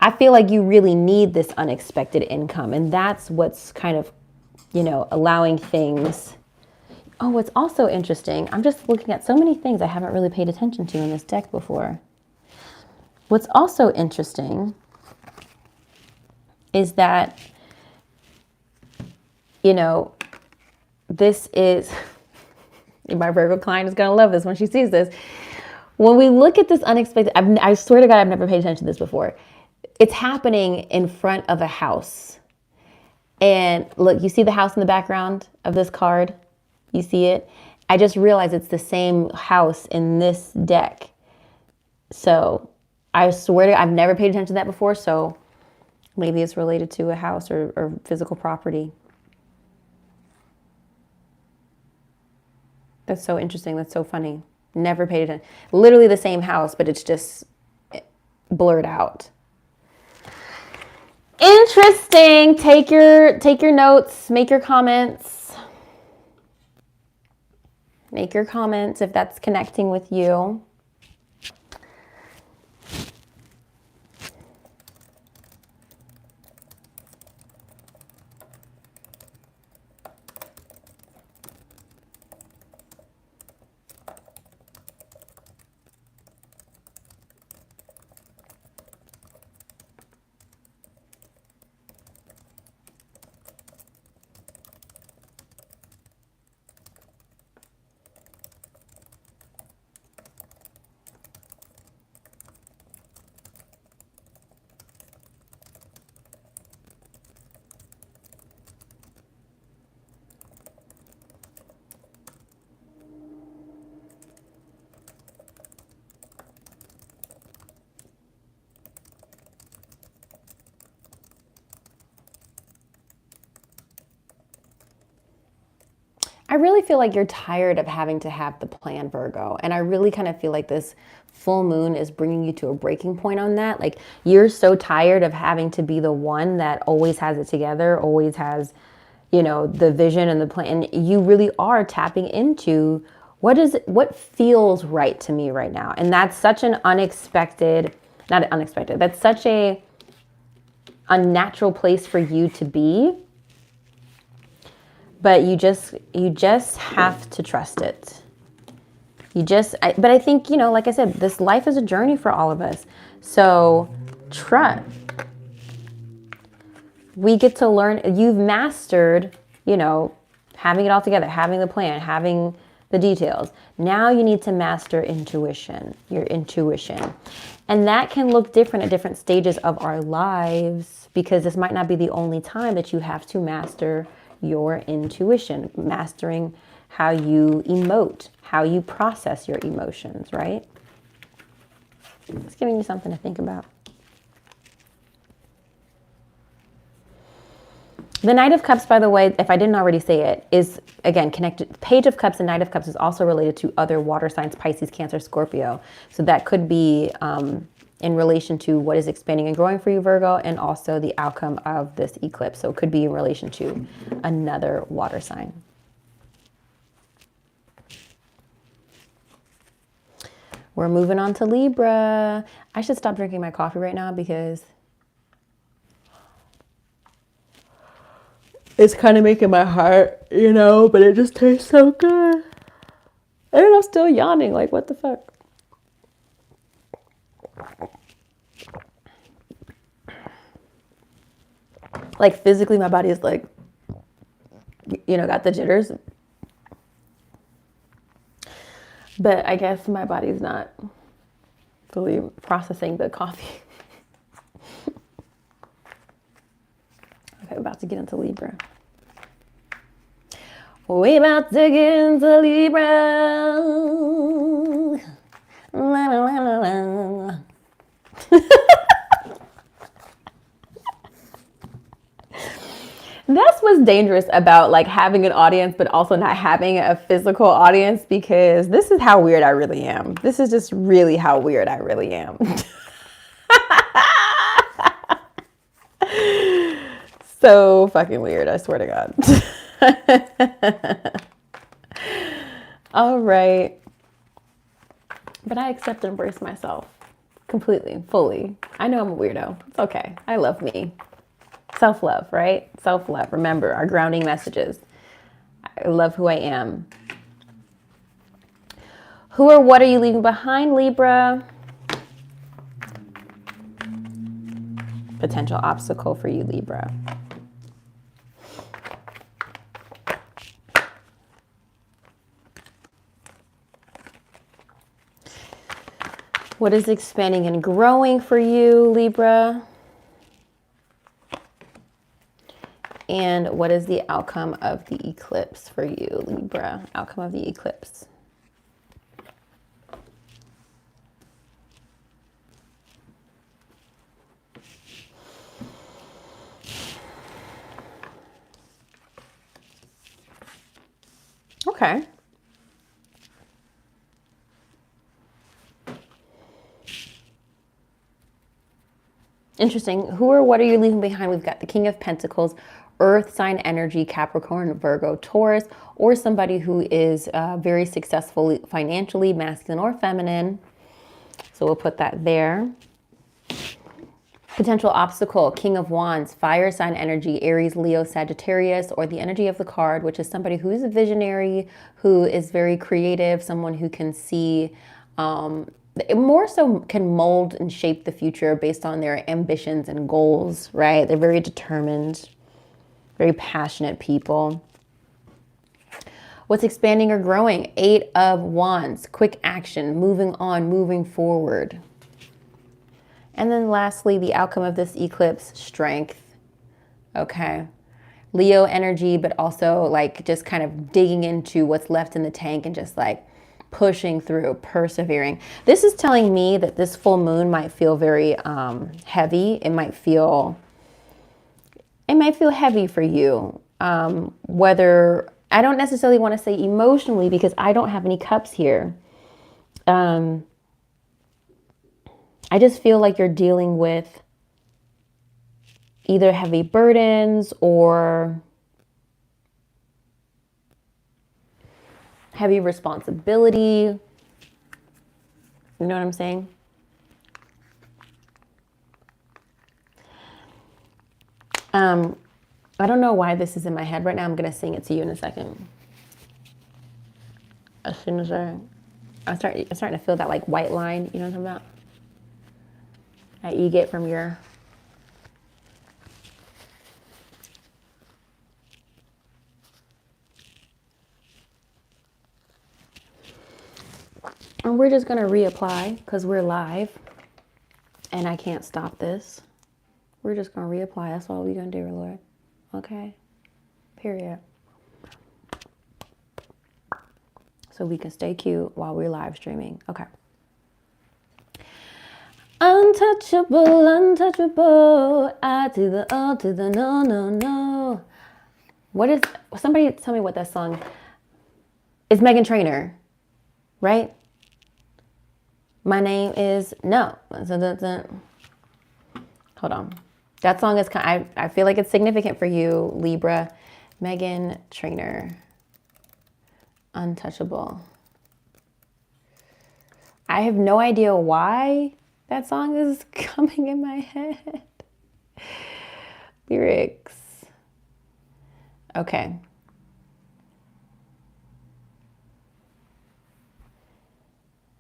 I feel like you really need this unexpected income. And that's what's kind of, allowing things. Oh, what's also interesting, I'm just looking at so many things I haven't really paid attention to in this deck before. What's also interesting is that, this is, my Virgo client is going to love this when she sees this. When we look at this unexpected, I swear to God, I've never paid attention to this before. It's happening in front of a house. And look, you see the house in the background of this card? You see it? I just realized it's the same house in this deck. So I swear to God, I've never paid attention to that before, so maybe it's related to a house or physical property. That's so interesting. That's so funny. Never paid attention. Literally the same house, but it's just blurred out. Interesting. Take your notes, make your comments. Make your comments if that's connecting with you. I really feel like you're tired of having to have the plan, Virgo. And I really kind of feel like this full moon is bringing you to a breaking point on that. Like, you're so tired of having to be the one that always has it together, always has, the vision and the plan. And you really are tapping into what feels right to me right now. And that's such an that's such a unnatural place for you to be. But you just have to trust it. But I think, you know, like I said, this life is a journey for all of us. So trust. We get to learn. You've mastered, you know, having it all together, having the plan, having the details. Now you need to master intuition, your intuition. And that can look different at different stages of our lives, because this might not be the only time that you have to master your intuition, mastering how you emote, how you process your emotions, right? It's giving you something to think about. The Knight of Cups, by the way, if I didn't already say it, is, again, connected. Page of Cups and Knight of Cups is also related to other water signs, Pisces, Cancer, Scorpio. So that could be in relation to what is expanding and growing for you, Virgo, and also the outcome of this eclipse. So it could be in relation to another water sign. We're moving on to Libra. I should stop drinking my coffee right now because it's kind of making my heart, you know, but it just tastes so good. And I'm still yawning, like, what the fuck? Like, physically, my body is like, you know, got the jitters. But I guess my body's not fully processing the coffee. Okay, about to get into Libra. We about to get into Libra. La, la, la, la, la. That's what's dangerous about like having an audience, but also not having a physical audience, because this is how weird I really am. This is just really how weird I really am. So fucking weird, I swear to God. All right. But I accept and embrace myself completely, fully. I know I'm a weirdo. It's okay. I love me. Self-love, right? Self-love. Remember our grounding messages. I love who I am. Who or what are you leaving behind, Libra? Potential obstacle for you, Libra. What is expanding and growing for you, Libra? And what is the outcome of the eclipse for you, Libra? Outcome of the eclipse. Okay. Interesting. Who or what are you leaving behind? We've got the King of Pentacles, Earth sign energy, Capricorn, Virgo, Taurus, or somebody who is very successful financially, masculine or feminine. So we'll put that there. Potential obstacle, King of Wands, fire sign energy, Aries, Leo, Sagittarius, or the energy of the card, which is somebody who is a visionary, who is very creative, someone who can see, more so can mold and shape the future based on their ambitions and goals, right? They're very determined, very passionate people. What's expanding or growing? 8 of Wands, quick action, moving on, moving forward. And then lastly, the outcome of this eclipse, strength. Okay. Leo energy, but also like just kind of digging into what's left in the tank and just like pushing through, persevering. This is telling me that this full moon might feel very heavy. It might feel heavy for you. Whether, I don't necessarily want to say emotionally because I don't have any cups here. I just feel like you're dealing with either heavy burdens or heavy responsibility. You know what I'm saying? I don't know why this is in my head right now. I'm going to sing it to you in a second. As soon as I I'm starting to feel that like white line, you know what I'm talking about? That you get from your and we're just gonna reapply because we're live and I can't stop this. We're just gonna reapply. That's all we're gonna do, Lord. Okay. Period. So we can stay cute while we're live streaming. Okay. Untouchable, untouchable. I to the O to the no, no, no. What is, somebody tell me what that song is. Meghan Trainor, right? My name is, no. Hold on. That song is kind of, I feel like it's significant for you, Libra. Meghan Trainor. Untouchable. I have no idea why that song is coming in my head. Lyrics. Okay.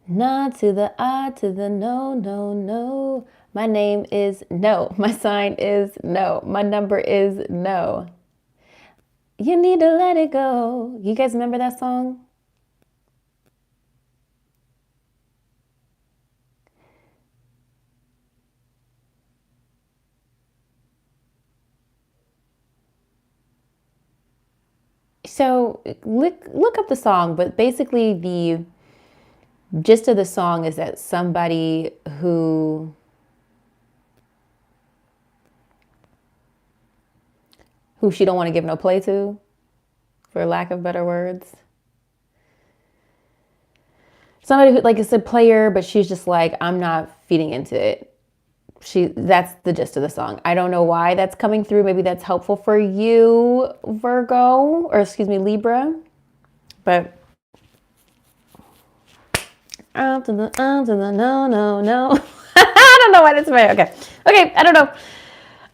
Not to the I to the no, no, no. My name is no. My sign is no. My number is no. You need to let it go. You guys remember that song? So look up the song, but basically the gist of the song is that somebody who she don't want to give no play to, for lack of better words. Somebody who like is a player, but she's just like, I'm not feeding into it. That's the gist of the song. I don't know why that's coming through. Maybe that's helpful for you, Virgo, or excuse me, Libra. But out to the no, no, no. I don't know why that's right. Okay, I don't know.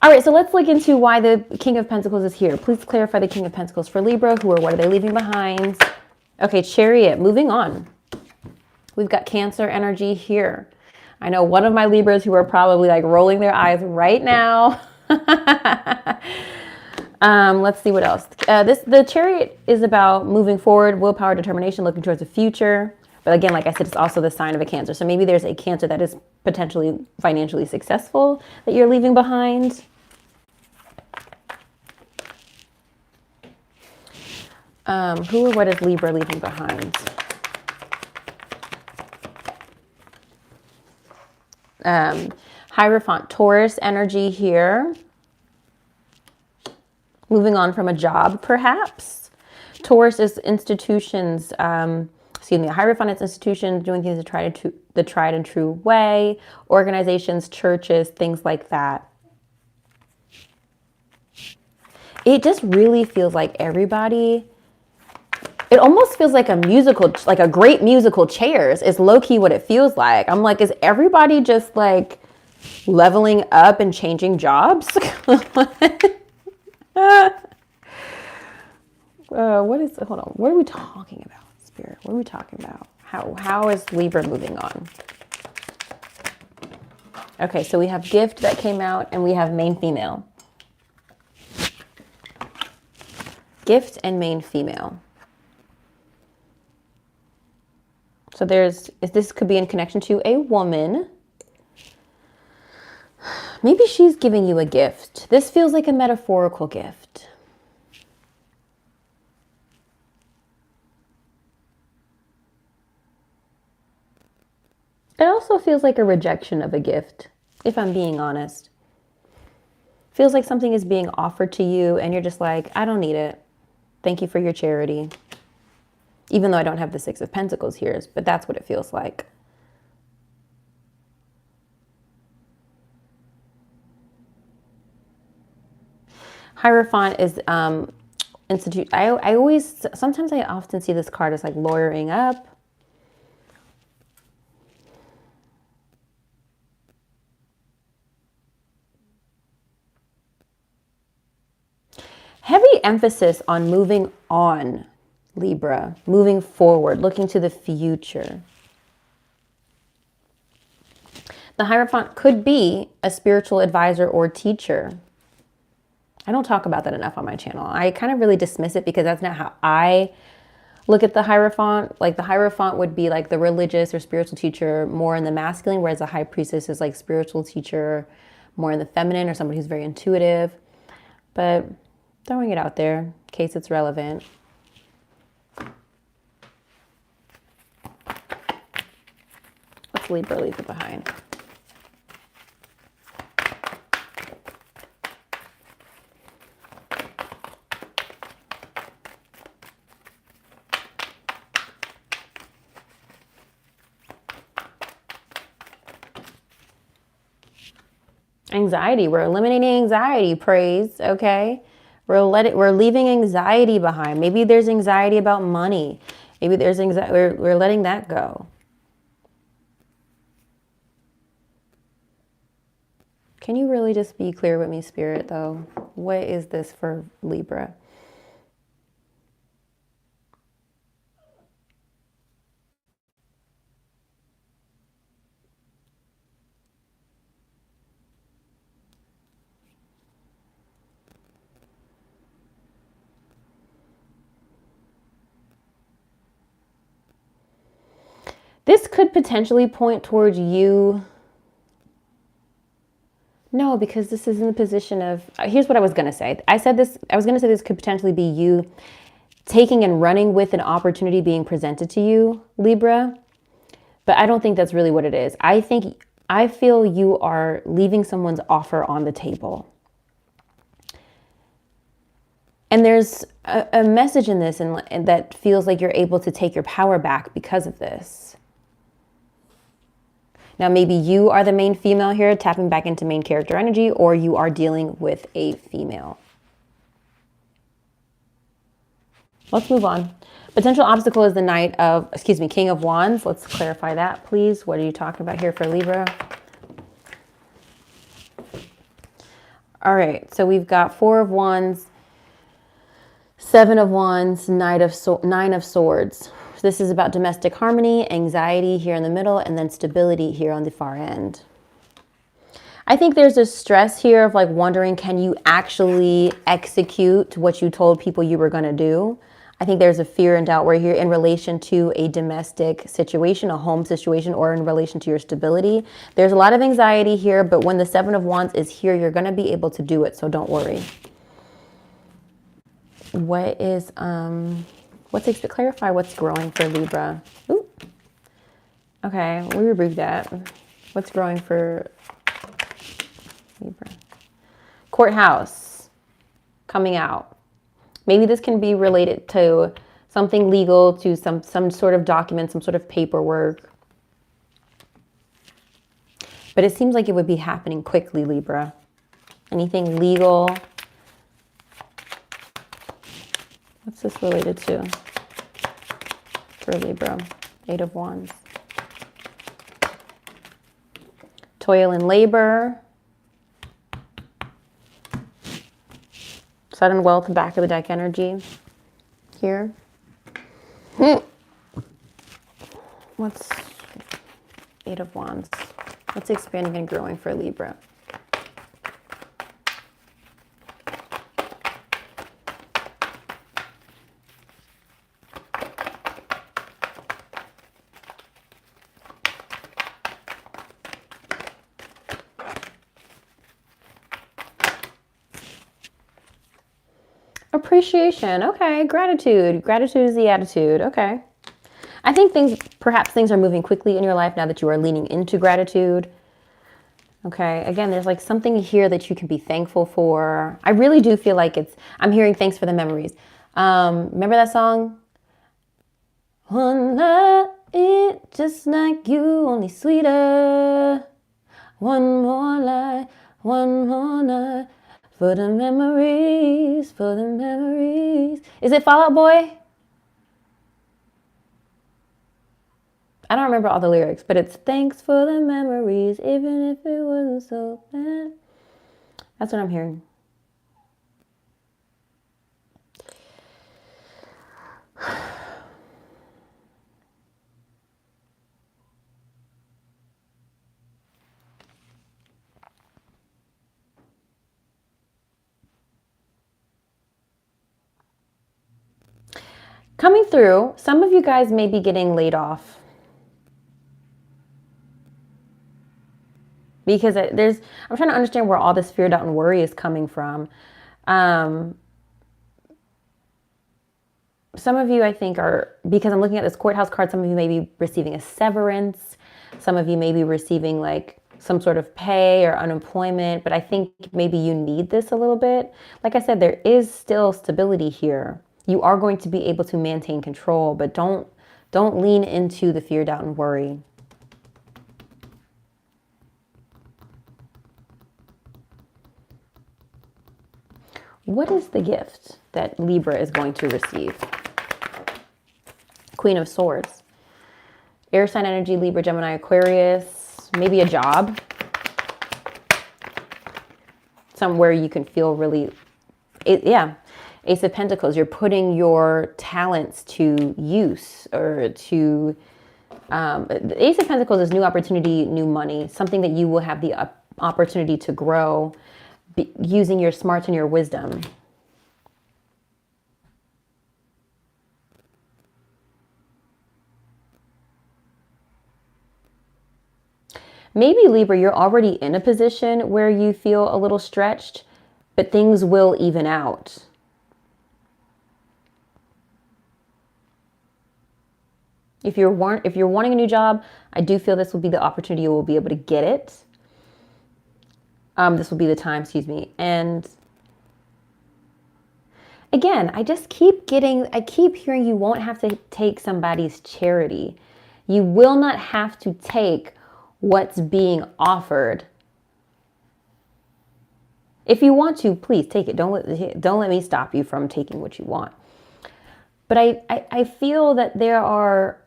All right, so let's look into why the King of Pentacles is here. Please clarify the King of Pentacles for Libra. What are they leaving behind? Okay, Chariot, moving on. We've got Cancer energy here. I know one of my Libras who are probably like rolling their eyes right now. Let's see what else. The Chariot is about moving forward, willpower, determination, looking towards the future. But again, like I said, it's also the sign of a Cancer. So maybe there's a Cancer that is potentially financially successful that you're leaving behind. Who or what is Libra leaving behind? Hierophant, Taurus energy here. Moving on from a job, perhaps. Taurus is institutions, Hierophant is institutions, doing things the tried and true way, organizations, churches, things like that. It just really feels like everybody, it almost feels like a musical, like a great musical Chairs is low-key what it feels like. I'm like, is everybody just like leveling up and changing jobs? Hold on, what are we talking about, Spirit? What are we talking about? How is Libra moving on? Okay, so we have gift that came out and we have main female. Gift and main female. So this could be in connection to a woman. Maybe she's giving you a gift. This feels like a metaphorical gift. It also feels like a rejection of a gift, if I'm being honest. Feels like something is being offered to you and you're just like, I don't need it. Thank you for your charity. Even though I don't have the Six of Pentacles here, but that's what it feels like. Hierophant is institute. Sometimes I often see this card as like lawyering up. Heavy emphasis on moving on, Libra, moving forward, looking to the future. The Hierophant could be a spiritual advisor or teacher. I don't talk about that enough on my channel. I kind of really dismiss it because that's not how I look at the Hierophant. Like the Hierophant would be like the religious or spiritual teacher more in the masculine, whereas the High Priestess is like spiritual teacher more in the feminine, or somebody who's very intuitive. But throwing it out there in case it's relevant. Let's Libra leave it behind. Anxiety. We're eliminating anxiety. Praise. Okay. We're leaving anxiety behind. Maybe there's anxiety about money. Maybe there's anxiety. We're letting that go. Can you really just be clear with me, Spirit, though? What is this for Libra? This could potentially point towards you. No, because this is in the position of, here's what I was going to say. I was going to say this could potentially be you taking and running with an opportunity being presented to you, Libra. But I don't think that's really what it is. I feel you are leaving someone's offer on the table. And there's a message in this and that feels like you're able to take your power back because of this. Now, maybe you are the main female here, tapping back into main character energy, or you are dealing with a female. Let's move on. Potential obstacle is the King of Wands. Let's clarify that, please. What are you talking about here for Libra? All right, so we've got 4 of Wands, 7 of Wands, 9 of Swords. This is about domestic harmony, anxiety here in the middle, and then stability here on the far end. I think there's a stress here of like wondering, can you actually execute what you told people you were going to do? I think there's a fear and doubt where here in relation to a domestic situation, a home situation, or in relation to your stability. There's a lot of anxiety here, but when the 7 of Wands is here, you're going to be able to do it, so don't worry. What is, clarify what's growing for Libra. Ooh. Okay, we removed that. What's growing for Libra? Courthouse coming out. Maybe this can be related to something legal, to some sort of document, some sort of paperwork. But it seems like it would be happening quickly, Libra. Anything legal? What's this related to for Libra? 8 of Wands. Toil and labor. Sudden wealth, back of the deck energy here. What's 8 of Wands? What's expanding and growing for Libra? Appreciation. Okay. Gratitude. Gratitude is the attitude. Okay. I think perhaps things are moving quickly in your life now that you are leaning into gratitude. Okay. Again, there's like something here that you can be thankful for. I really do feel like I'm hearing thanks for the memories. Remember that song? One night, it just like you, only sweeter. One more light, one more night. For the memories, for the memories. Is it Fall Out Boy? I don't remember all the lyrics, but it's thanks for the memories, even if it wasn't so bad. That's what I'm hearing. Coming through, some of you guys may be getting laid off. Because I'm trying to understand where all this fear, doubt, and worry is coming from. Some of you, I think, are, because I'm looking at this courthouse card, some of you may be receiving a severance. Some of you may be receiving like some sort of pay or unemployment, but I think maybe you need this a little bit. Like I said, there is still stability here. You are going to be able to maintain control, but don't lean into the fear, doubt, and worry. What is the gift that Libra is going to receive? Queen of Swords. Air sign energy, Libra, Gemini, Aquarius. Maybe a job. Somewhere you can feel really, yeah. Ace of Pentacles. You're putting your talents to use, or to, the Ace of Pentacles is new opportunity, new money. Something that you will have the opportunity to grow using your smarts and your wisdom. Maybe Libra, you're already in a position where you feel a little stretched, but things will even out. If you're wanting a new job, I do feel this will be the opportunity you will be able to get it. This will be the time, excuse me. And again, I keep hearing you won't have to take somebody's charity. You will not have to take what's being offered. If you want to, please take it. Don't let me stop you from taking what you want. But I feel that there are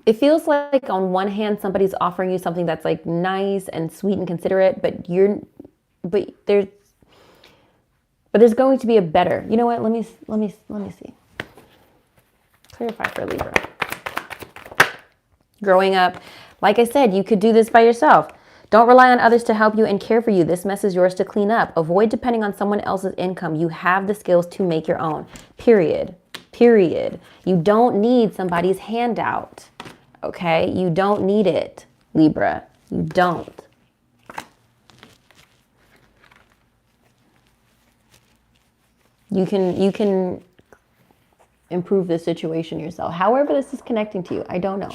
it feels like on one hand somebody's offering you something that's like nice and sweet and considerate, but there's going to be a better. You know what? Let me see. Clarify for Libra. Growing up, like I said, you could do this by yourself. Don't rely on others to help you and care for you. This mess is yours to clean up. Avoid depending on someone else's income. You have the skills to make your own. Period. You don't need somebody's handout. Okay? You don't need it, Libra. You don't. You can improve the situation yourself. However this is connecting to you, I don't know.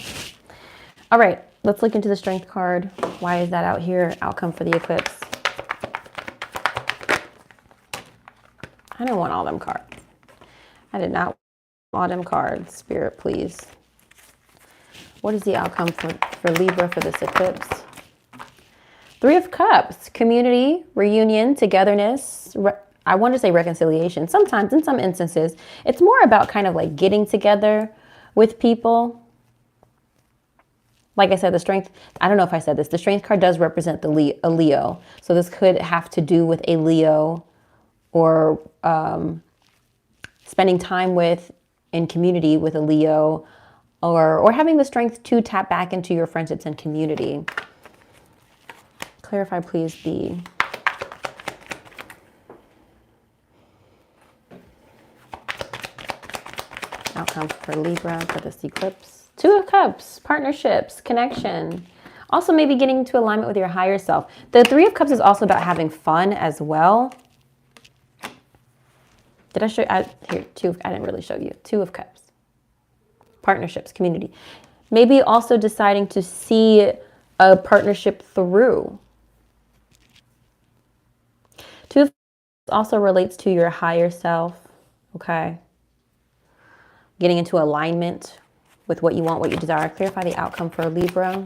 All right, let's look into the Strength card. Why is that out here? Outcome for the eclipse. I didn't want all them cards. I did not want all them cards. Spirit, please. What is the outcome for Libra for this eclipse? Three of Cups. Community, reunion, togetherness. I want to say reconciliation. Sometimes, in some instances, it's more about kind of like getting together with people. Like I said, the Strength, I don't know if I said this, the Strength card does represent a Leo. So this could have to do with a Leo, or spending time with, in community with a Leo, or having the strength to tap back into your friendships and community. Clarify, please, B. Outcome for Libra for this eclipse. Two of Cups, partnerships, connection. Also maybe getting into alignment with your higher self. The Three of Cups is also about having fun as well. Did I show you? Here, I didn't really show you. Two of Cups. Partnerships, community. Maybe also deciding to see a partnership through. Two of Cups also relates to your higher self, okay? Getting into alignment with what you want, what you desire. Clarify the outcome for Libra.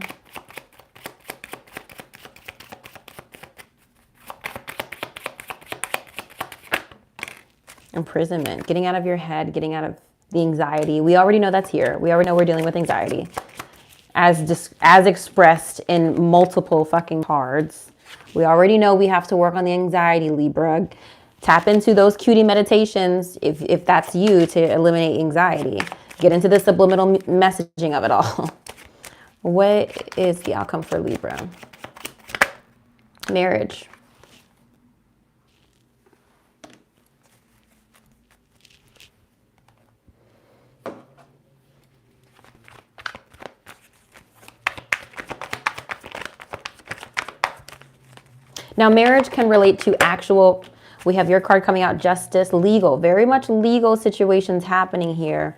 Imprisonment, getting out of your head, getting out of the anxiety. We already know that's here. We already know we're dealing with anxiety as expressed in multiple fucking cards. We already know we have to work on the anxiety, Libra. Tap into those cutie meditations if that's you, to eliminate anxiety. Get into the subliminal messaging of it all. What is the outcome for Libra? Marriage. Now, marriage can relate to actual, we have your card coming out, justice, legal, very much legal situations happening here.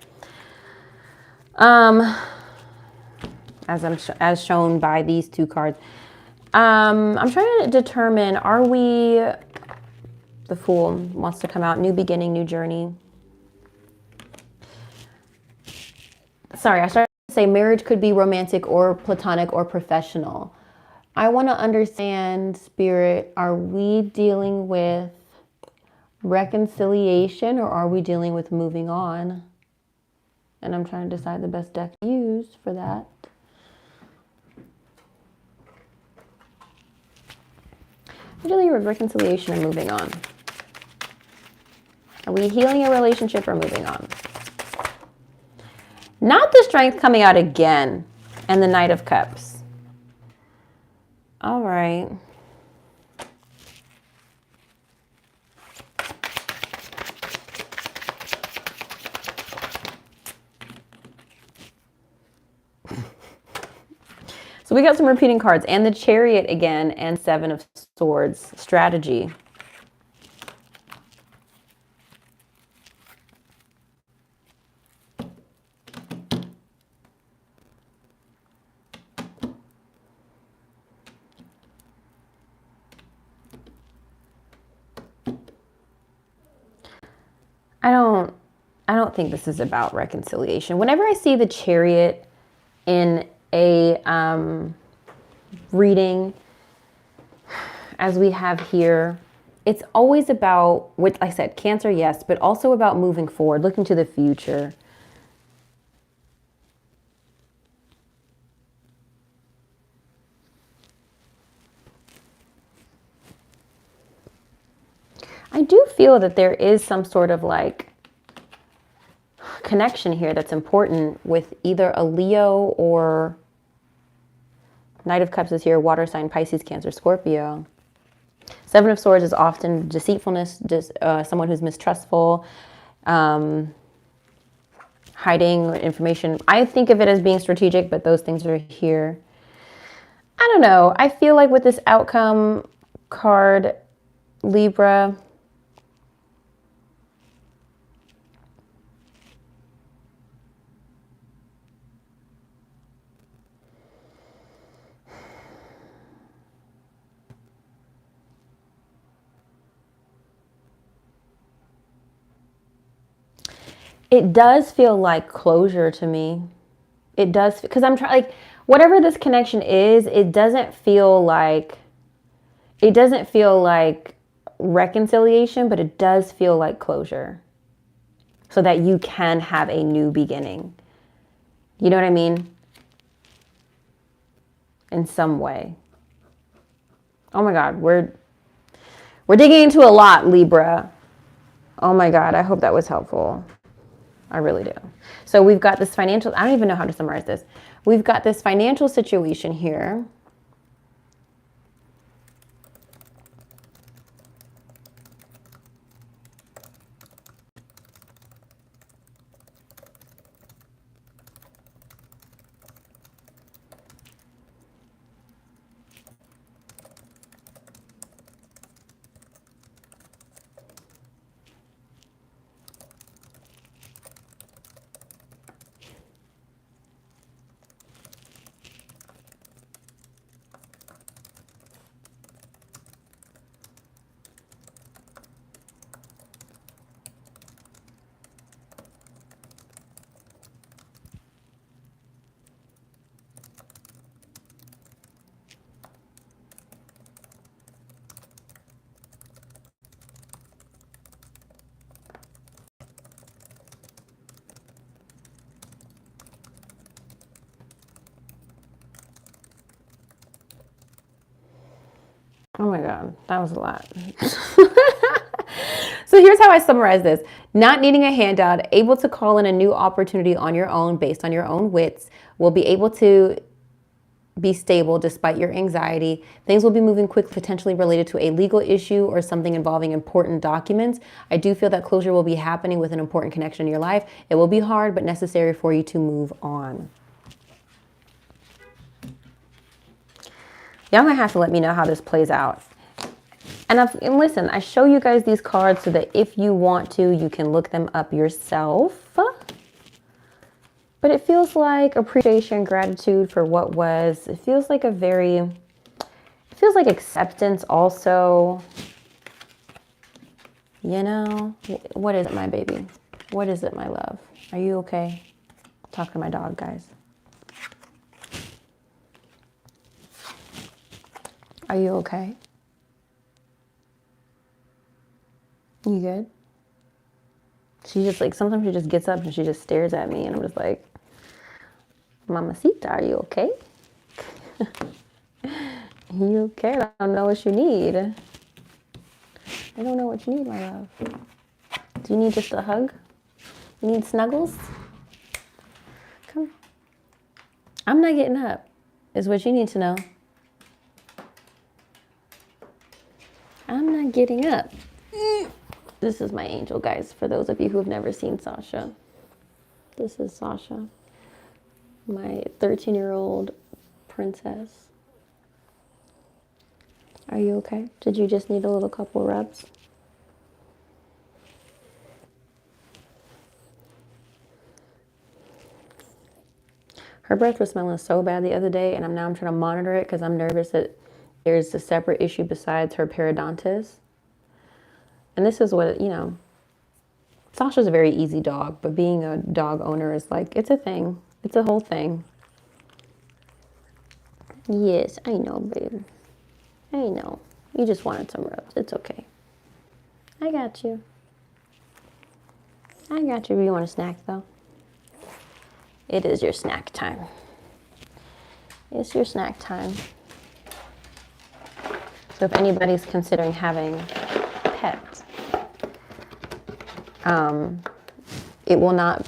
As shown by these two cards. I'm trying to determine, are we, the Fool wants to come out, new beginning, new journey. Sorry, I started to say marriage could be romantic or platonic or professional. I want to understand, Spirit, are we dealing with reconciliation or are we dealing with moving on? And I'm trying to decide the best deck to use for that. We're dealing with reconciliation and moving on. Are we healing a relationship or moving on? Not the Strength coming out again and the Knight of Cups. All right. So we got some repeating cards and the Chariot again and Seven of Swords, strategy. I don't think this is about reconciliation. Whenever I see the Chariot in a reading, as we have here, it's always about, what I said, Cancer, yes, but also about moving forward, looking to the future. I do feel that there is some sort of like connection here that's important with either a Leo or Knight of Cups is here, water sign, Pisces, Cancer, Scorpio. Seven of Swords is often deceitfulness, just someone who's mistrustful, hiding information. I think of it as being strategic, but those things are here. I don't know. I feel like with this outcome card, Libra, it does feel like closure to me. It does, because I'm trying, like, whatever this connection is, it doesn't feel like reconciliation, but it does feel like closure. So that you can have a new beginning. You know what I mean? In some way. Oh my God, we're digging into a lot, Libra. Oh my God, I hope that was helpful. I really do. So we've got this financial, I don't even know how to summarize this. We've got this financial situation here. Oh my God, that was a lot. So here's how I summarize this. Not needing a handout, able to call in a new opportunity on your own based on your own wits, will be able to be stable despite your anxiety. Things will be moving quickly, potentially related to a legal issue or something involving important documents. I do feel that closure will be happening with an important connection in your life. It will be hard, but necessary for you to move on. Y'all might have to let me know how this plays out. And listen, I show you guys these cards so that if you want to, you can look them up yourself. But it feels like appreciation, gratitude for what was. It feels like it feels like acceptance also. You know, what is it, my baby? What is it, my love? Are you okay? Talking to my dog, guys. Are you okay? You good? She just like, sometimes she just gets up and she just stares at me and I'm just like, Mamacita, are you okay? You okay? I don't know what you need. I don't know what you need, my love. Do you need just a hug? You need snuggles? Come. I'm not getting up, is what you need to know. I'm not getting up. This is my angel, guys, for those of you who have never seen Sasha. This is Sasha, my 13-year-old princess. Are you okay? Did you just need a little couple rubs? Her breath was smelling so bad the other day, and I'm trying to monitor it because I'm nervous that there's a separate issue besides her periodontitis. And this is what, you know, Sasha's a very easy dog, but being a dog owner is like, it's a thing. It's a whole thing. Yes, I know, babe. I know. You just wanted some rubs. It's okay. I got you. I got you. You want a snack, though? It is your snack time. It's your snack time. So if anybody's considering having pets, it will not,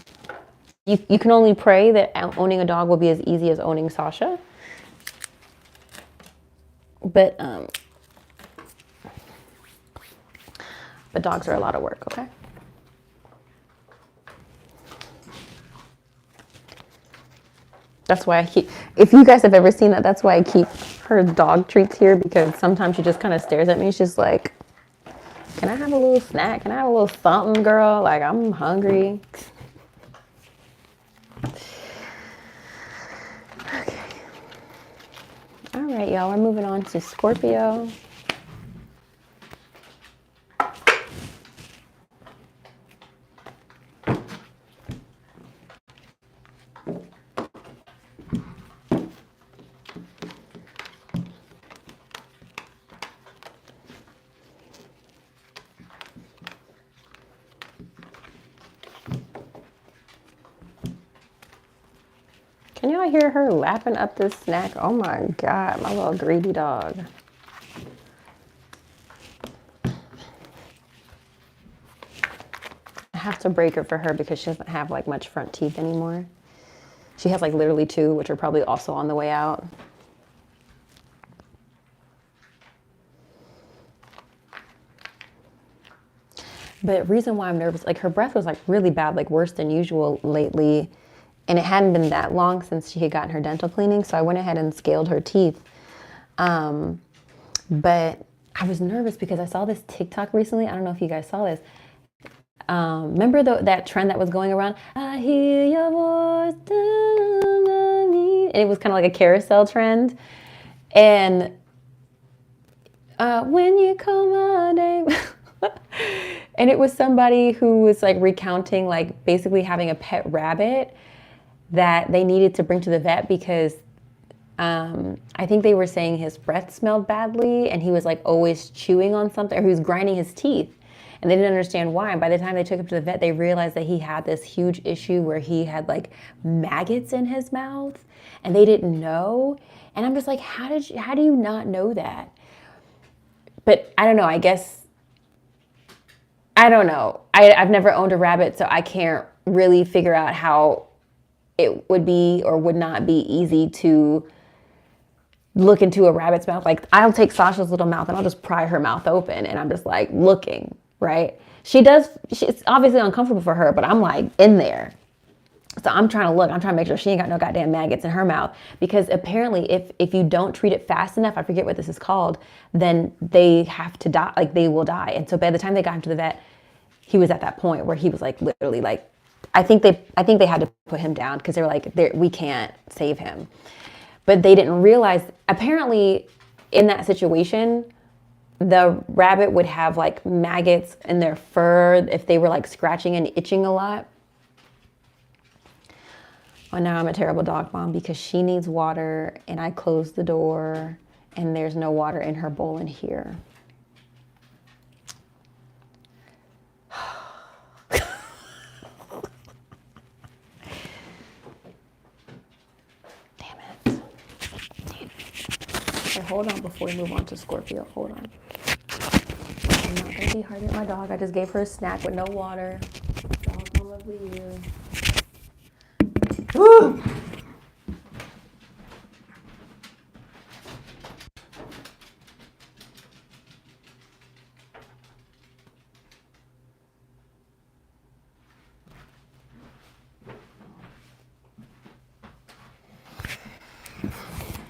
you can only pray that owning a dog will be as easy as owning Sasha. But dogs are a lot of work, okay? That's why I keep, if you guys have ever seen that, that's why I keep her dog treats here, because sometimes she just kind of stares at me. She's like, can I have a little snack? Can I have a little something, girl? Like, I'm hungry. Okay. All right, y'all, we're moving on to Scorpio. Can y'all hear her lapping up this snack? Oh my God, my little greedy dog. I have to break her for her because she doesn't have like much front teeth anymore. She has like literally 2, which are probably also on the way out. But reason why I'm nervous, like her breath was like really bad, like worse than usual lately. And it hadn't been that long since she had gotten her dental cleaning. So I went ahead and scaled her teeth. But I was nervous because I saw this TikTok recently. I don't know if you guys saw this. Remember that trend that was going around? I hear your voice. And it was kind of like a carousel trend. And when you call my name. And it was somebody who was like recounting like basically having a pet rabbit that they needed to bring to the vet because I think they were saying his breath smelled badly and he was like always chewing on something, or he was grinding his teeth and they didn't understand why. And by the time they took him to the vet, they realized that he had this huge issue where he had like maggots in his mouth and they didn't know. And I'm just like, how do you not know that? But I don't know, I guess, I don't know. I've never owned a rabbit, so I can't really figure out how it would be or would not be easy to look into a rabbit's mouth. Like I'll take Sasha's little mouth and I'll just pry her mouth open and I'm just like looking, right? It's obviously uncomfortable for her, but I'm like in there. So I'm trying to look, I'm trying to make sure she ain't got no goddamn maggots in her mouth, because apparently if you don't treat it fast enough, I forget what this is called, then they have to die, like they will die. And so by the time they got him to the vet, he was at that point where he was like literally like, I think they had to put him down because they were like, we can't save him. But they didn't realize, apparently in that situation, the rabbit would have like maggots in their fur if they were like scratching and itching a lot. Well, now I'm a terrible dog mom because she needs water and I closed the door and there's no water in her bowl in here. Hold on before we move on to Scorpio. Hold on. I'm not going to be hard at my dog. I just gave her a snack with no water. Dog, how lovely you. Woo!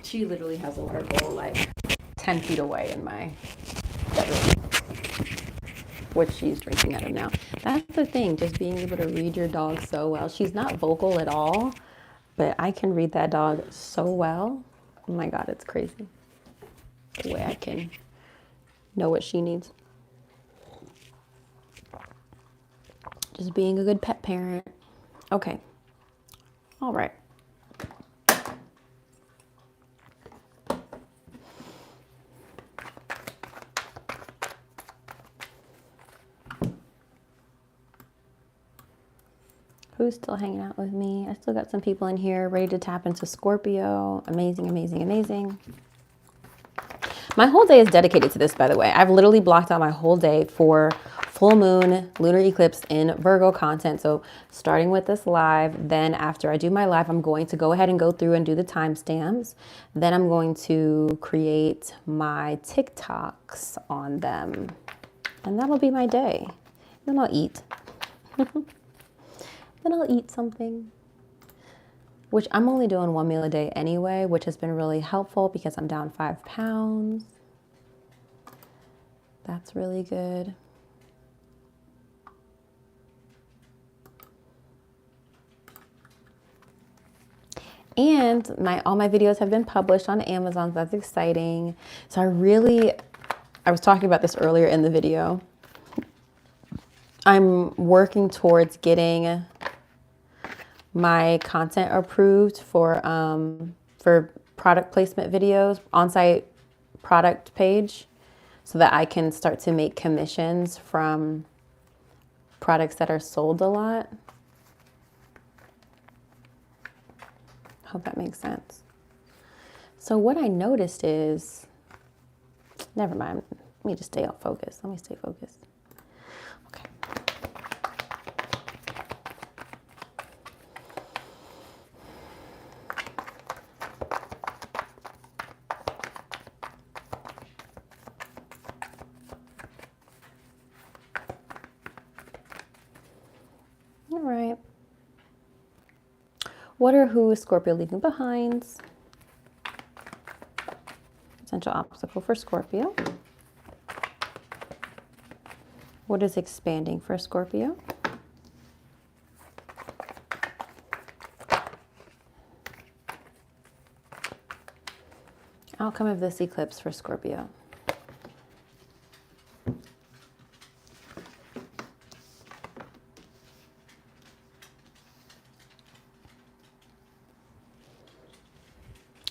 She literally has a water bowl like 10 feet away in my bedroom, which she's drinking out of now. That's the thing, just being able to read your dog so well. She's not vocal at all, but I can read that dog so well. Oh my God, it's crazy the way I can know what she needs. Just being a good pet parent. Okay. All right. Who's still hanging out with me? I still got some people in here ready to tap into Scorpio. Amazing, amazing, amazing. My whole day is dedicated to this, by the way. I've literally blocked out my whole day for full moon, lunar eclipse in Virgo content. So starting with this live, then after I do my live, I'm going to go ahead and go through and do the timestamps. Then I'm going to create my TikToks on them. And that'll be my day. Then I'll eat. Then I'll eat something, which I'm only doing 1 meal a day anyway, which has been really helpful because I'm down 5 pounds. That's really good. And all my videos have been published on Amazon. So that's exciting. So I was talking about this earlier in the video. I'm working towards getting my content approved for product placement videos, on-site product page, so that I can start to make commissions from products that are sold a lot. Hope that makes sense. So what I noticed is, never mind, let me just stay on focus. Let me stay focused. Okay. All right. What or who is Scorpio leaving behind? Potential obstacle for Scorpio. What is expanding for Scorpio? Outcome of this eclipse for Scorpio.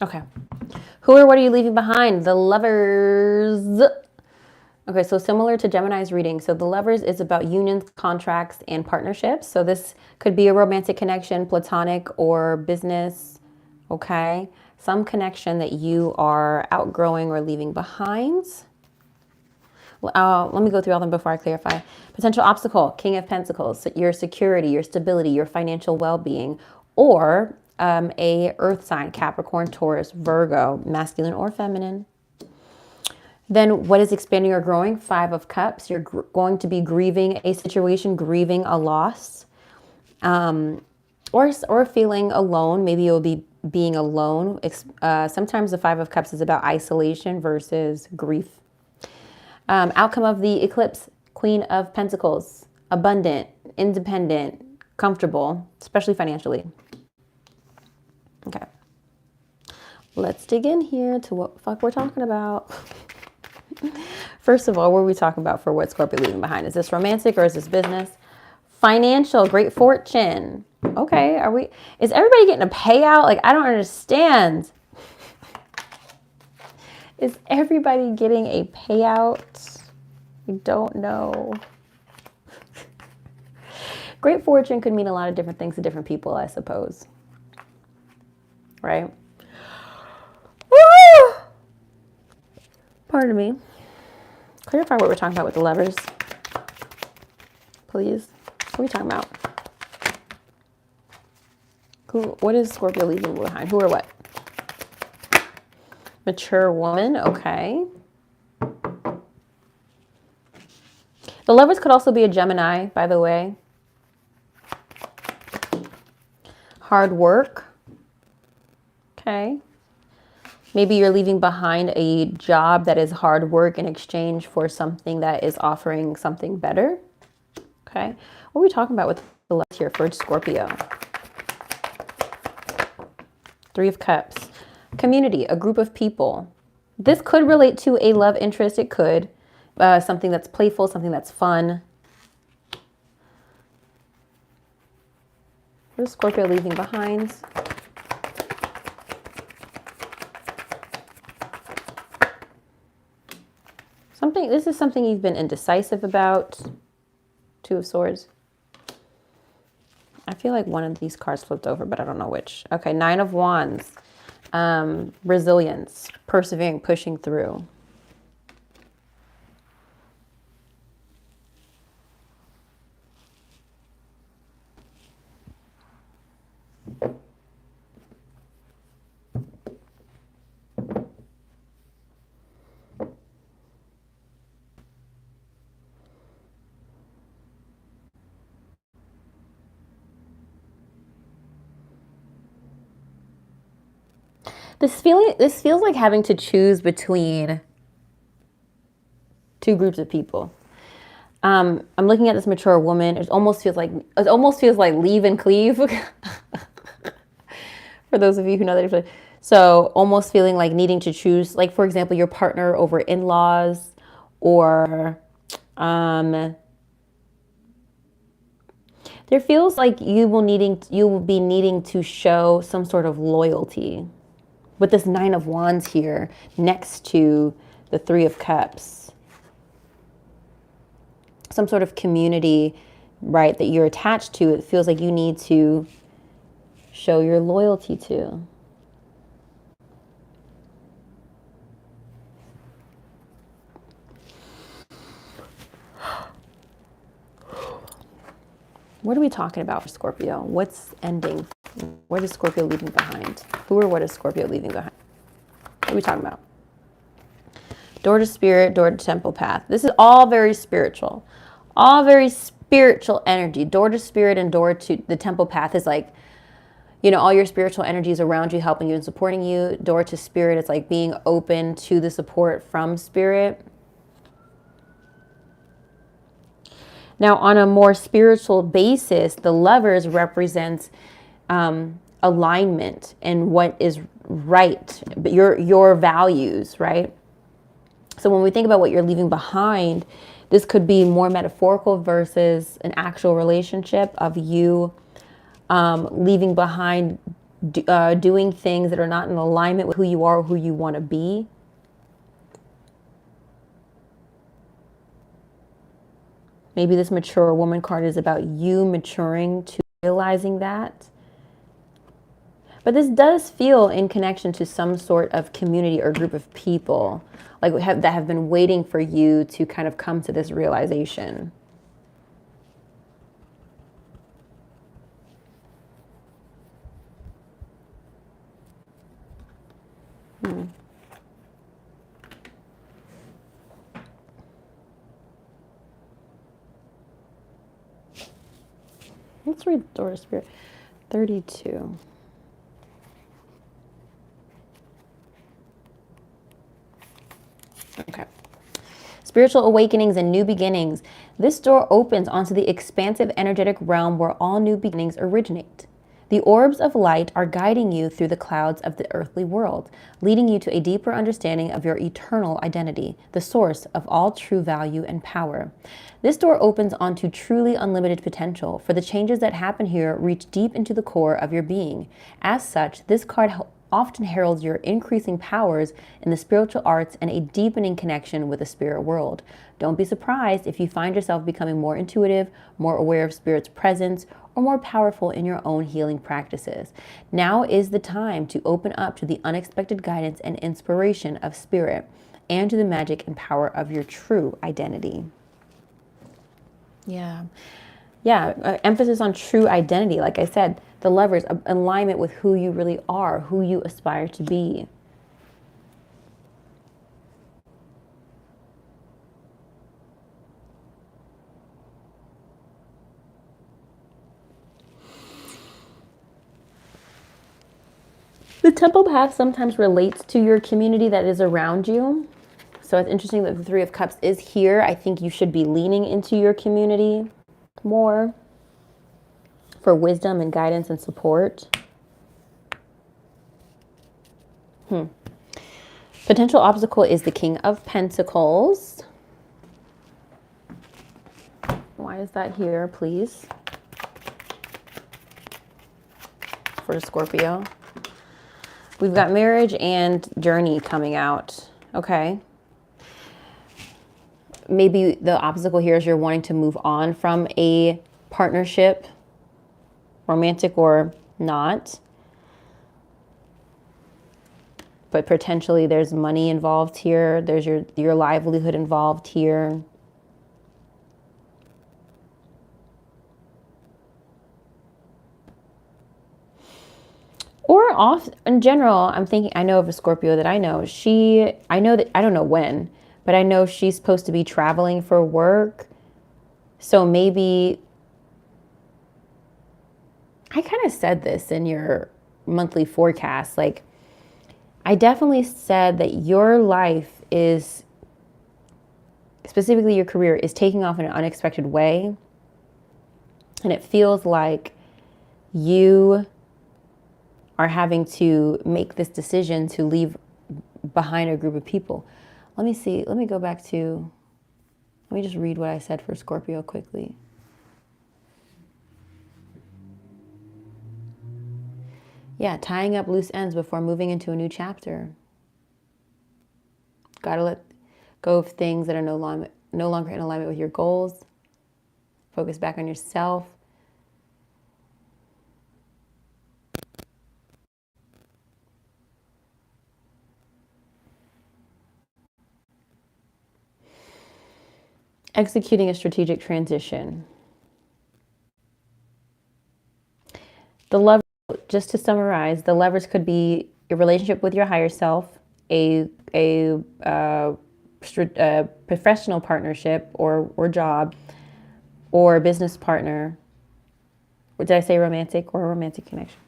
Okay. Who or what are you leaving behind? The Lovers. Okay, so similar to Gemini's reading. So the Lovers is about unions, contracts, and partnerships. So this could be a romantic connection, platonic, or business. Okay. Some connection that you are outgrowing or leaving behind. Let me go through all them before I clarify. Potential obstacle, King of Pentacles, your security, your stability, your financial well-being, or a earth sign, Capricorn, Taurus, Virgo, masculine or feminine. Then what is expanding or growing? 5 of Cups. You're going to be grieving a situation, grieving a loss, or feeling alone. Maybe you'll be being alone. Sometimes the 5 of Cups is about isolation versus grief. Outcome of the eclipse, Queen of Pentacles, abundant, independent, comfortable, especially financially. Okay. Let's dig in here to what the fuck we're talking about. First of all, what are we talking about for what Scorpio leaving behind? Is this romantic or is this business? Financial, great fortune. Okay, is everybody getting a payout? Like, I don't understand. Is everybody getting a payout? I don't know. Great fortune could mean a lot of different things to different people, I suppose. Right? Woo! Pardon me. Clarify what we're talking about with the Lovers. Please. What are we talking about? What is Scorpio leaving behind? Who or what? Mature woman. Okay. The Lovers could also be a Gemini, by the way. Hard work. Okay. Maybe you're leaving behind a job that is hard work in exchange for something that is offering something better. Okay. What are we talking about with the Lovers here for Scorpio? 3 of Cups. Community, a group of people. This could relate to a love interest. It could. Something that's playful, something that's fun. What is Scorpio leaving behind? This is something you've been indecisive about. 2 of Swords. I feel like one of these cards flipped over, but I don't know which. Okay, 9 of Wands. Resilience, persevering, pushing through. This feels like having to choose between 2 groups of people. I'm looking at this mature woman. It almost feels like leave and cleave. For those of you who know that. So almost feeling like needing to choose, like, for example, your partner over in-laws, or there feels like you will be needing to show some sort of loyalty. With this 9 of Wands here next to the 3 of Cups. Some sort of community, right, that you're attached to. It feels like you need to show your loyalty to. What are we talking about for Scorpio? What's ending? What is Scorpio leaving behind? Who or what is Scorpio leaving behind? What are we talking about? Door to spirit, door to temple path. This is all very spiritual. All very spiritual energy. Door to spirit and door to the temple path is like, you know, all your spiritual energies around you, helping you and supporting you. Door to spirit, it's like being open to the support from spirit. Now, on a more spiritual basis, the Lovers represents alignment and what is right, but your values, right? So when we think about what you're leaving behind, this could be more metaphorical versus an actual relationship of you leaving behind doing things that are not in alignment with who you are or who you want to be. Maybe this mature woman card is about you maturing to realizing that. But this does feel in connection to some sort of community or group of people like that have been waiting for you to kind of come to this realization. Let's read Taurus Spirit. 32. Okay. Spiritual awakenings and new beginnings. This door opens onto the expansive energetic realm where all new beginnings originate. The orbs of light are guiding you through the clouds of the earthly world, leading you to a deeper understanding of your eternal identity, the source of all true value and power. This door opens onto truly unlimited potential, for the changes that happen here reach deep into the core of your being. As such, this card often heralds your increasing powers in the spiritual arts and a deepening connection with the spirit world. Don't be surprised if you find yourself becoming more intuitive, more aware of spirit's presence, or more powerful in your own healing practices. Now is the time to open up to the unexpected guidance and inspiration of spirit, and to the magic and power of your true identity. Yeah, emphasis on true identity. Like I said, the Lovers, alignment with who you really are, who you aspire to be. The temple path sometimes relates to your community that is around you. So it's interesting that the Three of Cups is here. I think you should be leaning into your community more for wisdom and guidance and support. Potential obstacle is the King of Pentacles. Why is that here, please? For Scorpio. We've got marriage and journey coming out. Okay. Maybe the obstacle here is you're wanting to move on from a partnership, romantic or not. But potentially there's money involved here. There's your livelihood involved here. Or off in general, I'm thinking, I know of a Scorpio that I know. I don't know when, but I know she's supposed to be traveling for work. So maybe, I kind of said this in your monthly forecast. Like, I definitely said that your life is, specifically your career, is taking off in an unexpected way. And it feels like you are having to make this decision to leave behind a group of people. Let me see. Let me go back to, let me just read what I said for Scorpio quickly. Yeah, tying up loose ends before moving into a new chapter. Gotta let go of things that are no longer in alignment with your goals. Focus back on yourself. Executing a strategic transition. The Lovers, just to summarize, the Lovers could be a relationship with your higher self, a professional partnership or job, or a business partner. Or did I say romantic, or a romantic connection?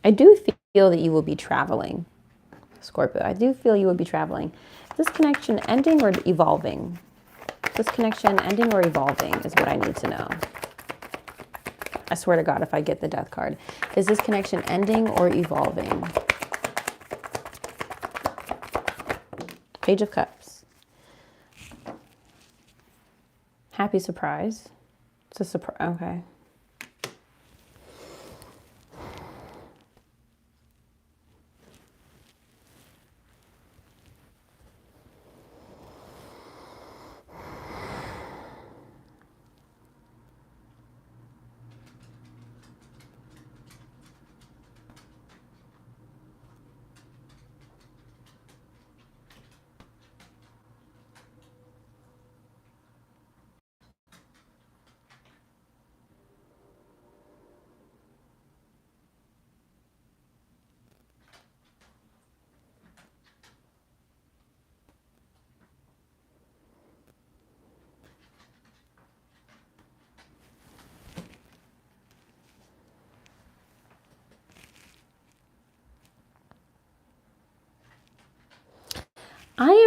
I do feel that you will be traveling, Scorpio. I do feel you will be traveling. Is this connection ending or evolving? Is this connection ending or evolving is what I need to know. I swear to God, if I get the Death card. Is this connection ending or evolving? Page of Cups. Happy surprise. It's a surprise. Okay.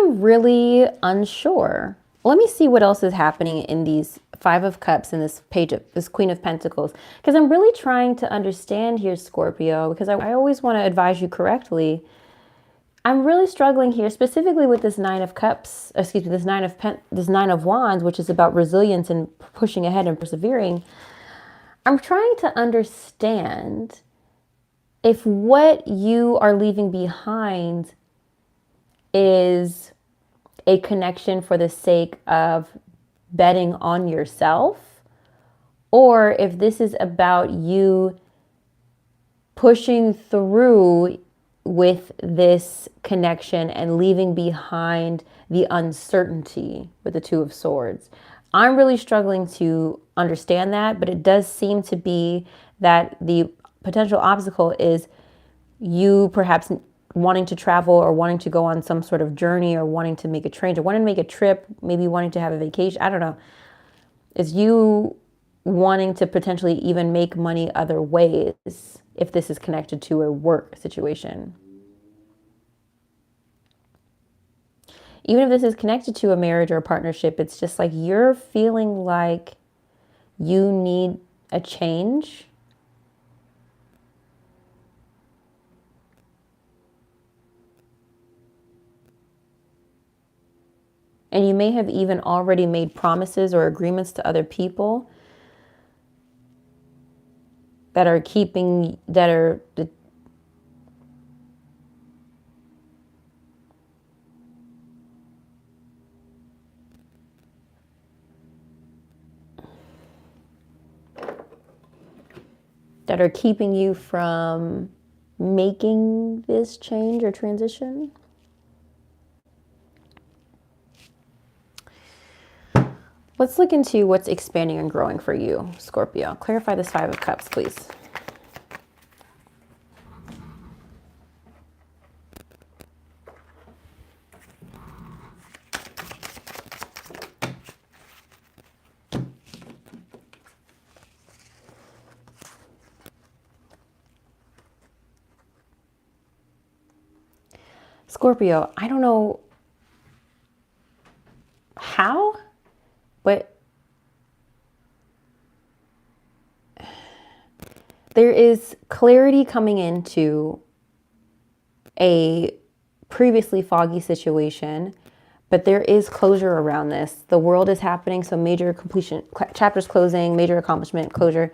am really unsure. Let me see what else is happening in these Five of Cups and this page of this Queen of Pentacles, because I'm really trying to understand here, Scorpio, because I always want to advise you correctly. I'm really struggling here, specifically with this Nine of Cups, excuse me, this Nine of Wands, which is about resilience and pushing ahead and persevering. I'm trying to understand if what you are leaving behind is a connection for the sake of betting on yourself, or if this is about you pushing through with this connection and leaving behind the uncertainty with the Two of Swords. I'm really struggling to understand that, but it does seem to be that the potential obstacle is you perhaps wanting to travel or wanting to go on some sort of journey or wanting to make a change or wanting to make a trip, maybe wanting to have a vacation. I don't know. It's you wanting to potentially even make money other ways if this is connected to a work situation. Even if this is connected to a marriage or a partnership, it's just like you're feeling like you need a change. And you may have even already made promises or agreements to other people that are keeping, that are keeping you from making this change or transition. Let's look into what's expanding and growing for you, Scorpio. Clarify this Five of Cups, please. Scorpio, I don't know how, but there is clarity coming into a previously foggy situation, but there is closure around this. The world is happening, so major completion, chapters closing, major accomplishment, closure.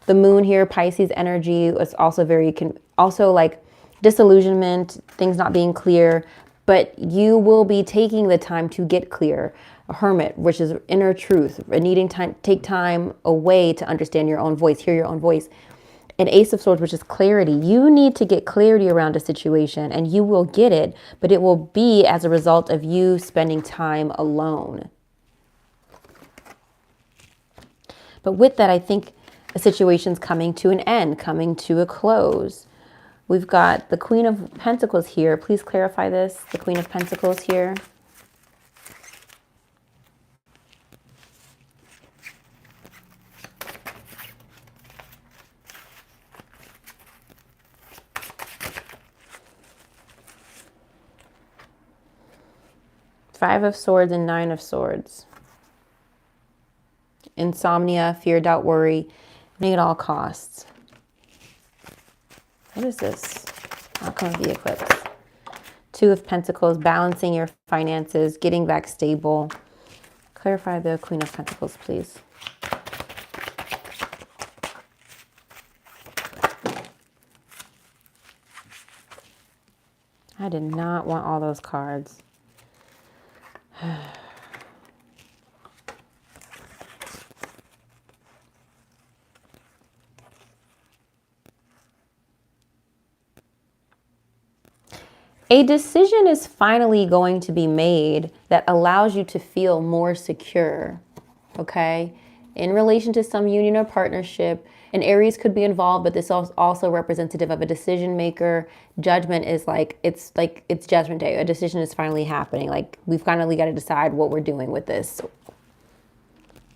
The moon here, Pisces energy, is also very, also like disillusionment, things not being clear, but you will be taking the time to get clear. A hermit, which is inner truth, needing time, take time away to understand your own voice, hear your own voice. An Ace of Swords, which is clarity. You need to get clarity around a situation, and you will get it, but it will be as a result of you spending time alone. But with that, I think a situation's coming to an end, coming to a close. We've got the Queen of Pentacles here. Please clarify this, the Queen of Pentacles here. Five of Swords and Nine of Swords. Insomnia, fear, doubt, worry, at all costs. What is this? Outcome of the eclipse. Two of Pentacles, balancing your finances, getting back stable. Clarify the Queen of Pentacles, please. I did not want all those cards. A decision is finally going to be made that allows you to feel more secure, okay? In relation to some union or partnership, an Aries could be involved, but this is also representative of a decision maker. Judgment is it's judgment day. A decision is finally happening. Like, we've finally got to decide what we're doing with this.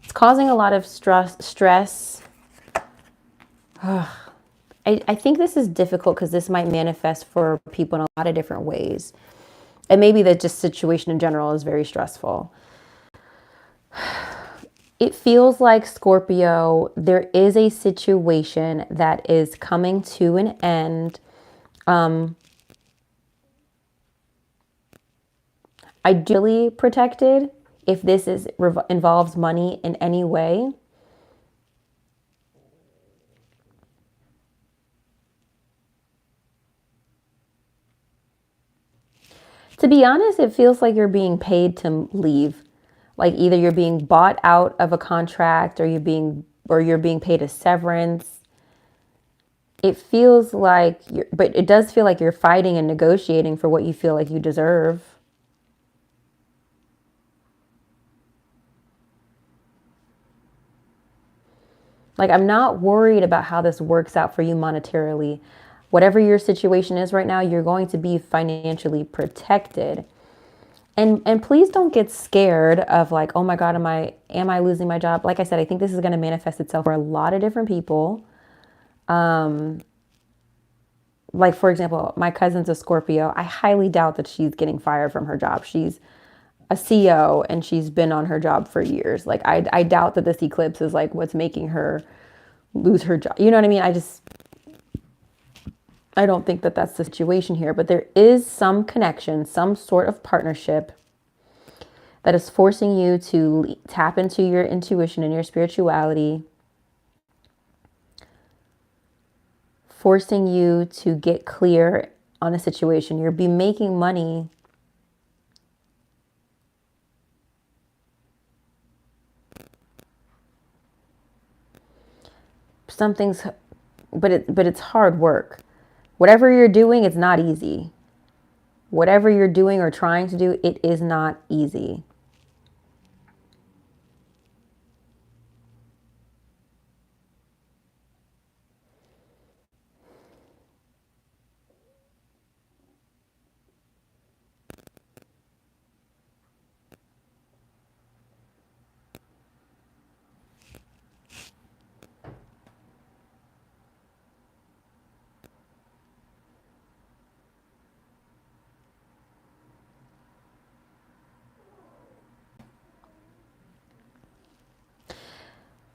It's causing a lot of stress. I think this is difficult because this might manifest for people in a lot of different ways. And maybe that just situation in general is very stressful. It feels like, Scorpio, there is a situation that is coming to an end. Ideally protected if this involves money in any way. To be honest, it feels like you're being paid to leave. Like either you're being bought out of a contract or you're being paid a severance. It feels like but it does feel like you're fighting and negotiating for what you feel like you deserve. Like, I'm not worried about how this works out for you monetarily. Whatever your situation is right now, you're going to be financially protected. And please don't get scared of like, oh my God, am I losing my job? Like I said, I think this is going to manifest itself for a lot of different people. Like, for example, my cousin's a Scorpio. I highly doubt that she's getting fired from her job. She's a CEO and she's been on her job for years. Like, I doubt that this eclipse is like what's making her lose her job. You know what I mean? I don't think that that's the situation here, but there is some connection, some sort of partnership that is forcing you to tap into your intuition and your spirituality, forcing you to get clear on a situation. You'll be making money but it's hard work. Whatever you're doing, it's not easy. Whatever you're doing or trying to do, it is not easy.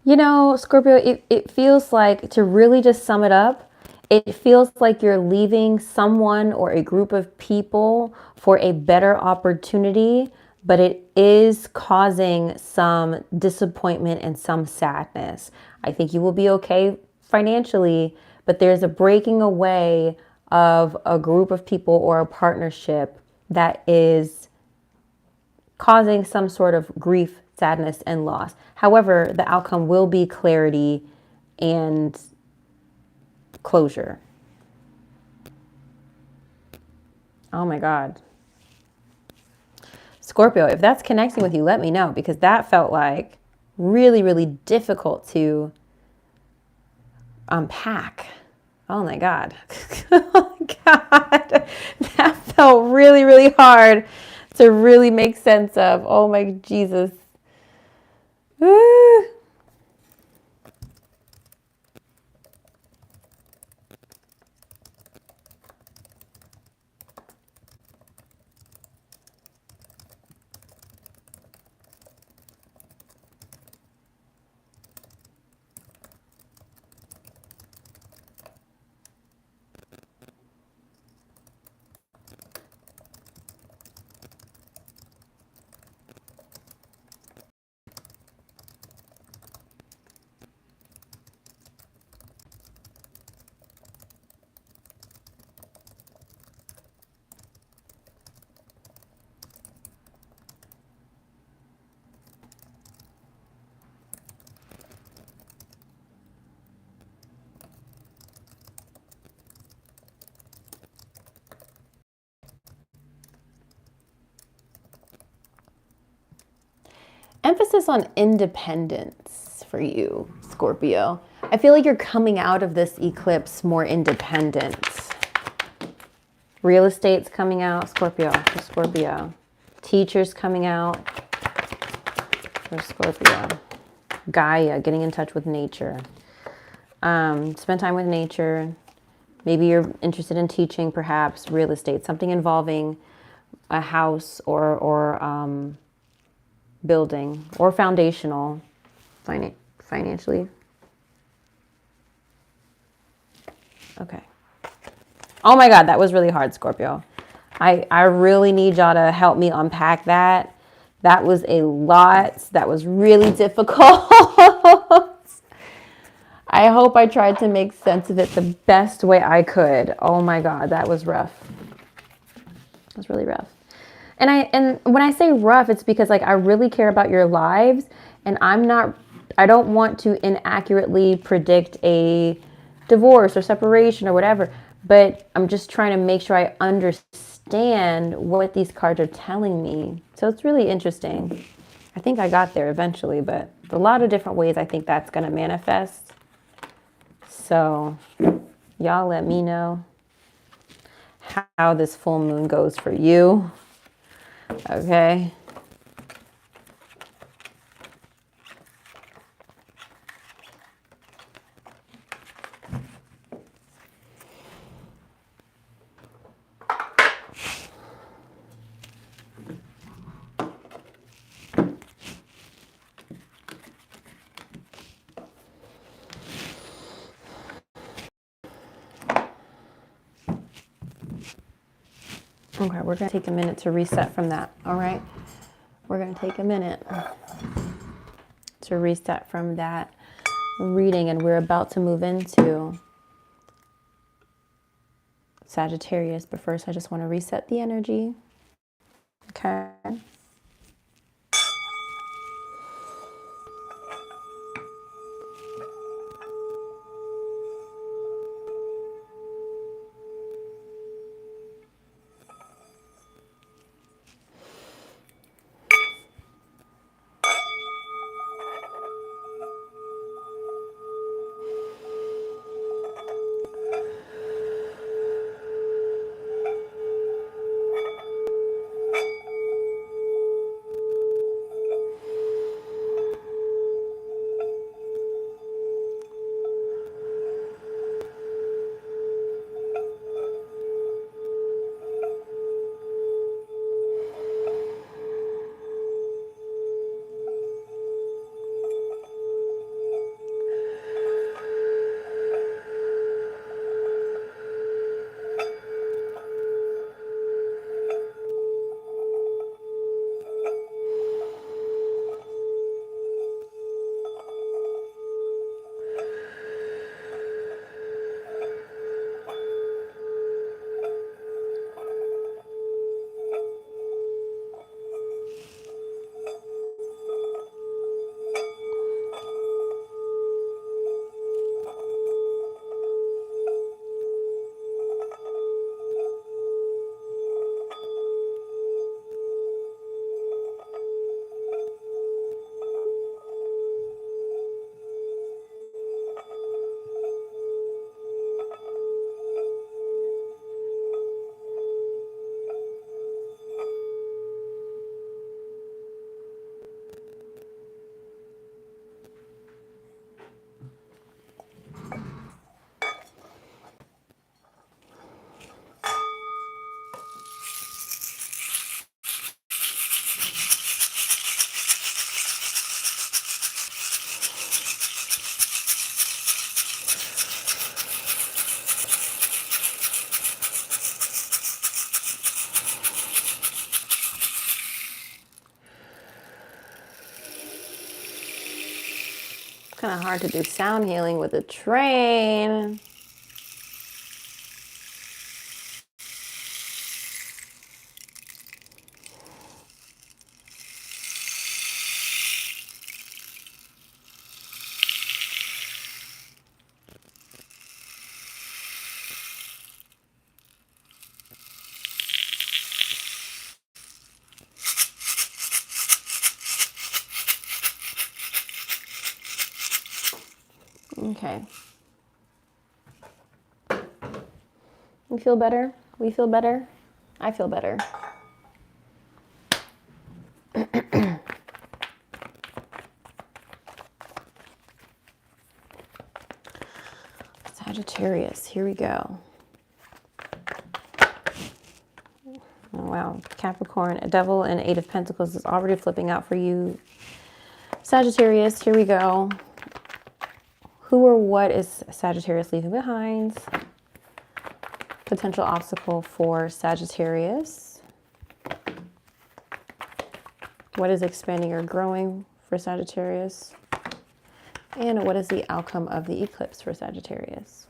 You know, Scorpio, it feels like, to really just sum it up, it feels like you're leaving someone or a group of people for a better opportunity, but it is causing some disappointment and some sadness. I think you will be okay financially, but there's a breaking away of a group of people or a partnership that is causing some sort of grief, sadness, and loss. However, the outcome will be clarity and closure. Oh my God. Scorpio, if that's connecting with you, let me know, because that felt like really, really difficult to unpack. Oh my God. Oh my God. That felt really, really hard to really make sense of. Oh my Jesus. Woo. Emphasis on independence for you, Scorpio. I feel like you're coming out of this eclipse more independent. Real estate's coming out, Scorpio, for Scorpio. Teachers coming out for Scorpio. Gaia, getting in touch with nature. Spend time with nature. Maybe you're interested in teaching, perhaps real estate, something involving a house or building or foundational financially. Okay. Oh my God, that was really hard, Scorpio. I really need y'all to help me unpack that. That was a lot. That was really difficult. I hope I tried to make sense of it the best way I could. Oh my God, that was rough. It was really rough. And when I say rough, it's because like I really care about your lives, and I don't want to inaccurately predict a divorce or separation or whatever, but I'm just trying to make sure I understand what these cards are telling me. So it's really interesting. I think I got there eventually, but a lot of different ways I think that's going to manifest. So y'all let me know how this full moon goes for you. Okay. Okay, we're going to take a minute to reset from that, all right? We're going to take a minute to reset from that reading, and we're about to move into Sagittarius. But first, I just want to reset the energy, okay? Kind of hard to do sound healing with a train. Okay. You feel better? We feel better? I feel better. Sagittarius, here we go. Oh, wow. Capricorn, a devil and 8 of Pentacles is already flipping out for you. Sagittarius, here we go. Who or what is Sagittarius leaving behind? Potential obstacle for Sagittarius. What is expanding or growing for Sagittarius? And what is the outcome of the eclipse for Sagittarius?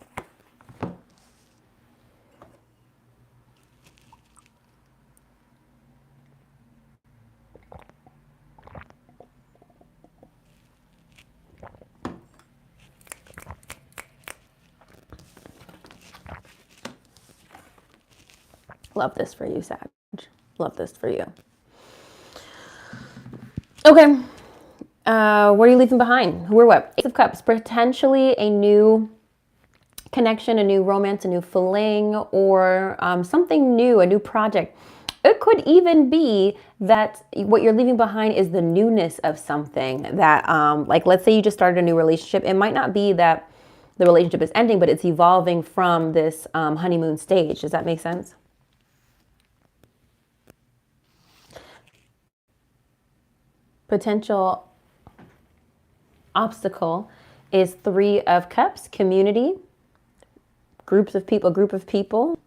Love this for you, Sag. Love this for you. Okay. What are you leaving behind? Who or what? Ace of Cups. Potentially a new connection, a new romance, a new fling, or something new, a new project. It could even be that what you're leaving behind is the newness of something that, like, let's say you just started a new relationship. It might not be that the relationship is ending, but it's evolving from this honeymoon stage. Does that make sense? Potential obstacle is 3 of Cups, community, groups of people, a group of people.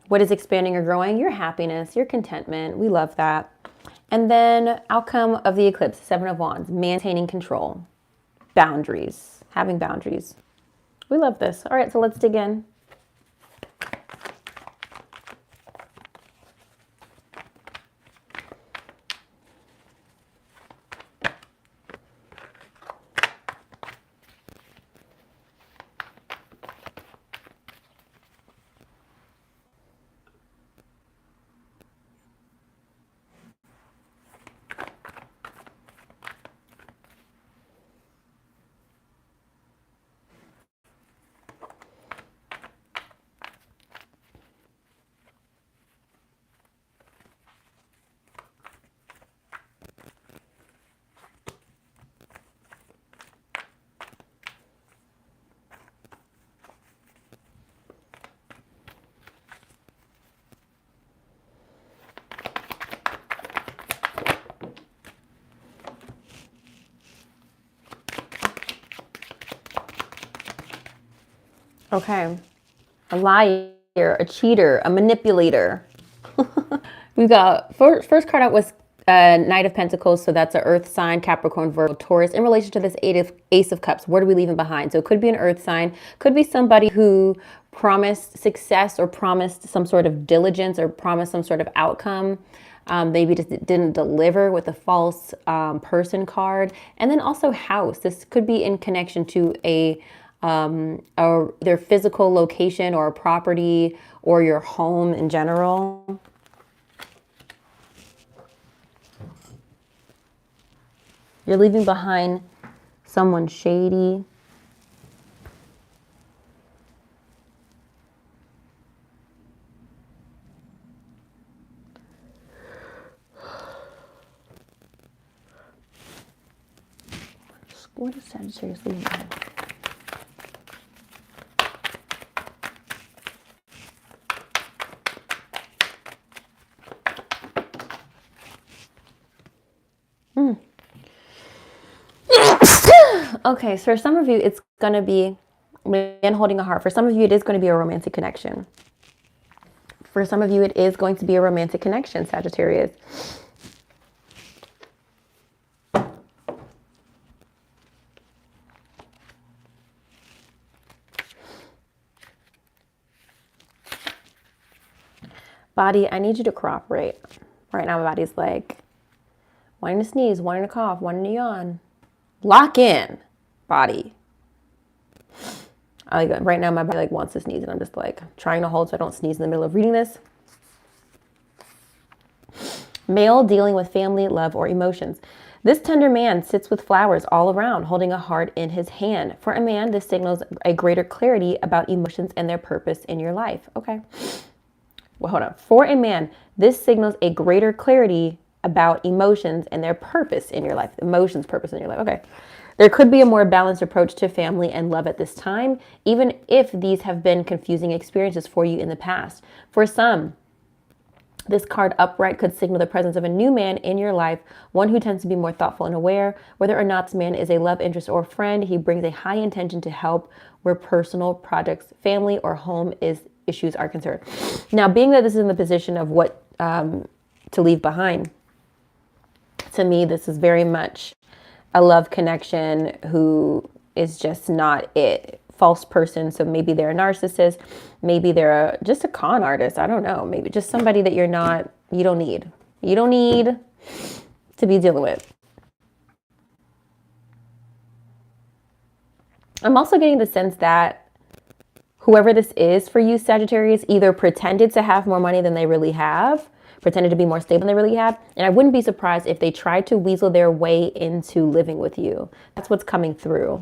What is expanding or growing? Your happiness, your contentment. We love that. And then outcome of the eclipse, 7 of Wands, maintaining control, boundaries, having boundaries. We love this. All right, so let's dig in. Okay, a liar, a cheater, a manipulator. We've got, first card out was Knight of Pentacles, so that's an earth sign, Capricorn, Virgo, Taurus. In relation to this Ace of Cups, what are we leaving behind? So it could be an earth sign, could be somebody who promised success or promised some sort of diligence or promised some sort of outcome. Maybe just didn't deliver with a false person card. And then also house. This could be in connection to their physical location or a property or your home in general. You're leaving behind someone shady. What is Sagittarius leaving behind? Okay, so for some of you, it's going to be man holding a heart. For some of you, it is going to be a romantic connection. For some of you, it is going to be a romantic connection, Sagittarius. Body, I need you to cooperate. Right now, my body's like wanting to sneeze, wanting to cough, wanting to yawn. Lock in, body. Right now, my body like wants to sneeze, and I'm just like trying to hold so I don't sneeze in the middle of reading this. Male dealing with family, love, or emotions. This tender man sits with flowers all around, holding a heart in his hand. For a man, this signals a greater clarity about emotions and their purpose in your life. Okay. Well, hold on. For a man, this signals a greater clarity about emotions and their purpose in your life. Emotions, purpose in your life. Okay. There could be a more balanced approach to family and love at this time, even if these have been confusing experiences for you in the past. For some, this card upright could signal the presence of a new man in your life, one who tends to be more thoughtful and aware. Whether or not this man is a love interest or friend, he brings a high intention to help where personal projects, family, or home issues are concerned. Now, being that this is in the position of what to leave behind, to me, this is very much a love connection who is just not it. False person. So maybe they're a narcissist. Maybe they're just a con artist. I don't know. Maybe just somebody that you don't need. You don't need to be dealing with. I'm also getting the sense that whoever this is for you, Sagittarius, either pretended to have more money than they really have, pretended to be more stable than they really have. And I wouldn't be surprised if they tried to weasel their way into living with you. That's what's coming through.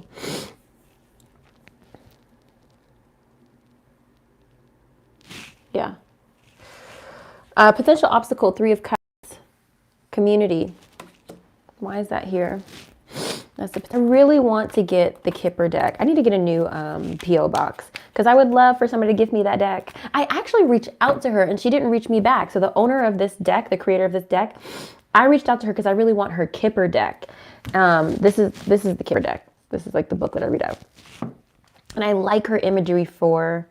Yeah. Potential obstacle, 3 of Cups, community. Why is that here? I really want to get the Kipper deck. I need to get a new P.O. box because I would love for somebody to give me that deck. I actually reached out to her and she didn't reach me back. So the owner of this deck, the creator of this deck, I reached out to her because I really want her Kipper deck. This is the Kipper deck. This is like the book that I read out. And I like her imagery for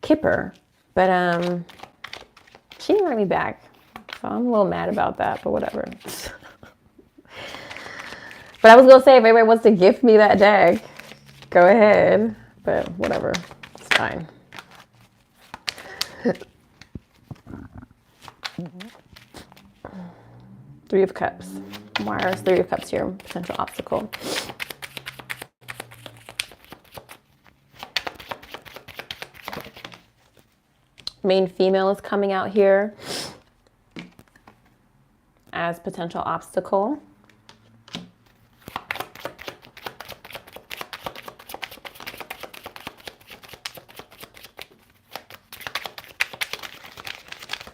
Kipper, but she didn't write me back. So I'm a little mad about that, but whatever. But I was going to say, if anybody wants to gift me that deck, go ahead. But whatever. It's fine. Three of Cups. Why is 3 of Cups here? Potential obstacle. Main female is coming out here as potential obstacle.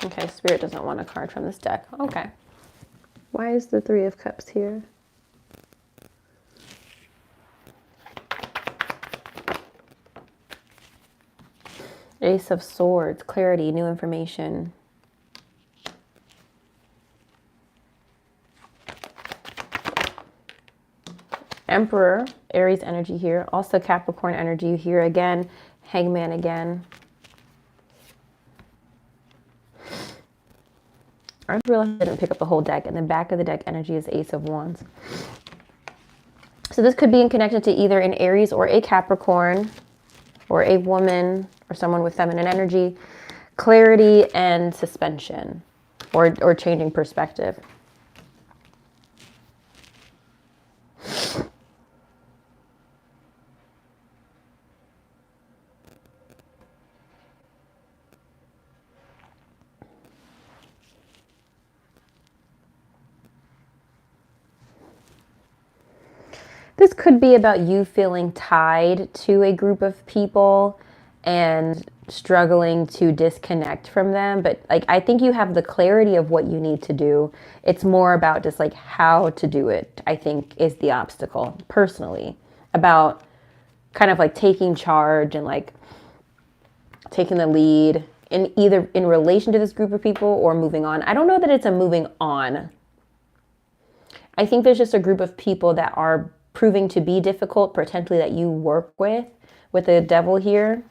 Okay, Spirit doesn't want a card from this deck. Okay. Why is the 3 of Cups here? Ace of Swords, clarity, new information. Emperor, Aries energy here. Also Capricorn energy here again. Hangman again. I realized I didn't pick up the whole deck, and the back of the deck energy is Ace of Wands. So this could be in connection to either an Aries or a Capricorn, or a woman, or someone with feminine energy. Clarity and suspension, or changing perspective. This could be about you feeling tied to a group of people and struggling to disconnect from them. But like, I think you have the clarity of what you need to do. It's more about just like how to do it, I think, is the obstacle personally. About kind of like taking charge and like taking the lead in either in relation to this group of people or moving on. I don't know that it's a moving on. I think there's just a group of people that are proving to be difficult, potentially that you work with the Devil here.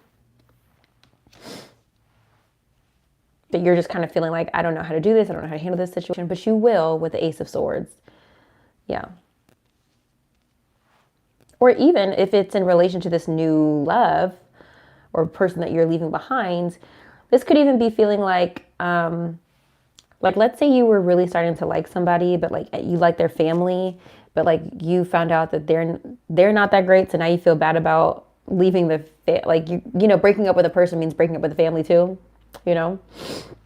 That you're just kind of feeling like, I don't know how to do this, I don't know how to handle this situation, but you will with the Ace of Swords. Yeah. Or even if it's in relation to this new love or person that you're leaving behind, this could even be feeling like let's say you were really starting to like somebody, but like you like their family, but like you found out that they're not that great, so now you feel bad about leaving you know, breaking up with a person means breaking up with the family too, you know?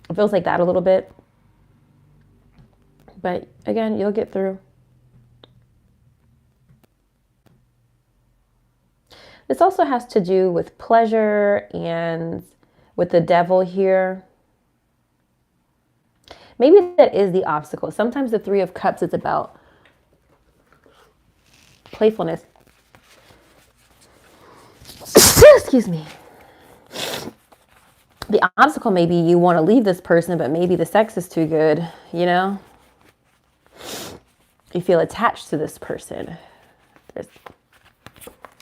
It feels like that a little bit. But again, you'll get through. This also has to do with pleasure and with the Devil here. Maybe that is the obstacle. Sometimes the 3 of Cups is about Playfulness. Excuse me. The obstacle may be you want to leave this person, but maybe the sex is too good, you know? You feel attached to this person.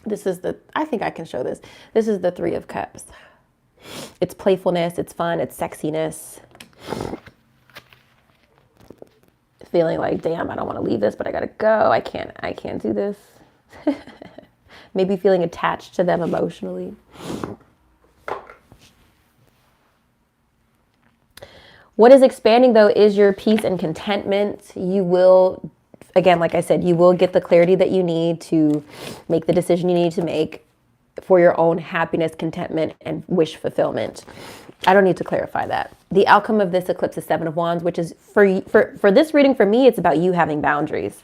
This is the, I think I can show this. This is the Three of Cups. It's playfulness, it's fun, it's sexiness. Feeling like, damn, I don't want to leave this, but I gotta go. I can't do this. Maybe feeling attached to them emotionally. What is expanding, though, is your peace and contentment. You will, again, like I said, you will get the clarity that you need to make the decision you need to make for your own happiness, contentment, and wish fulfillment. I don't need to clarify that. The outcome of this eclipse is Seven of Wands, which is for this reading, for me, it's about you having boundaries.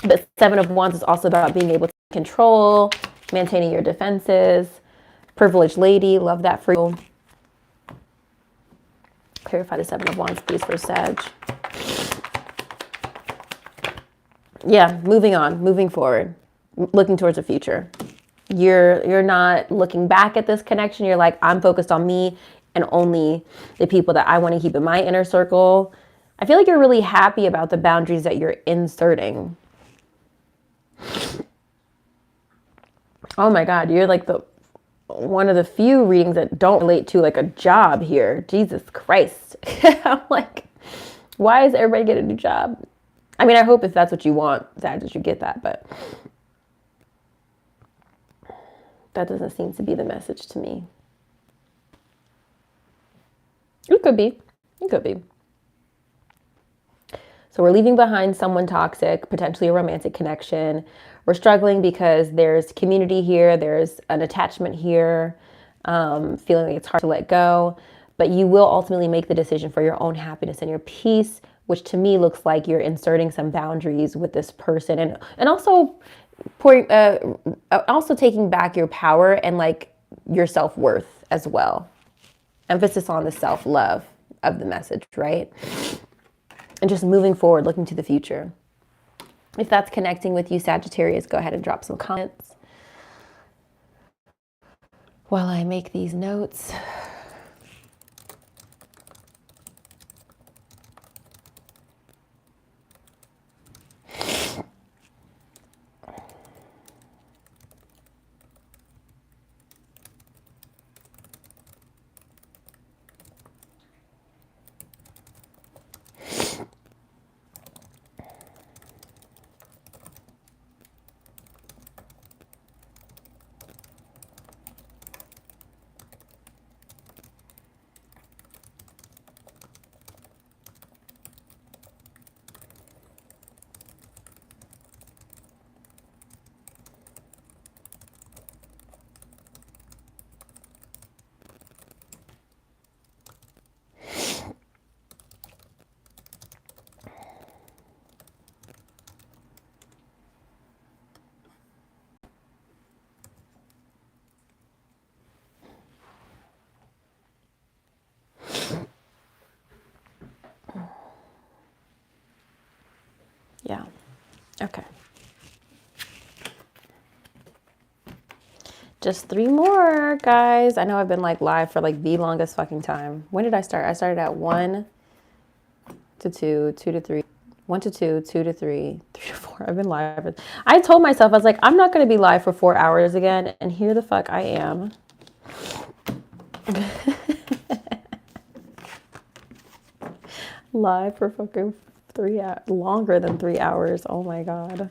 But Seven of Wands is also about being able to control, maintaining your defenses. Privileged lady, love that for you. Clarify the Seven of Wands, please, for Sag. Yeah, moving on, moving forward, looking towards the future. You're not looking back at this connection. You're like, I'm focused on me and only the people that I want to keep in my inner circle. I feel like you're really happy about the boundaries that you're inserting. Oh my God, you're like one of the few readings that don't relate to like a job here. Jesus Christ. I'm like, why is everybody getting a new job? I mean, I hope if that's what you want, that you get that, but that doesn't seem to be the message to me. It could be. It could be. So we're leaving behind someone toxic, potentially a romantic connection. We're struggling because there's community here. There's an attachment here, feeling like it's hard to let go. But you will ultimately make the decision for your own happiness and your peace, which to me looks like you're inserting some boundaries with this person, and also also taking back your power and like your self-worth as well. Emphasis on the self-love of the message, right? And just moving forward, looking to the future. If that's connecting with you, Sagittarius, go ahead and drop some comments while I make these notes. Yeah. Okay. Just 3 more, guys. I know I've been like live for like the longest fucking time. When did I start? I started at 1 to 2, 2 to 3, 1 to 2, 2 to 3, 3 to 4. I've been live. I told myself, I was like, I'm not going to be live for 4 hours again. And here the fuck I am. Live for fucking 3 hours, longer than 3 hours. Oh my God.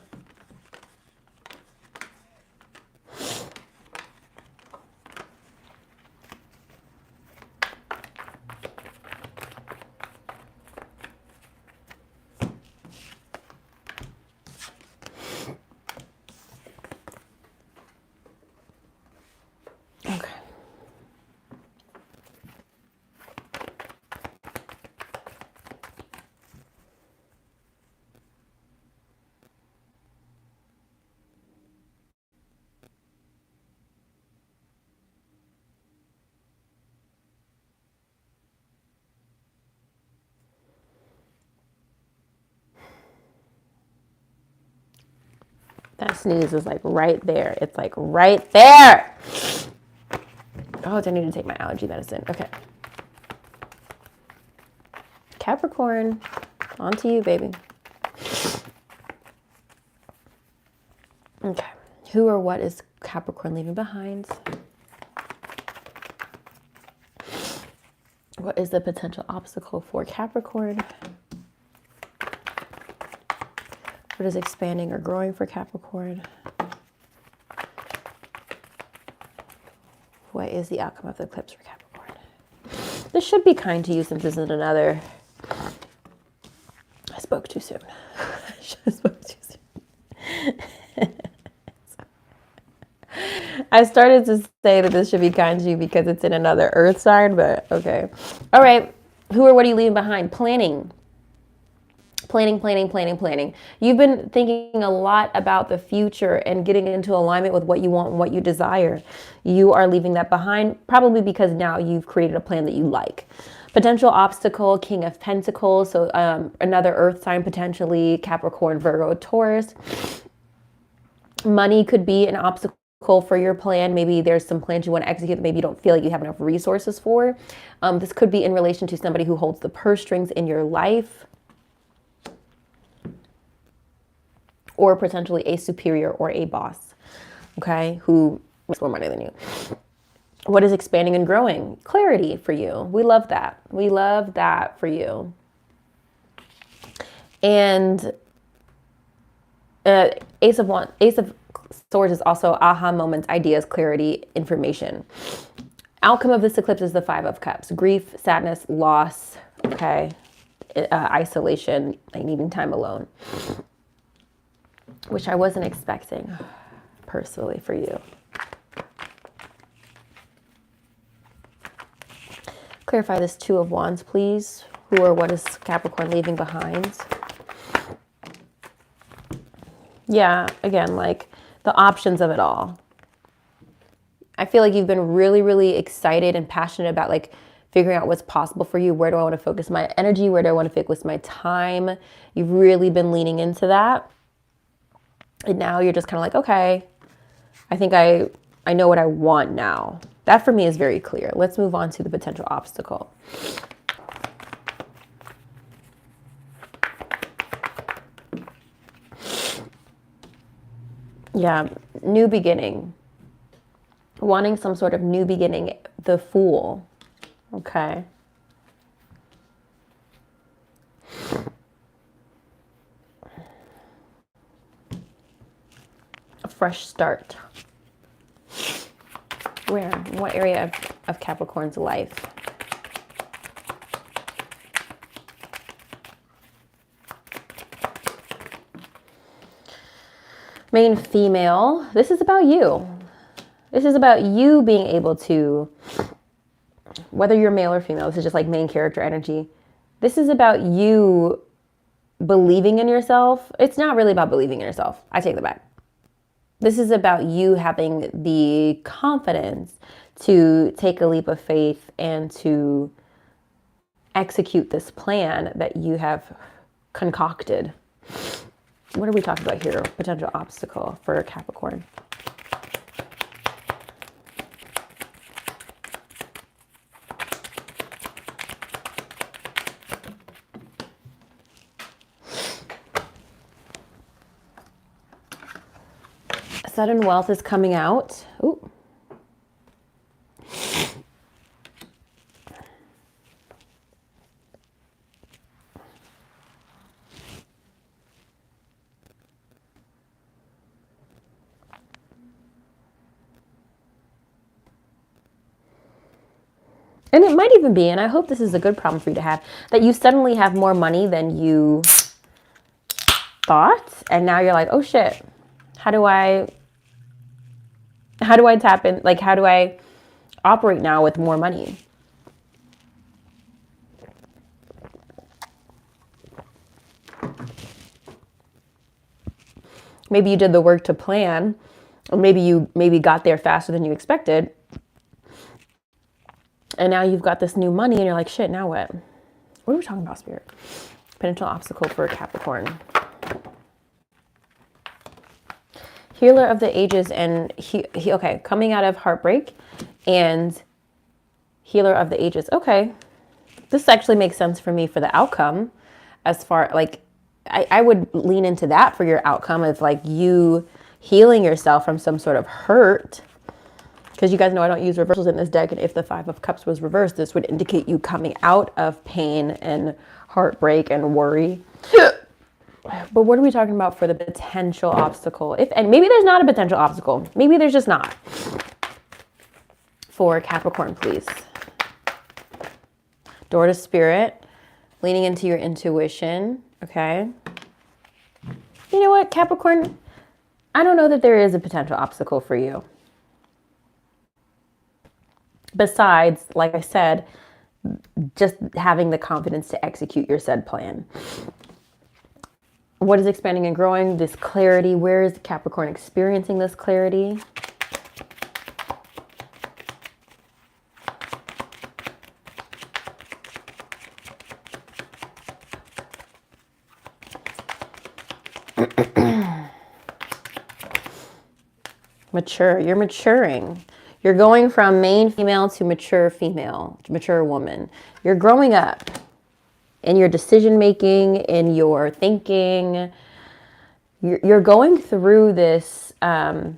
Okay. That sneeze is like right there. It's like right there. Oh, do I need to take my allergy medicine? Okay. Capricorn, on to you, baby. Okay. Who or what is Capricorn leaving behind? What is the potential obstacle for Capricorn? What is expanding or growing for Capricorn? What is the outcome of the eclipse for Capricorn? This should be kind to you since this isn't another. I spoke too soon. I should have spoke too soon. I started to say that this should be kind to you because it's in another earth sign, but okay. All right. Who or what are you leaving behind? Planning. Planning. You've been thinking a lot about the future and getting into alignment with what you want and what you desire. You are leaving that behind, probably because now you've created a plan that you like. Potential obstacle, King of Pentacles. So another earth sign, potentially Capricorn, Virgo, Taurus. Money could be an obstacle for your plan. Maybe there's some plans you want to execute that maybe you don't feel like you have enough resources for. This could be in relation to somebody who holds the purse strings in your life, or potentially a superior or a boss, okay, who makes more money than you. What is expanding and growing? Clarity for you. We love that. We love that for you. And Ace of Swords is also aha moments, ideas, clarity, information. Outcome of this eclipse is the Five of Cups. Grief, sadness, loss, okay, isolation, like needing time alone, which I wasn't expecting personally for you. Clarify this Two of Wands, please. Who or what is Capricorn leaving behind? Yeah, again, like the options of it all. I feel like you've been really, really excited and passionate about like figuring out what's possible for you. Where do I want to focus my energy? Where do I want to focus my time? You've really been leaning into that. And now you're just kind of like, okay, I think I know what I want now. That for me is very clear. Let's move on to the potential obstacle. Yeah, new beginning. Wanting some sort of new beginning. The Fool. Okay. A fresh start. Where? What area of Capricorn's life? Main female. This is about you. This is about you being able to, whether you're male or female, this is just like main character energy. This is about you believing in yourself. It's not really about believing in yourself. I take that back. This is about you having the confidence to take a leap of faith and to execute this plan that you have concocted. What are we talking about here? Potential obstacle for Capricorn. Sudden wealth is coming out. Ooh. And it might even be, and I hope this is a good problem for you to have, that you suddenly have more money than you thought. And now you're like, oh shit, how do I tap in? Like, how do I operate now with more money? Maybe you did the work to plan, or maybe you got there faster than you expected. And now you've got this new money and you're like, shit, now what? What are we talking about, Spirit? Potential obstacle for Capricorn. Healer of the ages and okay, coming out of heartbreak and healer of the ages. Okay. This actually makes sense for me for the outcome as far like I would lean into that for your outcome of like you healing yourself from some sort of hurt. Because you guys know I don't use reversals in this deck. And if the Five of Cups was reversed, this would indicate you coming out of pain and heartbreak and worry. But what are we talking about for the potential obstacle? And maybe there's not a potential obstacle. Maybe there's just not. For Capricorn, please. Door to Spirit. Leaning into your intuition. Okay. You know what, Capricorn? I don't know that there is a potential obstacle for you. Besides, like I said, just having the confidence to execute your said plan. What is expanding and growing? This clarity. Where is Capricorn experiencing this clarity? Mature. You're maturing. You're going from main female to mature female, mature woman. You're growing up in your decision making, in your thinking. You're going through this. You're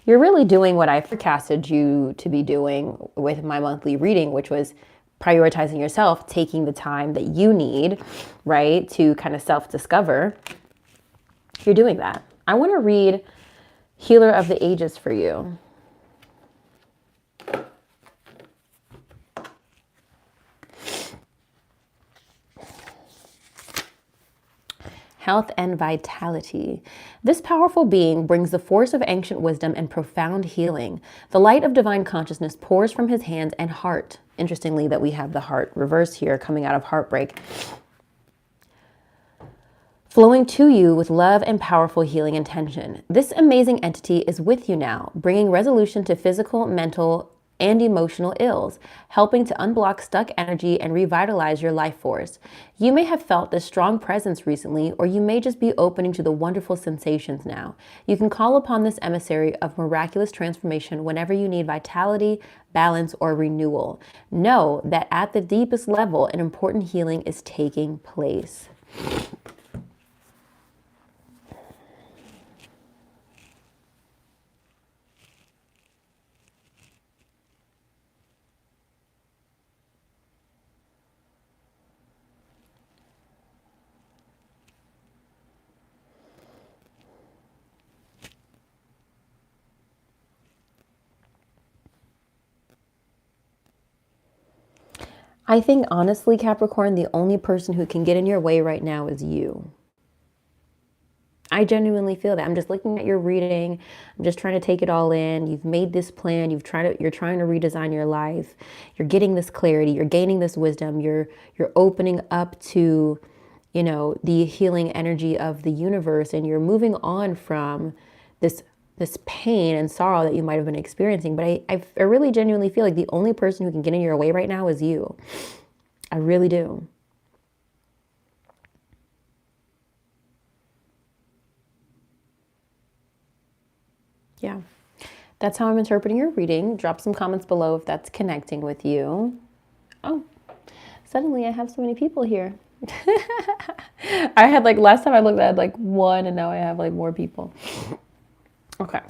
really doing what I forecasted you to be doing with my monthly reading, which was prioritizing yourself, taking the time that you need, right, to kind of self-discover. You're doing that. I want to read Healer of the Ages for you. Health and vitality. This powerful being brings the force of ancient wisdom and profound healing. The light of divine consciousness pours from his hands and heart. Interestingly, that we have the heart reverse here coming out of heartbreak. Flowing to you with love and powerful healing intention. This amazing entity is with you now, bringing resolution to physical, mental, and emotional ills, helping to unblock stuck energy and revitalize your life force. You may have felt this strong presence recently, or you may just be opening to the wonderful sensations now. You can call upon this emissary of miraculous transformation whenever you need vitality, balance, or renewal. Know that at the deepest level, an important healing is taking place. I think honestly, Capricorn, the only person who can get in your way right now is you. I genuinely feel that. I'm just looking at your reading. I'm just trying to take it all in. You've made this plan. You're trying to redesign your life. You're getting this clarity. You're gaining this wisdom. You're opening up to, you know, the healing energy of the universe, and you're moving on from this pain and sorrow that you might have been experiencing. But I really genuinely feel like the only person who can get in your way right now is you. I really do. Yeah, that's how I'm interpreting your reading. Drop some comments below if that's connecting with you. Oh, suddenly I have so many people here. I had like, last time I looked, I had like one, and now I have like more people. Okay.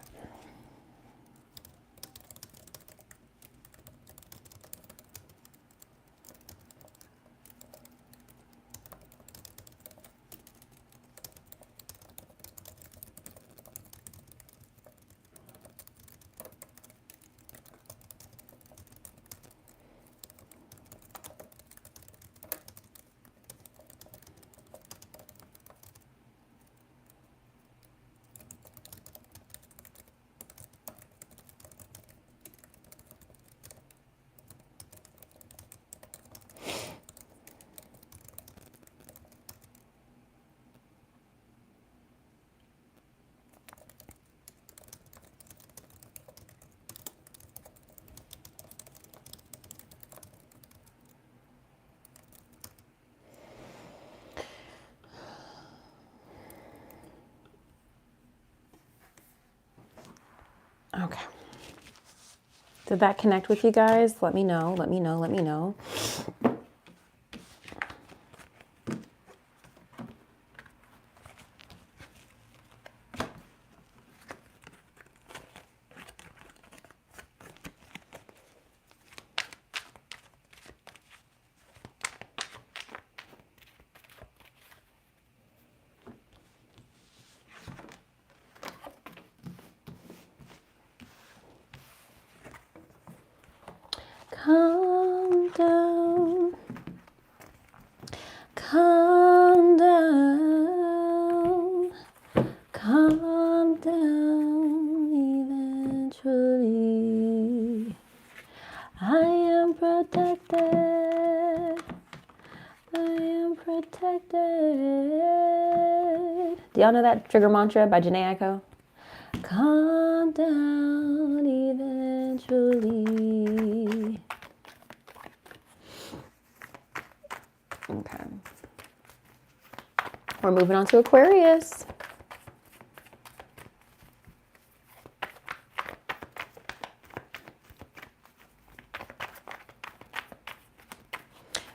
Did that connect with you guys? Let me know, let me know, let me know. Calm down, calm down, calm down eventually. I am protected, I am protected. Do y'all know that trigger mantra by Janae Eiko? Calm down eventually. Okay. We're moving on to Aquarius.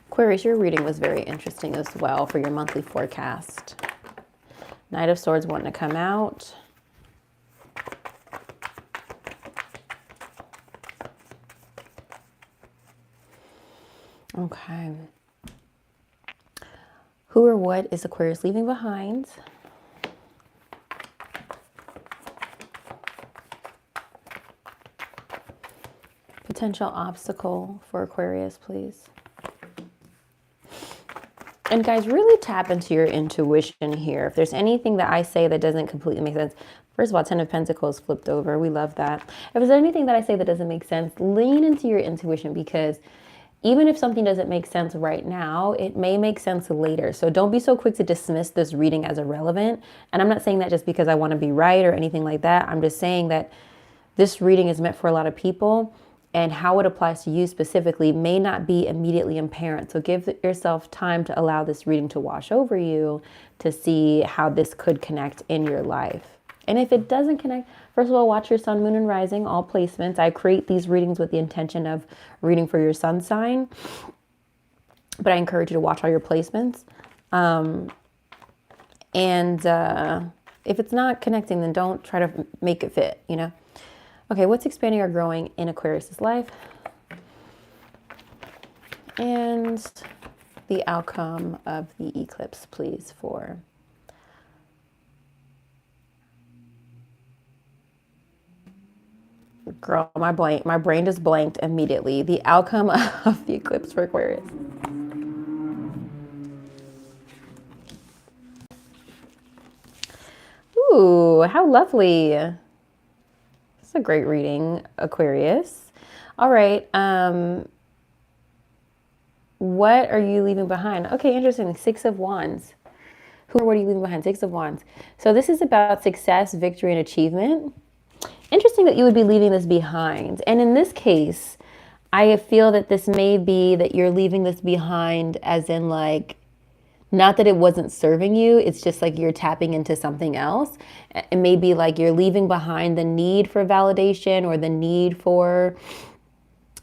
Aquarius, your reading was very interesting as well for your monthly forecast. Knight of Swords wanting to come out. Okay. Who or what is Aquarius leaving behind? Potential obstacle for Aquarius, please. And guys, really tap into your intuition here. If there's anything that I say that doesn't completely make sense, first of all, 10 of Pentacles flipped over. We love that. If there's anything that I say that doesn't make sense, lean into your intuition, because even if something doesn't make sense right now, it may make sense later. So don't be so quick to dismiss this reading as irrelevant. And I'm not saying that just because I want to be right or anything like that. I'm just saying that this reading is meant for a lot of people, and how it applies to you specifically may not be immediately apparent. So give yourself time to allow this reading to wash over you to see how this could connect in your life. And if it doesn't connect, first of all, watch your sun, moon, and rising, all placements. I create these readings with the intention of reading for your sun sign, but I encourage you to watch all your placements. If it's not connecting, then don't try to make it fit, you know? Okay, what's expanding or growing in Aquarius's life? And the outcome of the eclipse, please, for girl, my brain just blanked immediately. The outcome of the eclipse for Aquarius. Ooh, how lovely. It's a great reading, Aquarius. All right. What are you leaving behind? Okay, interesting. 6 of Wands. Who or what are you leaving behind? 6 of Wands. So this is about success, victory, and achievement. Interesting that you would be leaving this behind. And in this case, I feel that this may be that you're leaving this behind as in like, not that it wasn't serving you, it's just like you're tapping into something else. It may be like you're leaving behind the need for validation or the need for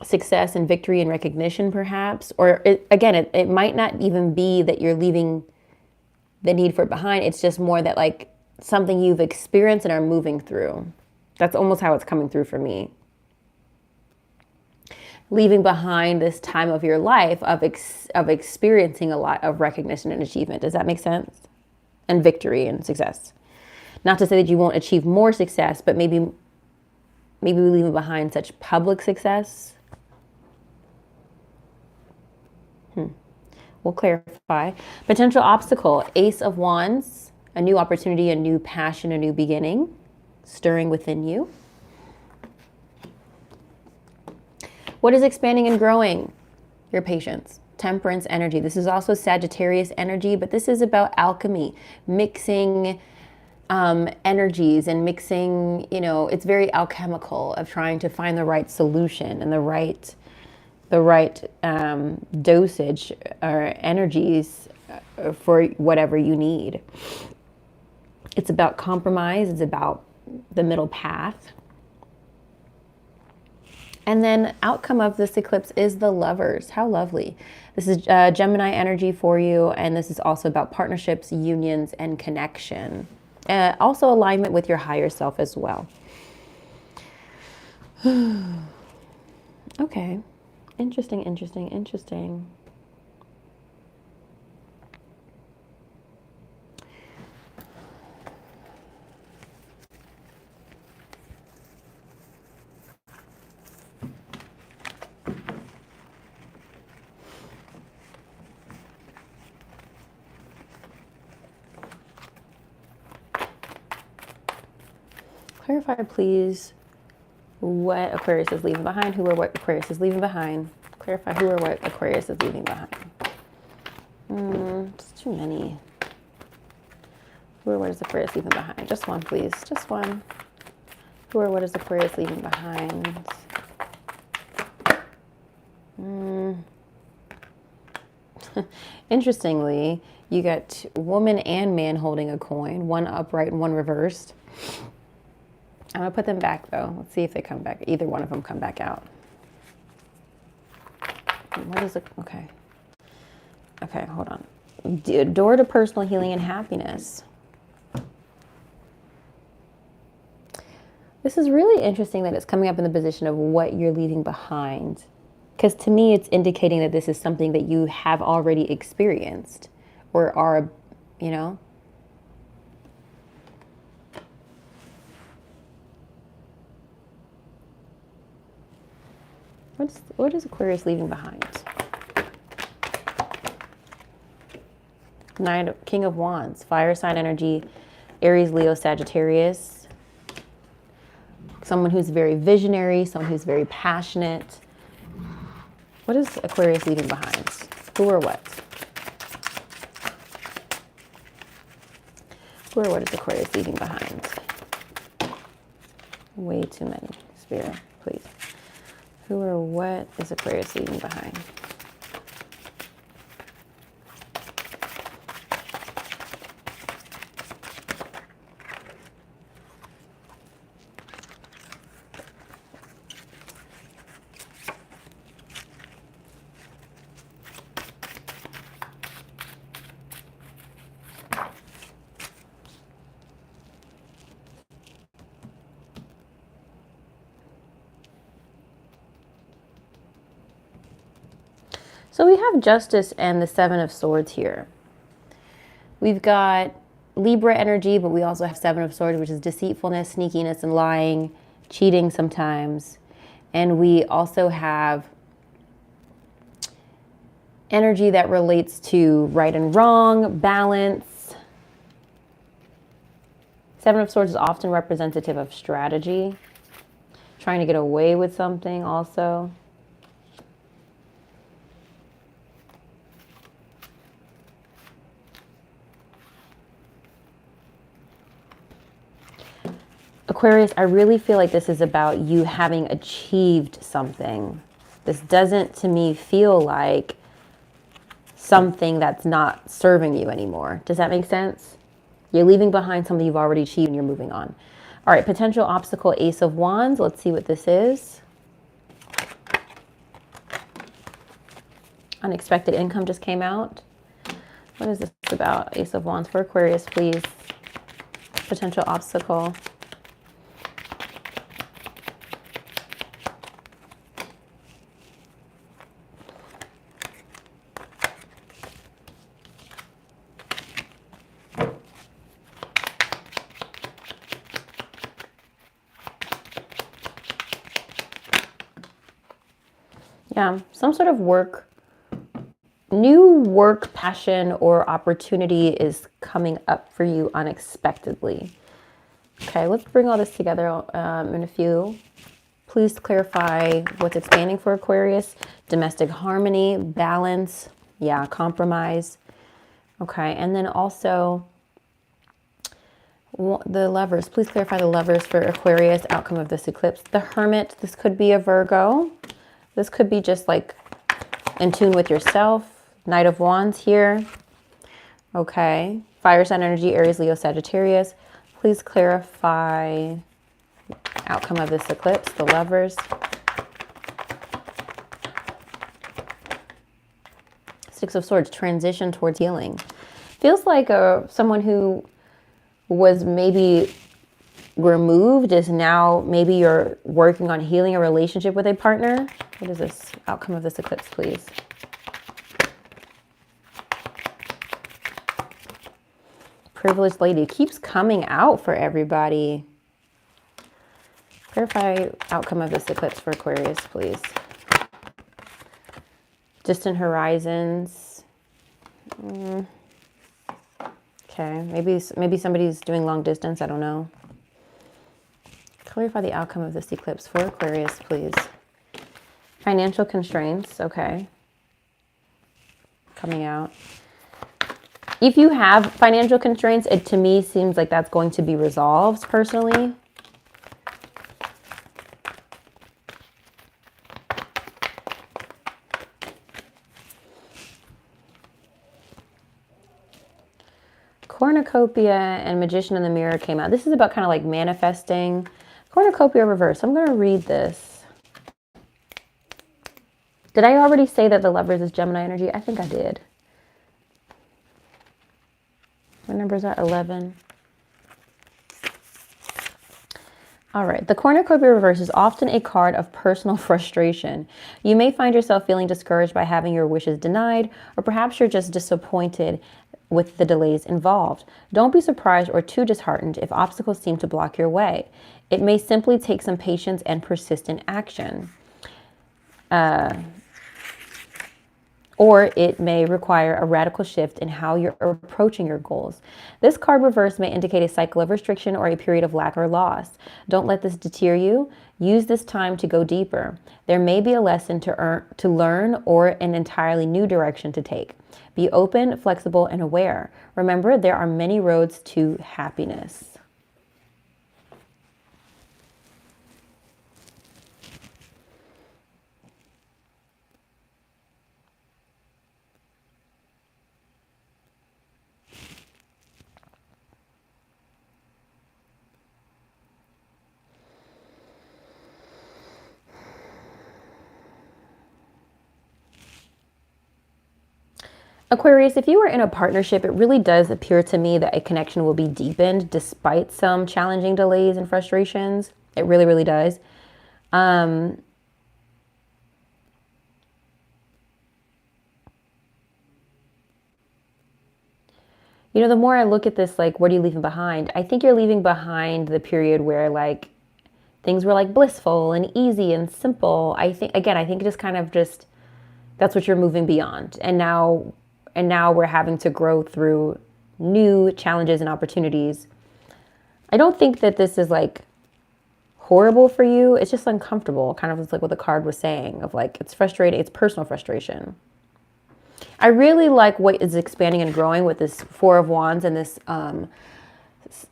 success and victory and recognition, perhaps. Or it might not even be that you're leaving the need for it behind. It's just more that like something you've experienced and are moving through. That's almost how it's coming through for me. Leaving behind this time of your life of experiencing a lot of recognition and achievement. Does that make sense? And victory and success. Not to say that you won't achieve more success, but maybe we're leaving behind such public success. We'll clarify. Potential obstacle, Ace of Wands, a new opportunity, a new passion, a new beginning, stirring within you. What is expanding and growing? Your patience, Temperance energy. This is also Sagittarius energy, but this is about alchemy, mixing energies and mixing, you know, it's very alchemical of trying to find the right solution and the right dosage or energies for whatever you need. It's about compromise. It's about the middle path. And then outcome of this eclipse is the Lovers. How lovely. This is Gemini energy for you, and this is also about partnerships, unions, and connection. Also alignment with your higher self as well. Okay. Interesting, interesting, interesting. Clarify, please, what Aquarius is leaving behind, who or what Aquarius is leaving behind. Clarify who or what Aquarius is leaving behind. It's too many. Who or what is Aquarius leaving behind? Just one, please. Just one. Who or what is Aquarius leaving behind? Interestingly, you got woman and man holding a coin, one upright and one reversed. I'm going to put them back, though. Let's see if they come back. Either one of them come back out. What is it? Okay. Okay, hold on. Door to personal healing and happiness. This is really interesting that it's coming up in the position of what you're leaving behind. Because to me, it's indicating that this is something that you have already experienced or are, you know. What is Aquarius leaving behind? King of Wands, fire sign energy, Aries, Leo, Sagittarius. Someone who's very visionary, someone who's very passionate. What is Aquarius leaving behind? Who or what? Who or what is Aquarius leaving behind? Way too many. Spirit, please. Who or what is Aquarius leaving behind? So we have Justice and the Seven of Swords here. We've got Libra energy, but we also have Seven of Swords, which is deceitfulness, sneakiness, and lying, cheating sometimes. And we also have energy that relates to right and wrong, balance. Seven of Swords is often representative of strategy, trying to get away with something also. Aquarius, I really feel like this is about you having achieved something. This doesn't, to me, feel like something that's not serving you anymore. Does that make sense? You're leaving behind something you've already achieved and you're moving on. All right, potential obstacle, Ace of Wands. Let's see what this is. Unexpected income just came out. What is this about? Ace of Wands for Aquarius, please. Potential obstacle. Yeah, some sort of new work, passion, or opportunity is coming up for you unexpectedly. Okay, let's bring all this together in a few. Please clarify what's expanding for Aquarius. Domestic harmony, balance, yeah, compromise. Okay, and then also the Lovers. Please clarify the Lovers for Aquarius, outcome of this eclipse. The Hermit, this could be a Virgo. This could be just like in tune with yourself. Knight of Wands here. Okay. Fire sign energy, Aries, Leo, Sagittarius. Please clarify outcome of this eclipse, the Lovers. Six of Swords, transition towards healing. Feels like someone who was maybe removed is now, maybe you're working on healing a relationship with a partner. What is this outcome of this eclipse, please? Privileged lady keeps coming out for everybody. Clarify outcome of this eclipse for Aquarius, please. Distant horizons. Okay, maybe somebody's doing long distance. I don't know. Clarify the outcome of this eclipse for Aquarius, please. Financial constraints. Okay. Coming out. If you have financial constraints, it to me seems like that's going to be resolved personally. Cornucopia and Magician in the Mirror came out. This is about kind of like manifesting. Cornucopia reverse. I'm going to read this. Did I already say that the Lovers is Gemini energy? I think I did. What number is that? 11. All right. The Cornucopia reverse is often a card of personal frustration. You may find yourself feeling discouraged by having your wishes denied, or perhaps you're just disappointed with the delays involved. Don't be surprised or too disheartened if obstacles seem to block your way. It may simply take some patience and persistent action. Or it may require a radical shift in how you're approaching your goals. This card reverse may indicate a cycle of restriction or a period of lack or loss. Don't let this deter you. Use this time to go deeper. There may be a lesson to learn or an entirely new direction to take. Be open, flexible, and aware. Remember, there are many roads to happiness. Aquarius, if you are in a partnership, it really does appear to me that a connection will be deepened despite some challenging delays and frustrations. It really, really does. You know, the more I look at this, like, what are you leaving behind? I think you're leaving behind the period where, like, things were, like, blissful and easy and simple. I think just kind of just, that's what you're moving beyond. And now we're having to grow through new challenges and opportunities. I don't think that this is like horrible for you. It's just uncomfortable, kind of like what the card was saying of like, it's frustrating. It's personal frustration. I really like what is expanding and growing with this Four of Wands and this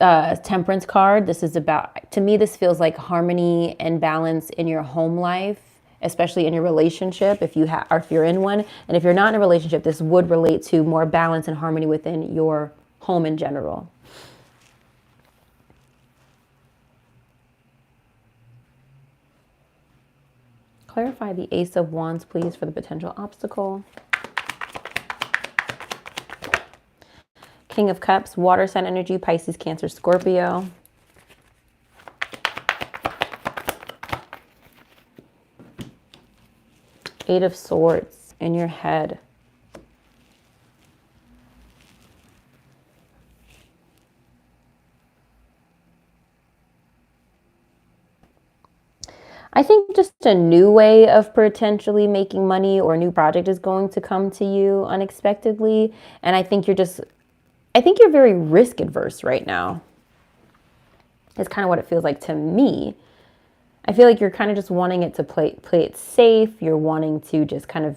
Temperance card. This is about, to me, this feels like harmony and balance in your home life, especially in your relationship, if you're in one. And if you're not in a relationship, this would relate to more balance and harmony within your home in general. Clarify the Ace of Wands, please, for the potential obstacle. King of Cups, water sign energy, Pisces, Cancer, Scorpio. Eight of Swords in your head. I think just a new way of potentially making money or a new project is going to come to you unexpectedly. And I think you're very risk adverse right now. It's kind of what it feels like to me. I feel like you're kind of just wanting it to play it safe. You're wanting to just kind of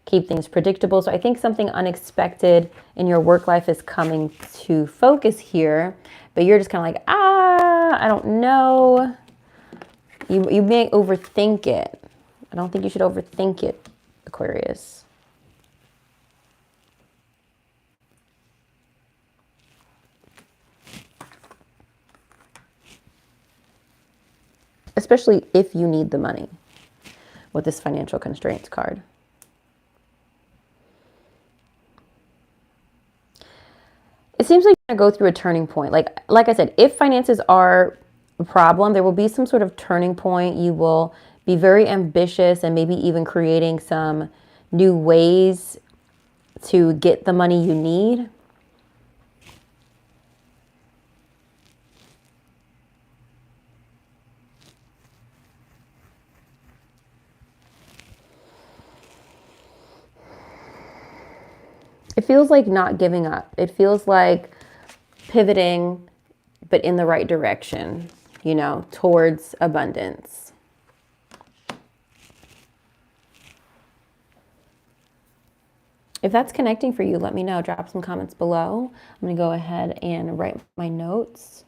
keep things predictable. So I think something unexpected in your work life is coming to focus here, but you're just kind of like, I don't know. You may overthink it. I don't think you should overthink it, Aquarius. Especially if you need the money with this financial constraints card. it seems like you're going to go through a turning point. Like I said, if finances are a problem, there will be some sort of turning point. You will be very ambitious and maybe even creating some new ways to get the money you need. It feels like not giving up. It feels like pivoting, but in the right direction, you know, towards abundance. If that's connecting for you, let me know. Drop some comments below. I'm going to go ahead and write my notes.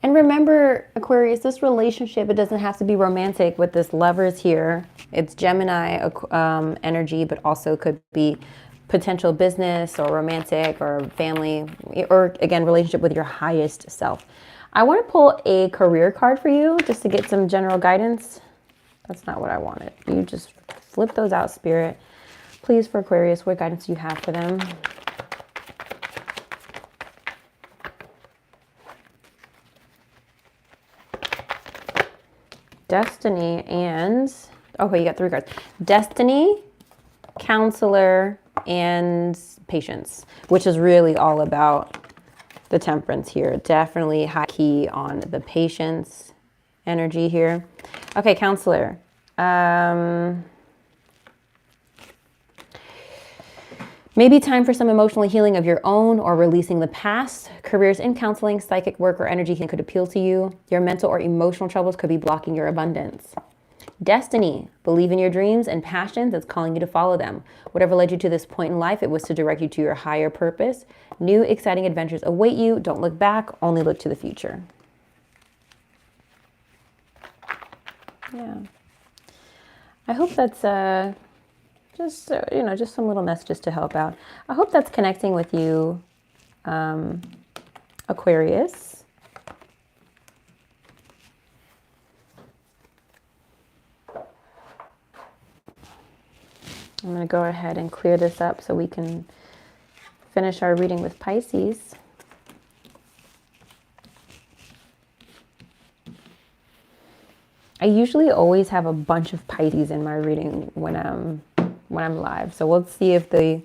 And remember, Aquarius, this relationship, it doesn't have to be romantic with this Lovers here. It's Gemini energy, but also could be potential business or romantic or family, or again, relationship with your highest self. I want to pull a career card for you just to get some general guidance. That's not what I wanted. You just flip those out, Spirit. Please, for Aquarius, what guidance do you have for them? Destiny and, okay, you got 3 cards. Destiny, Counselor, and Patience, which is really all about the Temperance here. Definitely high key on the Patience energy here. Okay, Counselor. Maybe time for some emotional healing of your own or releasing the past. Careers in counseling, psychic work, or energy healing could appeal to you. Your mental or emotional troubles could be blocking your abundance. Destiny. Believe in your dreams and passions. It's calling you to follow them. Whatever led you to this point in life, it was to direct you to your higher purpose. New, exciting adventures await you. Don't look back. Only look to the future. Yeah. I hope that's just, you know, just some little messages to help out. I hope that's connecting with you, Aquarius. I'm going to go ahead and clear this up so we can finish our reading with Pisces. I usually always have a bunch of Pisces in my reading when I'm live. So we'll see if the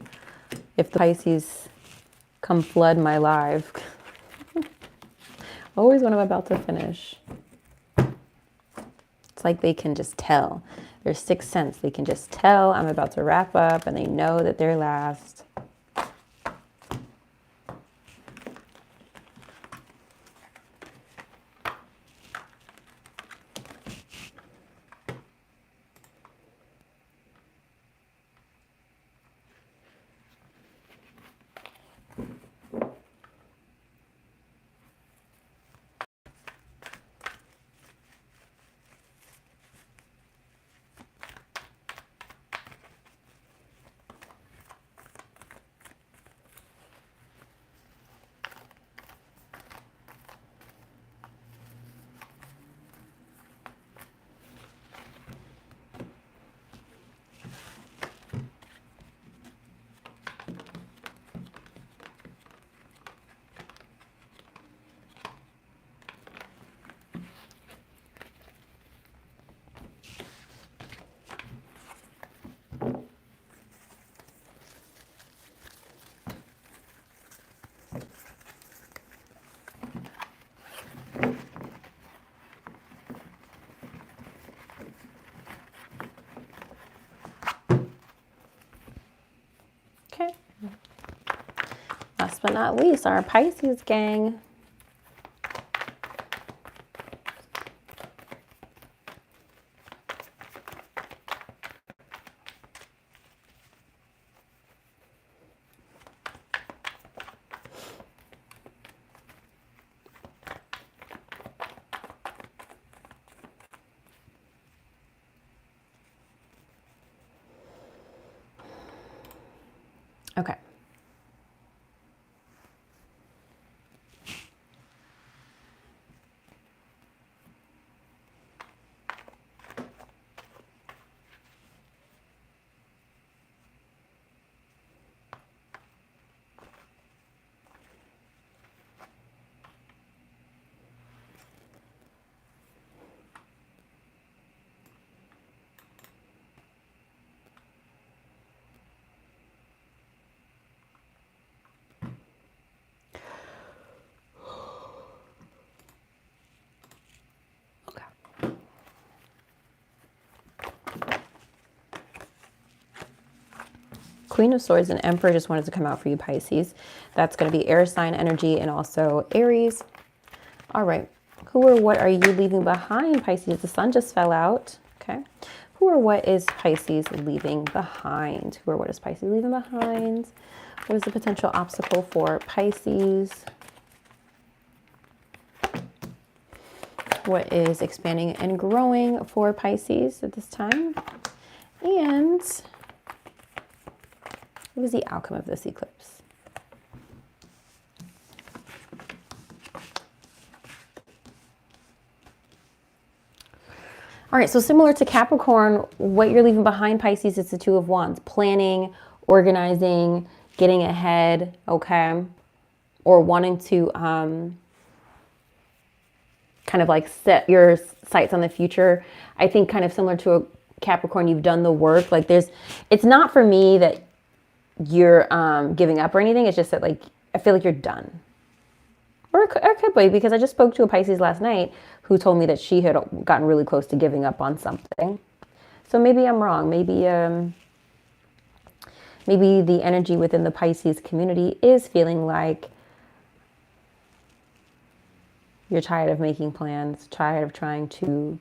Pisces come flood my live. Always when I'm about to finish. It's like they can just tell. Their sixth sense. They can just tell I'm about to wrap up and they know that they're last. last but not least, our Pisces gang. Okay. Queen of Swords and Emperor just wanted to come out for you, Pisces. That's going to be air sign energy and also Aries. All right. Who or what are you leaving behind, Pisces? The sun just fell out. Okay. Who or what is Pisces leaving behind? Who or what is Pisces leaving behind? What is the potential obstacle for Pisces? What is expanding and growing for Pisces at this time? And what is the outcome of this eclipse? All right, so similar to Capricorn, what you're leaving behind, Pisces, is the Two of Wands. Planning, organizing, getting ahead, okay? Or wanting to kind of like set your sights on the future. I think kind of similar to a Capricorn, you've done the work. Like it's not for me that you're giving up or anything. It's just that like, I feel like you're done. Or it could be, because I just spoke to a Pisces last night who told me that she had gotten really close to giving up on something. So maybe I'm wrong. Maybe the energy within the Pisces community is feeling like you're tired of making plans, tired of trying to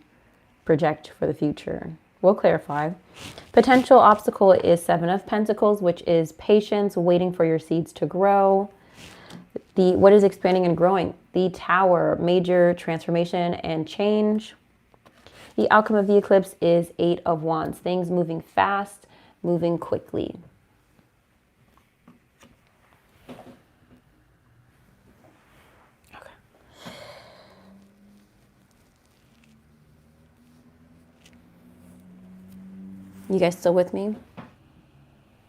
project for the future. We'll clarify. Potential obstacle is Seven of Pentacles, which is patience, waiting for your seeds to grow. What is expanding and growing? The Tower, major transformation and change. The outcome of the eclipse is Eight of Wands, things moving fast, moving quickly. You guys still with me?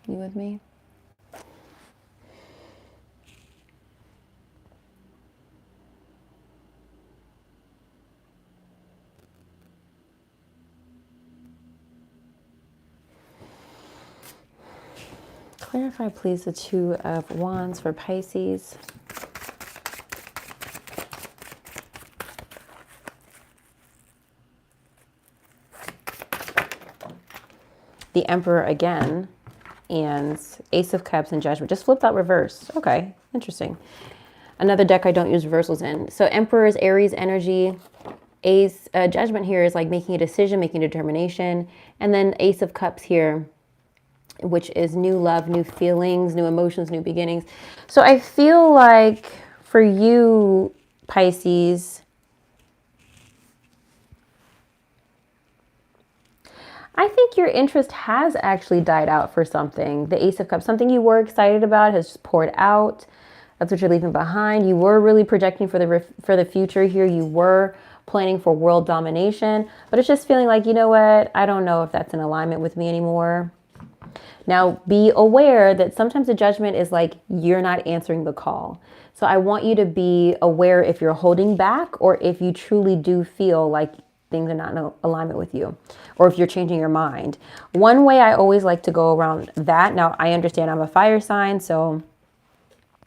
You with me? Clarify, please, the Two of Wands for Pisces. The Emperor again, and Ace of Cups and Judgment. Just flipped out reverse. Okay, interesting. Another deck I don't use reversals in. So Emperor is Aries energy. Ace, Judgment here is like making a decision, making a determination. And then Ace of Cups here, which is new love, new feelings, new emotions, new beginnings. So I feel like for you, Pisces, I think your interest has actually died out for something. The Ace of Cups, something you were excited about has just poured out. That's what you're leaving behind. You were really projecting for the future here. You were planning for world domination, but it's just feeling like, you know what? I don't know if that's in alignment with me anymore. Now, be aware that sometimes the Judgment is like you're not answering the call. So I want you to be aware if you're holding back or if you truly do feel like things are not in alignment with you, or if you're changing your mind. One way I always like to go around that, now I understand I'm a fire sign, so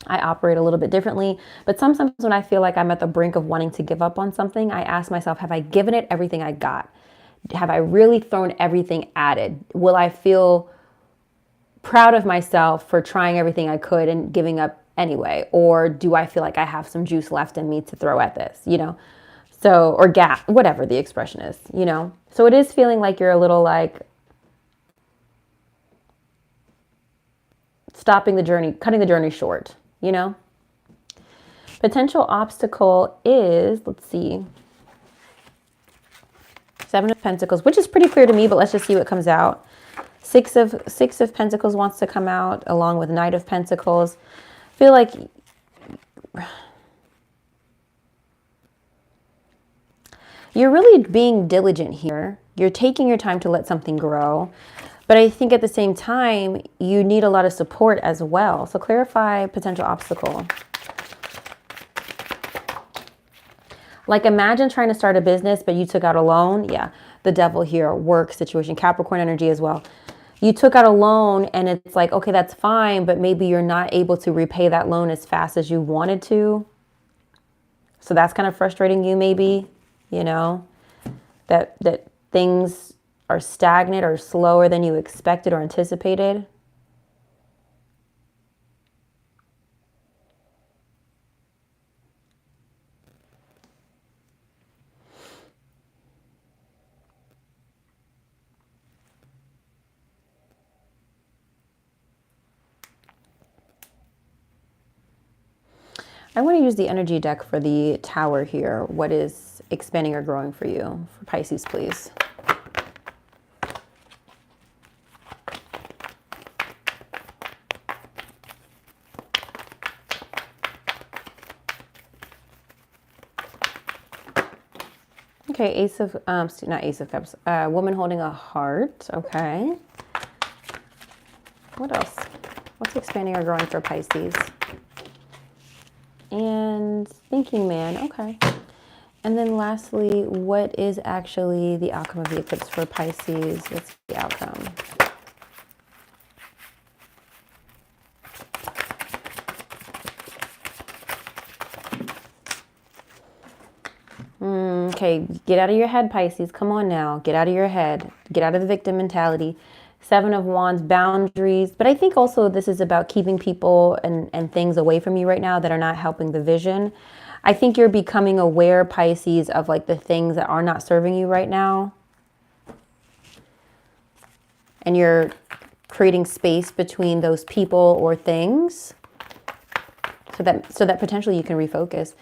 I operate a little bit differently, but sometimes when I feel like I'm at the brink of wanting to give up on something, I ask myself, have I given it everything I got? Have I really thrown everything at it? Will I feel proud of myself for trying everything I could and giving up anyway? Or do I feel like I have some juice left in me to throw at this, you know? So, or gap, whatever the expression is, you know? So it is feeling like you're a little like stopping the journey, cutting the journey short, you know? Potential obstacle is, let's see, Seven of Pentacles, which is pretty clear to me, but let's just see what comes out. Six of Pentacles wants to come out along with Knight of Pentacles. I feel like you're really being diligent here. You're taking your time to let something grow. But I think at the same time, you need a lot of support as well. So clarify potential obstacle. Like imagine trying to start a business, but you took out a loan. Yeah, the devil here, work situation, Capricorn energy as well. You took out a loan and it's like, okay, that's fine, but maybe you're not able to repay that loan as fast as you wanted to. So that's kind of frustrating you maybe, you know, that things are stagnant or slower than you expected or anticipated. I want to use the energy deck for the Tower here. What is expanding or growing for you? For Pisces, please. Okay, Ace of, not Ace of Cups, woman holding a heart. Okay. What else? What's expanding or growing for Pisces? And thinking man. Okay. And then lastly, what is actually the outcome of the eclipse for Pisces? What's the outcome? Okay, get out of your head, Pisces. Come on now. Get out of your head. Get out of the victim mentality. Seven of Wands, boundaries. But I think also this is about keeping people and things away from you right now that are not helping the vision. I think you're becoming aware, Pisces, of like the things that are not serving you right now. And you're creating space between those people or things so that potentially you can refocus.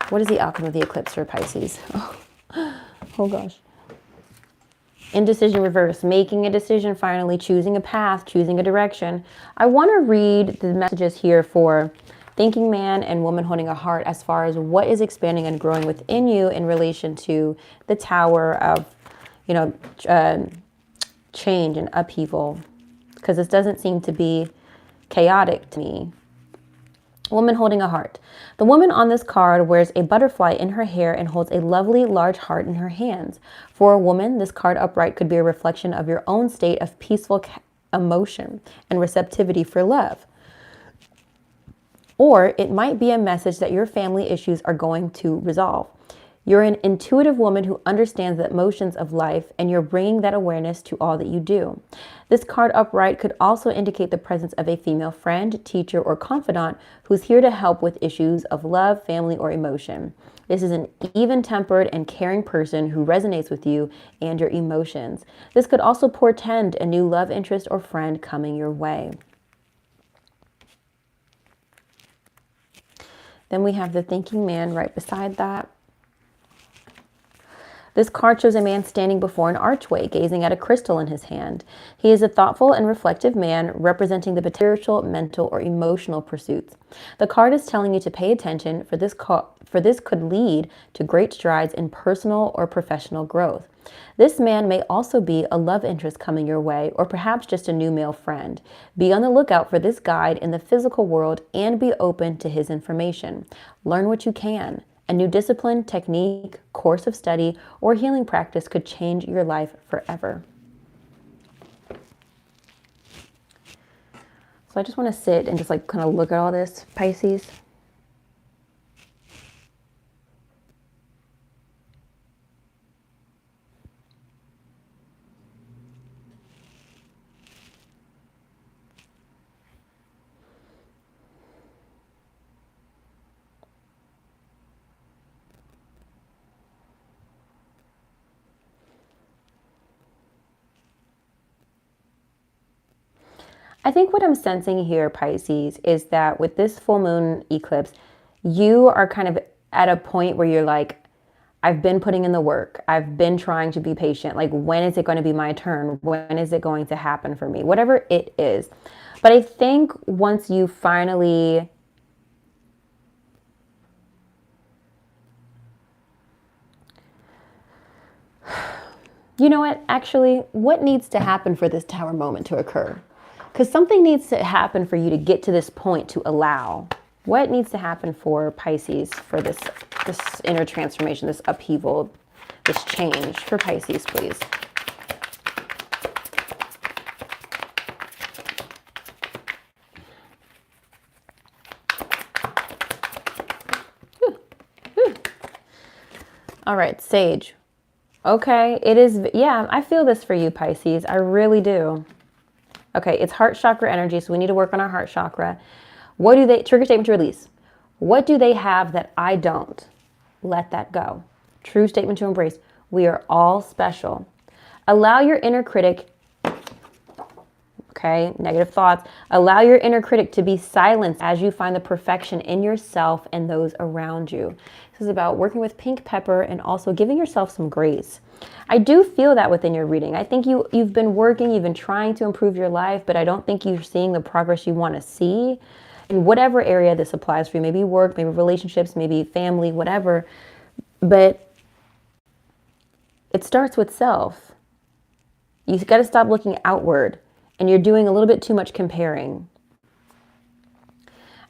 What is the outcome of the eclipse for Pisces? Oh gosh. Indecision reverse, making a decision finally, choosing a path, choosing a direction. I want to read the messages here for thinking man and woman holding a heart as far as what is expanding and growing within you in relation to the Tower of, you know, change and upheaval. Because this doesn't seem to be chaotic to me. Woman holding a heart. The woman on this card wears a butterfly in her hair and holds a lovely large heart in her hands. For a woman, this card upright could be a reflection of your own state of peaceful emotion and receptivity for love. Or it might be a message that your family issues are going to resolve. You're an intuitive woman who understands the emotions of life, and you're bringing that awareness to all that you do. This card upright could also indicate the presence of a female friend, teacher, or confidant who's here to help with issues of love, family, or emotion. This is an even-tempered and caring person who resonates with you and your emotions. This could also portend a new love interest or friend coming your way. Then we have the thinking man right beside that. This card shows a man standing before an archway, gazing at a crystal in his hand. He is a thoughtful and reflective man, representing the spiritual, mental, or emotional pursuits. The card is telling you to pay attention, for this could lead to great strides in personal or professional growth. This man may also be a love interest coming your way, or perhaps just a new male friend. Be on the lookout for this guide in the physical world and be open to his information. Learn what you can. A new discipline, technique, course of study, or healing practice could change your life forever. So I just want to sit and just like kind of look at all this, Pisces. I think what I'm sensing here, Pisces, is that with this full moon eclipse, you are kind of at a point where you're like, I've been putting in the work. I've been trying to be patient. Like, when is it going to be my turn? When is it going to happen for me? Whatever it is. But I think once you finally you know what? Actually, what needs to happen for this Tower moment to occur? Because something needs to happen for you to get to this point to allow. What needs to happen for Pisces for this inner transformation, this upheaval, this change for Pisces, please? All right, Sage. Okay, it is, yeah, I feel this for you, Pisces. I really do. Okay, it's heart chakra energy, so we need to work on our heart chakra. What do they, trigger statement to release. What do they have that I don't? Let that go. True statement to embrace. We are all special. Allow your inner critic, okay, negative thoughts. Allow your inner critic to be silenced as you find the perfection in yourself and those around you. This is about working with pink pepper and also giving yourself some grace. I do feel that within your reading. I think you've been working, you've been trying to improve your life, but I don't think you're seeing the progress you want to see in whatever area this applies for you. Maybe work, maybe relationships, maybe family, whatever. But it starts with self. You've got to stop looking outward, and you're doing a little bit too much comparing.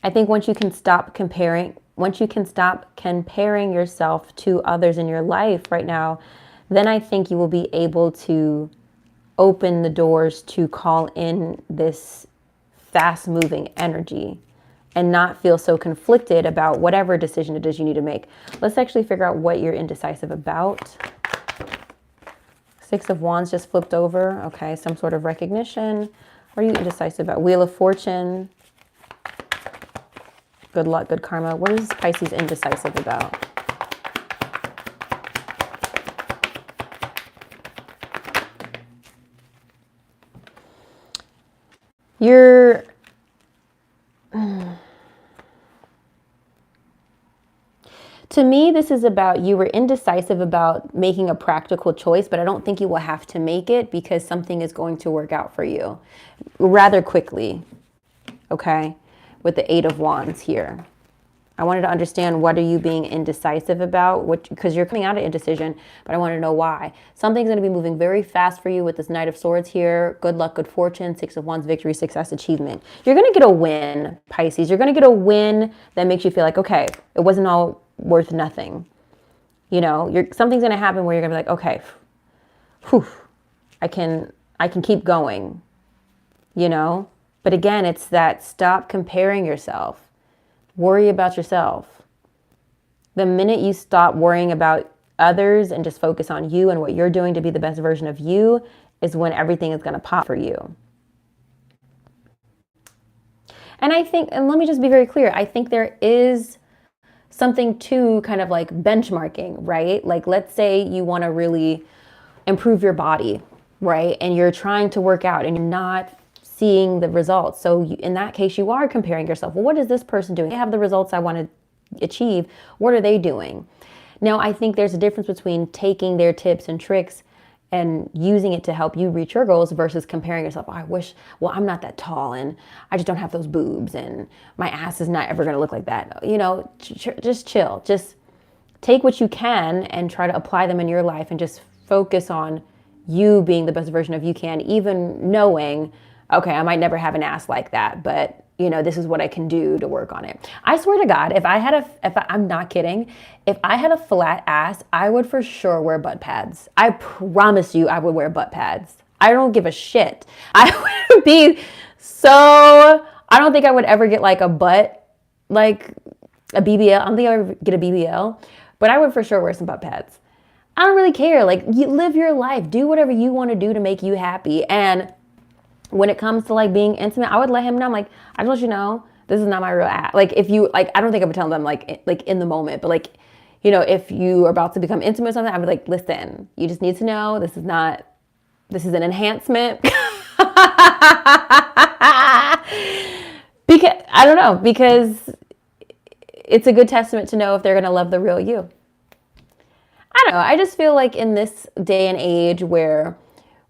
I think once you can stop comparing yourself to others in your life right now, then I think you will be able to open the doors to call in this fast-moving energy and not feel so conflicted about whatever decision it is you need to make. Let's actually figure out what you're indecisive about. Six of Wands just flipped over. Okay, some sort of recognition. What are you indecisive about? Wheel of Fortune. Good luck, good karma. What is Pisces indecisive about? You're... To me, this is about you were indecisive about making a practical choice, but I don't think you will have to make it because something is going to work out for you rather quickly, okay? With the Eight of Wands here. I wanted to understand, what are you being indecisive about? Because you're coming out of indecision, but I want to know why. Something's going to be moving very fast for you with this Knight of Swords here. Good luck, good fortune, Six of Wands, victory, success, achievement. You're going to get a win, Pisces. You're going to get a win that makes you feel like, okay, it wasn't all worth nothing. You know, something's going to happen where you're going to be like, okay, whew, I can keep going, you know? But again, it's that stop comparing yourself. Worry about yourself. The minute you stop worrying about others and just focus on you and what you're doing to be the best version of you is when everything is going to pop for you. And I think, and let me just be very clear, I think there is something to kind of like benchmarking, right? Like, let's say you want to really improve your body, right? And you're trying to work out and you're not seeing the results. So in that case, you are comparing yourself. Well, what is this person doing? They have the results I want to achieve. What are they doing? Now, I think there's a difference between taking their tips and tricks and using it to help you reach your goals versus comparing yourself. Oh, I wish, well, I'm not that tall and I just don't have those boobs and my ass is not ever going to look like that. You know, just chill. Just take what you can and try to apply them in your life and just focus on you being the best version of you can, even knowing, okay, I might never have an ass like that, but you know, this is what I can do to work on it. I swear to God, I'm not kidding, if I had a flat ass, I would for sure wear butt pads. I promise you I would wear butt pads. I don't give a shit. I would be so, I don't think I would ever get like a butt, like a BBL. I don't think I would get a BBL, but I would for sure wear some butt pads. I don't really care. Like, you live your life. Do whatever you want to do to make you happy. And when it comes to like being intimate, I would let him know. I'm like, I just want you to know, this is not my real ass. Like, if you, like, I don't think I would tell them like in the moment, but like, you know, if you are about to become intimate or something, I would like, listen, you just need to know this is an enhancement. Because I don't know, because it's a good testament to know if they're going to love the real you. I don't know. I just feel like in this day and age where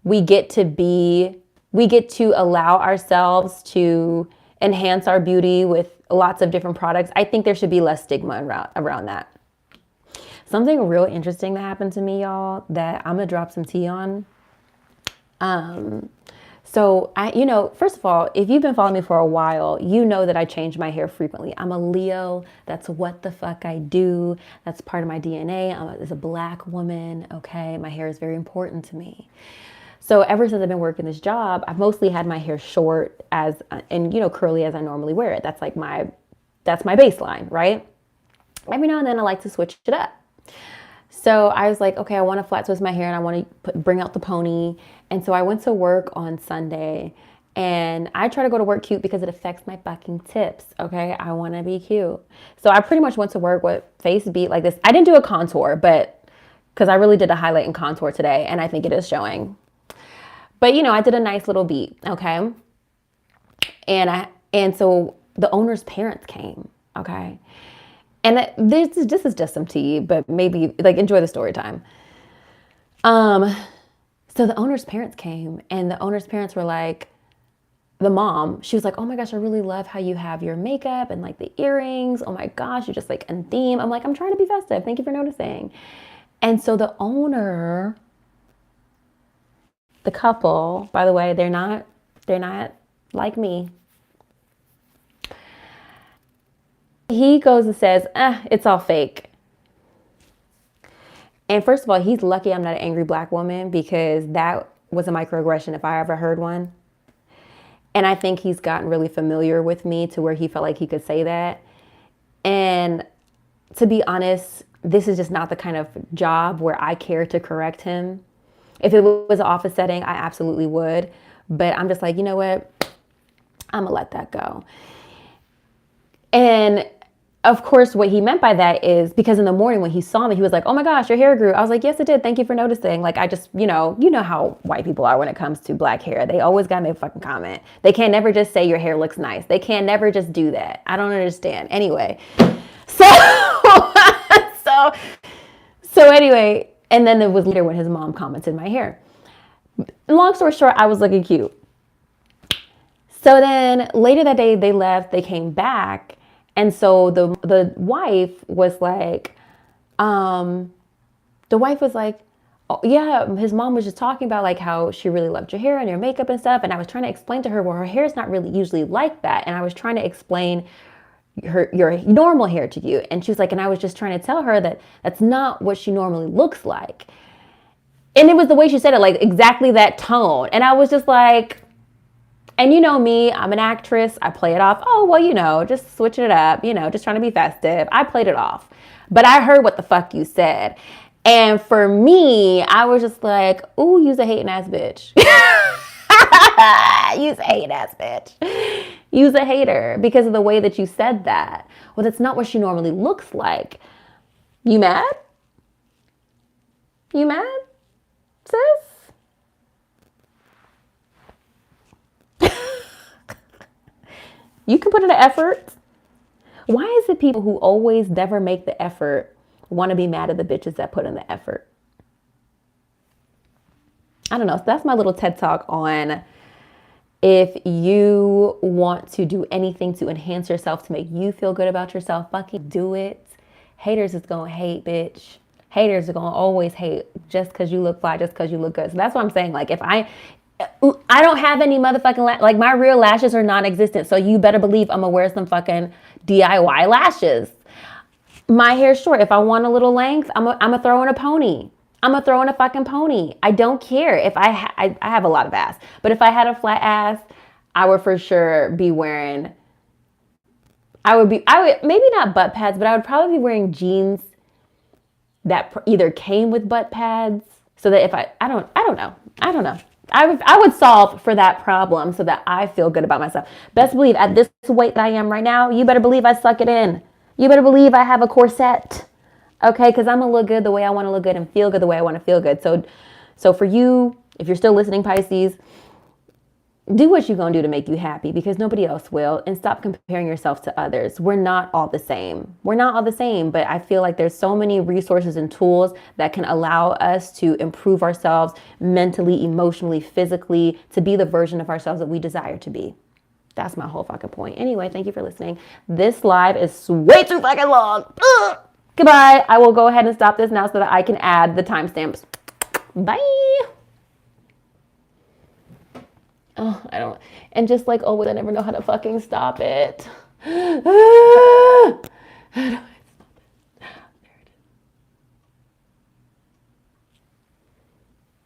we get to allow ourselves to enhance our beauty with lots of different products, I think there should be less stigma around that. Something real interesting that happened to me, y'all, that I'm going to drop some tea on. So first of all, if you've been following me for a while, you know that I change my hair frequently. I'm a Leo. That's what the fuck I do. That's part of my DNA. As a black woman, okay, my hair is very important to me. So ever since I've been working this job, I've mostly had my hair short and curly as I normally wear it. That's my baseline, right? Every now and then I like to switch it up. So I was like, okay, I want to flat twist my hair and I want to bring out the pony. And so I went to work on Sunday and I try to go to work cute because it affects my fucking tips. Okay. I want to be cute. So I pretty much went to work with face beat like this. I didn't do a contour, but because I really did a highlight and contour today and I think it is showing. But I did a nice little beat. Okay. And so the owner's parents came. Okay. And this is just some tea, but maybe enjoy the story time. So the owner's parents came and the owner's parents were like, the mom, she was like, oh my gosh, I really love how you have your makeup and the earrings. Oh my gosh, you're just in theme. I'm like, I'm trying to be festive. Thank you for noticing. And so the owner, the couple, by the way, they're not like me. He goes and says, it's all fake. And first of all, he's lucky I'm not an angry black woman because that was a microaggression if I ever heard one. And I think he's gotten really familiar with me to where he felt like he could say that. And to be honest, this is just not the kind of job where I care to correct him. If it was an office setting, I absolutely would. But I'm just like, you know what? I'm going to let that go. And of course, what he meant by that is because in the morning when he saw me, he was like, oh my gosh, your hair grew. I was like, yes, it did. Thank you for noticing. I just, you know how white people are when it comes to black hair. They always got to make a fucking comment. They can't never just say your hair looks nice. They can't never just do that. I don't understand. Anyway, so anyway, and then it was later when his mom commented my hair. Long story short, I was looking cute. So then later that day they left, they came back. And so the wife was like, oh, yeah, his mom was just talking about how she really loved your hair and your makeup and stuff. And I was trying to explain to her, well, her hair is not really usually like that. And I was trying to explain your normal hair to you. And she was like, and I was just trying to tell her that that's not what she normally looks like. And it was the way she said it, exactly that tone. And I was just like, and you know me, I'm an actress. I play it off. Oh, well, just switching it up, just trying to be festive. I played it off. But I heard what the fuck you said. And for me, I was just like, ooh, you's a hating ass bitch. You's a hating ass bitch. You's a hater because of the way that you said that. Well, that's not what she normally looks like. You mad? You mad, sis? You can put in the effort. Why is it people who always never make the effort want to be mad at the bitches that put in the effort? I don't know. So that's my little TED Talk on if you want to do anything to enhance yourself, to make you feel good about yourself, fucking do it. Haters is going to hate, bitch. Haters are going to always hate just because you look fly, just because you look good. So that's what I'm saying. If I don't have any motherfucking, my real lashes are non-existent. So you better believe I'm going to wear some fucking DIY lashes. My hair's short. If I want a little length, I'm going to throw in a pony. I'm going to throw in a fucking pony. I don't care if I have a lot of ass, but if I had a flat ass, I would for sure be wearing, I would maybe not butt pads, but I would probably be wearing jeans that either came with butt pads so that if I don't know. I would solve for that problem so that I feel good about myself. Best believe at this weight that I am right now, you better believe I suck it in. You better believe I have a corset. Okay, because I'm going to look good the way I want to look good and feel good the way I want to feel good. So for you, if you're still listening, Pisces, do what you're going to do to make you happy, because nobody else will, and stop comparing yourself to others. We're not all the same. We're not all the same, but I feel like there's so many resources and tools that can allow us to improve ourselves mentally, emotionally, physically, to be the version of ourselves that we desire to be. That's my whole fucking point. Anyway, thank you for listening. This live is way too fucking long. Ugh. Goodbye. I will go ahead and stop this now so that I can add the timestamps. Bye. Oh, I don't. And just like always, I never know how to fucking stop it.